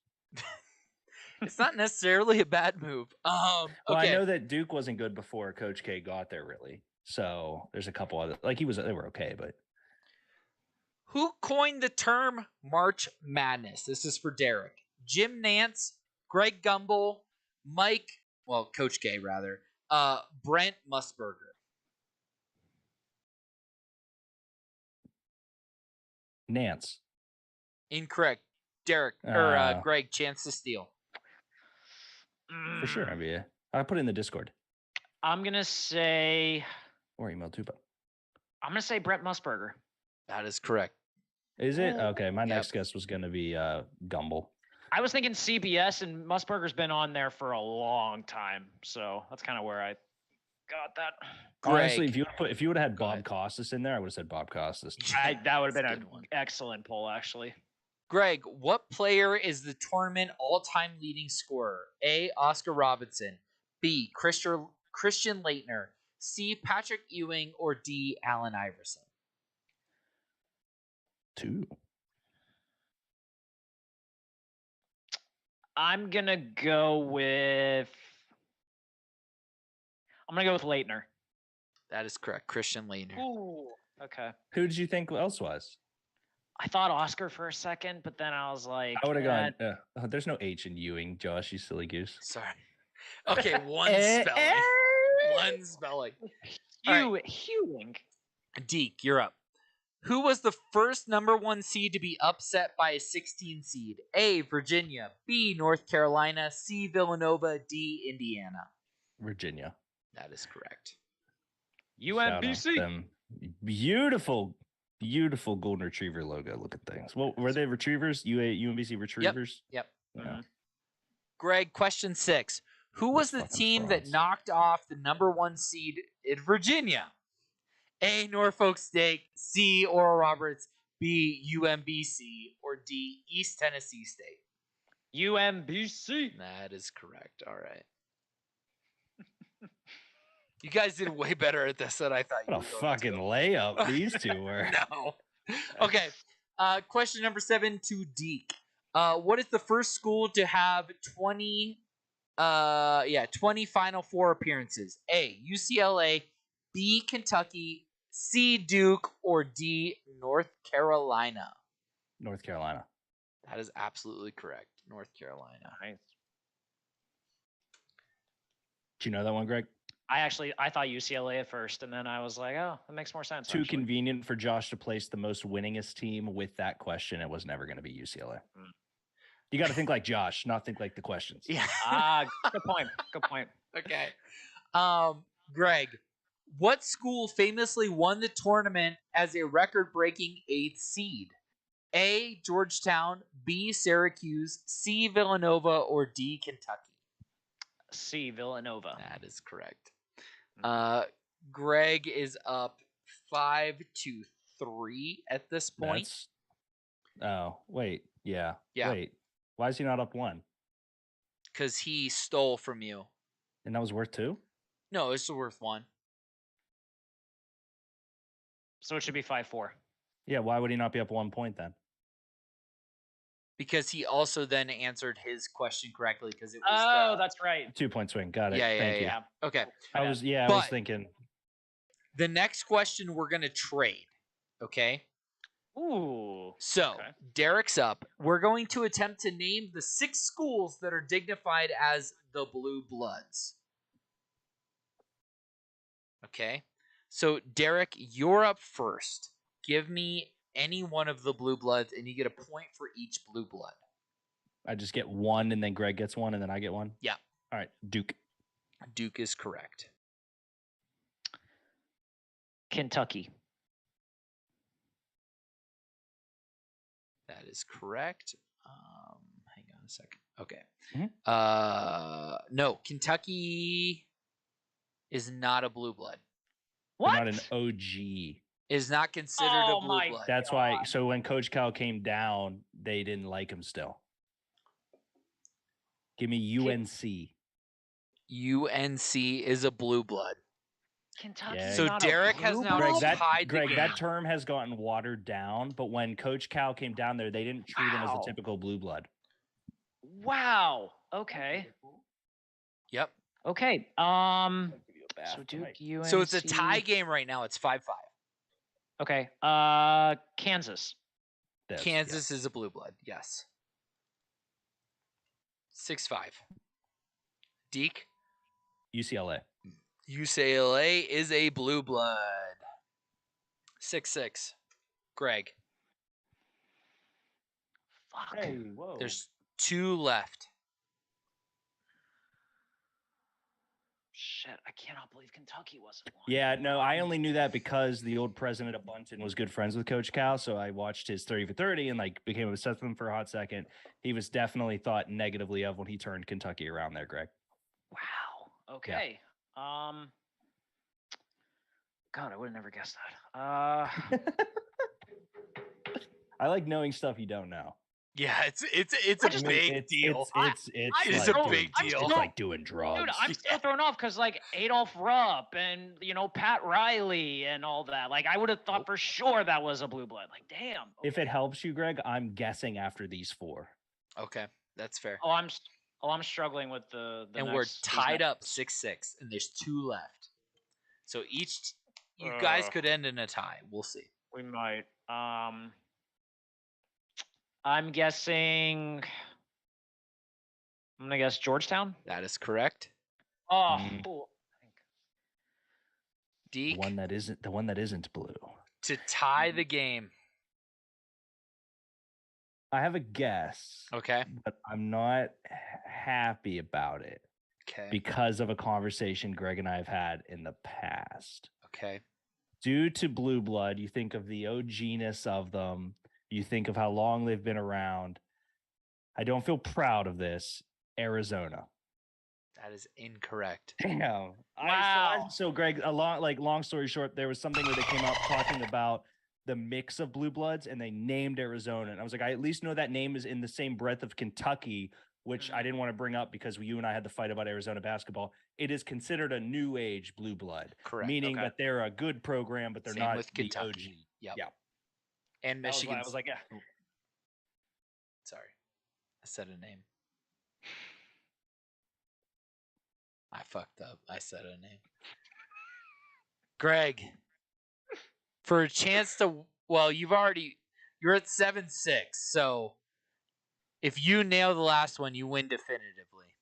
It's not necessarily a bad move. Well, Okay. I know that Duke wasn't good before Coach K got there, really. So there's a couple other they were okay, but Who coined the term March Madness? This is for Derek. Jim Nance, Greg Gumbel, Coach K rather, Brent Musburger. Nance. Incorrect. Derek Greg, chance to steal. For sure, NBA. I put it in the Discord. I'm gonna say. Or email too, but I'm gonna say Brent Musburger. That is correct. Is it? Okay, my next guess was gonna be Gumbel. I was thinking CBS, and Musburger's been on there for a long time, so that's kind of where I got that. Honestly, if you would have had Bob Costas in there, I would have said Bob Costas. That would have been an excellent poll, actually. Greg, what player is the tournament all-time leading scorer? A. Oscar Robinson. B. Christian Leitner. C. Patrick Ewing. Or D. Allen Iverson? 2. I'm gonna go with Leitner. That is correct. Christian Leitner. Ooh. Okay. Who did you think else was? I thought Oscar for a second, but then I was like, I would have gone. There's no H in Ewing, Josh. You silly goose. Sorry. Okay, one spelling. One spelling. Ewing. Deke, you're up. Who was the first number 1 seed to be upset by a 16 seed? A. Virginia. B. North Carolina. C. Villanova. D. Indiana. Virginia. That is correct. UMBC. Beautiful golden retriever logo. Look at things. Well, were they retrievers? UMBC retrievers? Yep. Yeah. Greg, question 6. Who was the team that knocked off the number 1 seed in Virginia? A. Norfolk State. C. Oral Roberts. B. UMBC. Or D. East Tennessee State. UMBC. That is correct. All right. You guys did way better at this than I thought you would. What a fucking layup these two were. No. Okay. Question number 7 to Deke. What is the first school to have 20 Final Four appearances? A. UCLA. B. Kentucky. C. Duke. Or D. North Carolina. North Carolina. That is absolutely correct. North Carolina. Nice. Do you know that one, Greg? I thought UCLA at first, and then I was like, oh, that makes more sense. Too convenient for Josh to place the most winningest team with that question. It was never going to be UCLA. You got to think like Josh, not think like the questions. Yeah. Good point. Good point. Okay. Greg, what school famously won the tournament as a record-breaking 8th seed? A. Georgetown. B. Syracuse. C. Villanova. Or D. Kentucky. C. Villanova. That is correct. Greg is up 5-3 at this point. Wait. Yeah. Yeah. Wait. Why is he not up 1? Because he stole from you. And that was worth 2? No, it's worth 1. So it should be 5-4. Yeah, why would he not be up 1 point then? Because he also then answered his question correctly because it was that's right. 2-point swing. Got it. Yeah. Thank you. Okay. I was thinking. The next question we're gonna trade. Okay. Ooh. So Derek's up. We're going to attempt to name the 6 schools that are dignified as the Blue Bloods. Okay. So Derek, you're up first. Give me any one of the Blue Bloods, and you get a point for each Blue Blood. I just get 1, and then Greg gets 1, and then I get 1? Yeah. All right, Duke. Duke is correct. Kentucky. That is correct. Hang on a second. Okay. Mm-hmm. No, Kentucky is not a Blue Blood. What? They're not an OG. Is not considered a Blue Blood. That's why. So when Coach Cal came down, they didn't like him still. Give me UNC. UNC is a Blue Blood. Kentucky. Yeah. So Derek has now tied the game. That term has gotten watered down, but when Coach Cal came down there, they didn't treat him as a typical Blue Blood. Wow. Okay. Yep. Okay. So Duke, UNC. So it's a tie game right now. It's 5-5. Okay. Kansas. Kansas is a blue blood. Yes. 6-5. Deke? UCLA. UCLA is a blue blood. 6-6. Greg. Fuck. Hey, whoa. There's 2 left. Shit, I cannot believe Kentucky wasn't one. Yeah, no, I only knew that because the old president of Bunton was good friends with Coach Cal, so I watched his 30 for 30 and like became obsessed with him for a hot second. He was definitely thought negatively of when he turned Kentucky around there, Greg. Wow. Okay. God, I would have never guessed that. I like knowing stuff you don't know. Yeah, it's a big deal. It's a big deal. It's like doing drugs. Dude, I'm still thrown off because like Adolph Rupp and Pat Riley and all that. Like I would have thought for sure that was a blue blood. Like damn. If it helps you, Greg, I'm guessing after these 4. Okay, that's fair. I'm struggling with the and next, we're tied up 6-6, and there's 2 left. So you guys could end in a tie. We'll see. We might. I'm guessing. I'm gonna guess Georgetown. That is correct. Oh, cool. Deke. The one that isn't blue. To tie the game. I have a guess. Okay. But I'm not happy about it. Okay. Because of a conversation Greg and I have had in the past. Okay. Due to blue blood, you think of the OG-ness of them. You think of how long they've been around. I don't feel proud of this. Arizona. That is incorrect. Damn. Wow. So Greg, long story short, there was something where they came out talking about the mix of blue bloods and they named Arizona. And I was like, I at least know that name is in the same breath of Kentucky, which I didn't want to bring up because you and I had the fight about Arizona basketball. It is considered a new age blue blood. Correct. Meaning that they're a good program, but they're Same not with the Kentucky. OG. Yep. Yeah. And Michigan. I was like, yeah. Sorry. I said a name. I fucked up. I said a name. Greg, for a chance to, you're at 7-6. So if you nail the last one, you win definitively.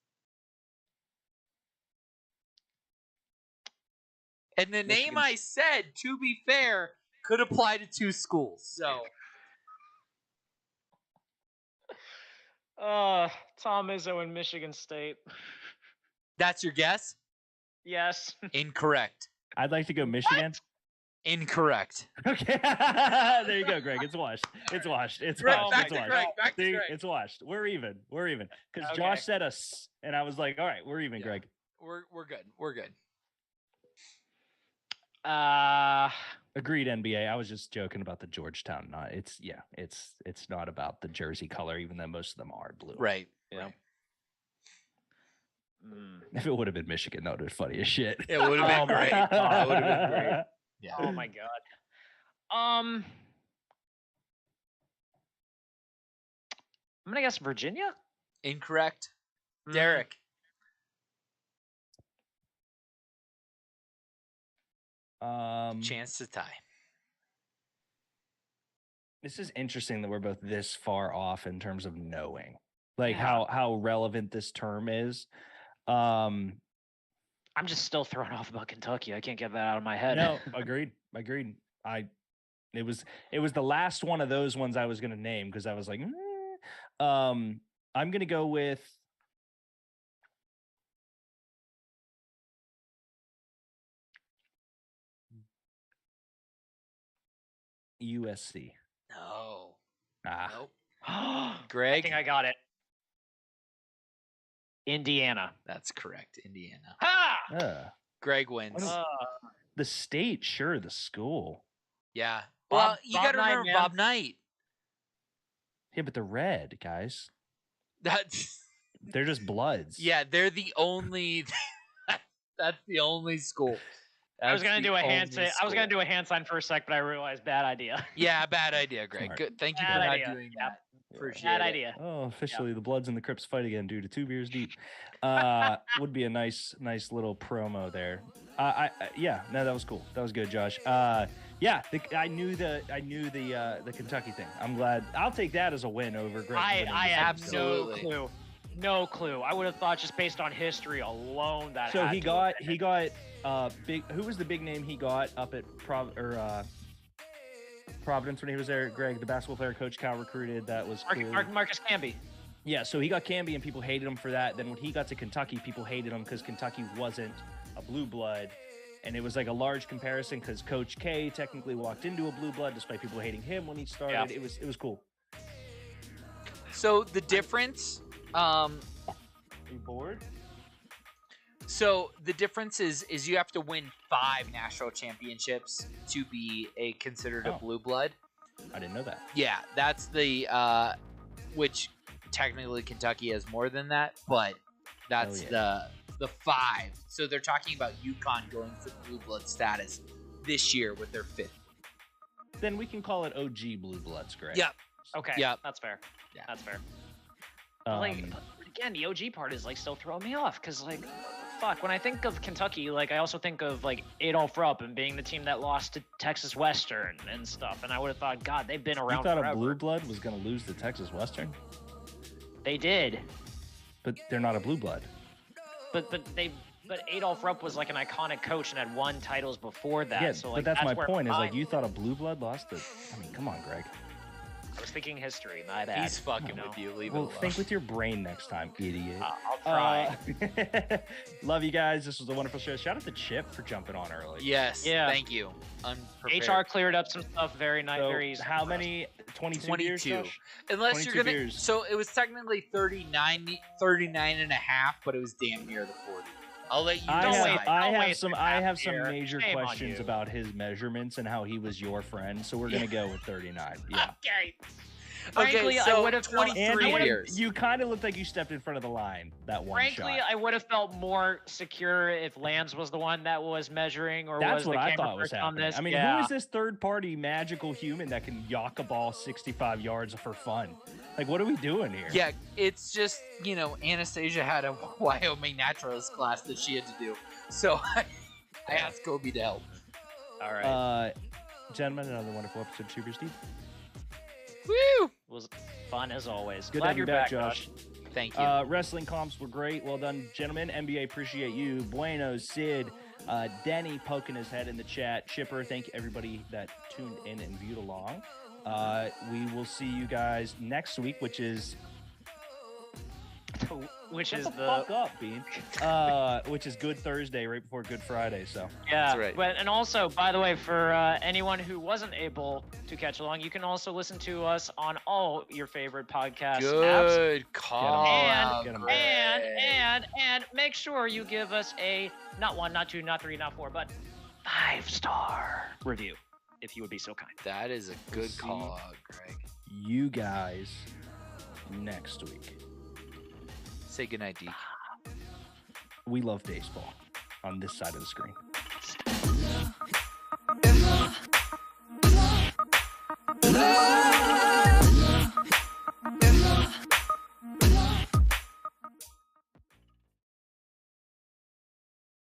And the name I said, to be fair, could apply to 2 schools. So. Tom Izzo in Michigan State. That's your guess? Yes. Incorrect. I'd like to go Michigan. Incorrect. Okay. There you go, Greg. It's washed. It's washed. It's washed. Back It's to washed. Greg. Back to See, Greg. it's washed. We're even. Because Okay. Josh said us, and I was like, all right, we're even, Greg. We're good. We're good. Agreed, NBA. I was just joking about the Georgetown. It's not about the jersey color, even though most of them are blue. Right. Yeah. If it would have been Michigan, that would have been funny as shit. It would have been great. It would have been great. Yeah. Oh my god. I'm gonna guess Virginia. Incorrect. Derek. Chance to tie. This is interesting that we're both this far off in terms of knowing, like how relevant this term is. I'm just still thrown off about Kentucky. I can't get that out of my head. No, agreed. It was the last one of those ones I was going to name because I was like, I'm going to go with USC. No. Nope. Greg. I think I got it. Indiana. That's correct. Indiana. Ha! Greg wins. The state, sure. The school. Yeah. Well, you got to remember Knight, Bob Knight. Yeah, but they're red, guys. That's. They're just bloods. Yeah, they're the only. That's the only school. I was gonna do a hand sign. I was gonna do a hand sign for a sec, but I realized bad idea. Yeah, bad idea, Greg. Smart. Good. Thank you Bad for not idea. doing that. Appreciate Bad it. idea. Oh, officially, the Bloods and the Crips fight again due to 2 beers deep. Would be a nice little promo there. Yeah, no, that was cool. That was good, Josh. Yeah, I knew the Kentucky thing. I'm glad. I'll take that as a win over Greg. I had Absolutely. no clue. No clue. I would have thought just based on history alone that. So had he to got have been it. big. Who was the big name he got up at Providence when he was there? Greg, the basketball player Coach Cal recruited. That was Marcus Camby. Yeah, so he got Camby and people hated him for that. Then when he got to Kentucky, people hated him because Kentucky wasn't a blue blood. And it was like a large comparison because Coach K technically walked into a blue blood despite people hating him when he started. Yeah. It was cool. So the difference, Are you bored? so the difference is you have to win 5 national championships to be considered a Oh. blue blood. I didn't know that. Yeah, that's the which technically Kentucky has more than that, but that's the 5. So they're talking about UConn going for blue blood status this year with their 5th. Then we can call it OG blue bloods, Greg. Yep. Okay. Yep. That's fair. Yeah. That's fair. Like Um, but again, the OG part is like still throwing me off because like, fuck. When I think of Kentucky, like I also think of like Adolph Rupp and being the team that lost to Texas Western and stuff. And I would have thought, God, they've been you around thought forever. a blue blood was going to lose to Texas Western, They did, but they're not a blue blood. but Adolph Rupp was like an iconic coach and had won titles before that. Yeah, so like but that's my where point. Is like mine- you thought a blue blood lost to. I mean, come on, Greg. I was thinking history. My bad. He's fucking No. with you. Leave Well, it alone. think with your brain next time, idiot. I'll try. Love you guys. This was a wonderful show. Shout out to Chip for jumping on early. Yes. Yeah. Thank you. Unprepared. HR cleared up some stuff very nice, So very easy. how many? 22 beers, 22. Josh? Unless 22 you're gonna. beers. So it was technically 39 and a half, but it was damn near the 40. I'll let you I Don't have, waste- decide. I don't have waste some your I half have some beer. major Shame on questions you. about his measurements and how he was your friend. So we're gonna go with 39. Yeah. Okay. Okay, Frankly, I so would have 23 And years. you kind of looked like you stepped in front of the line that one Frankly, shot. I would have felt more secure if Lance was the one that was measuring or That's was what the I camera thought was person on happening. this. I mean, yeah. who is this third-party magical human that can yock a ball 65 yards for fun? Like, what are we doing here? Yeah, it's just, Anastasia had a Wyoming naturalist class that she had to do. So I asked Kobe to help. All right. Gentlemen, another wonderful episode of Two Beers Deep. Woo! Was fun as always. Good to Glad have you you're back, back, Josh. Thank you. Wrestling comps were great. Well done, gentlemen. NBA, appreciate you. Bueno, Sid, Denny poking his head in the chat. Chipper, thank you everybody that tuned in and viewed along. We will see you guys next week, which is Which shut is the the fuck up, Bean. Which is Good Thursday, right before Good Friday. So yeah. That's right. But and also, by the way, for anyone who wasn't able to catch along, you can also listen to us on all your favorite podcast apps. Good call. out, Get 'em. Greg. And make sure you give us a not 1, not 2, not 3, not 4, but 5-star review, if you would be so kind. That is a good See? call out, Greg. you guys next week. Say goodnight, D. We love baseball on this side of the screen. Love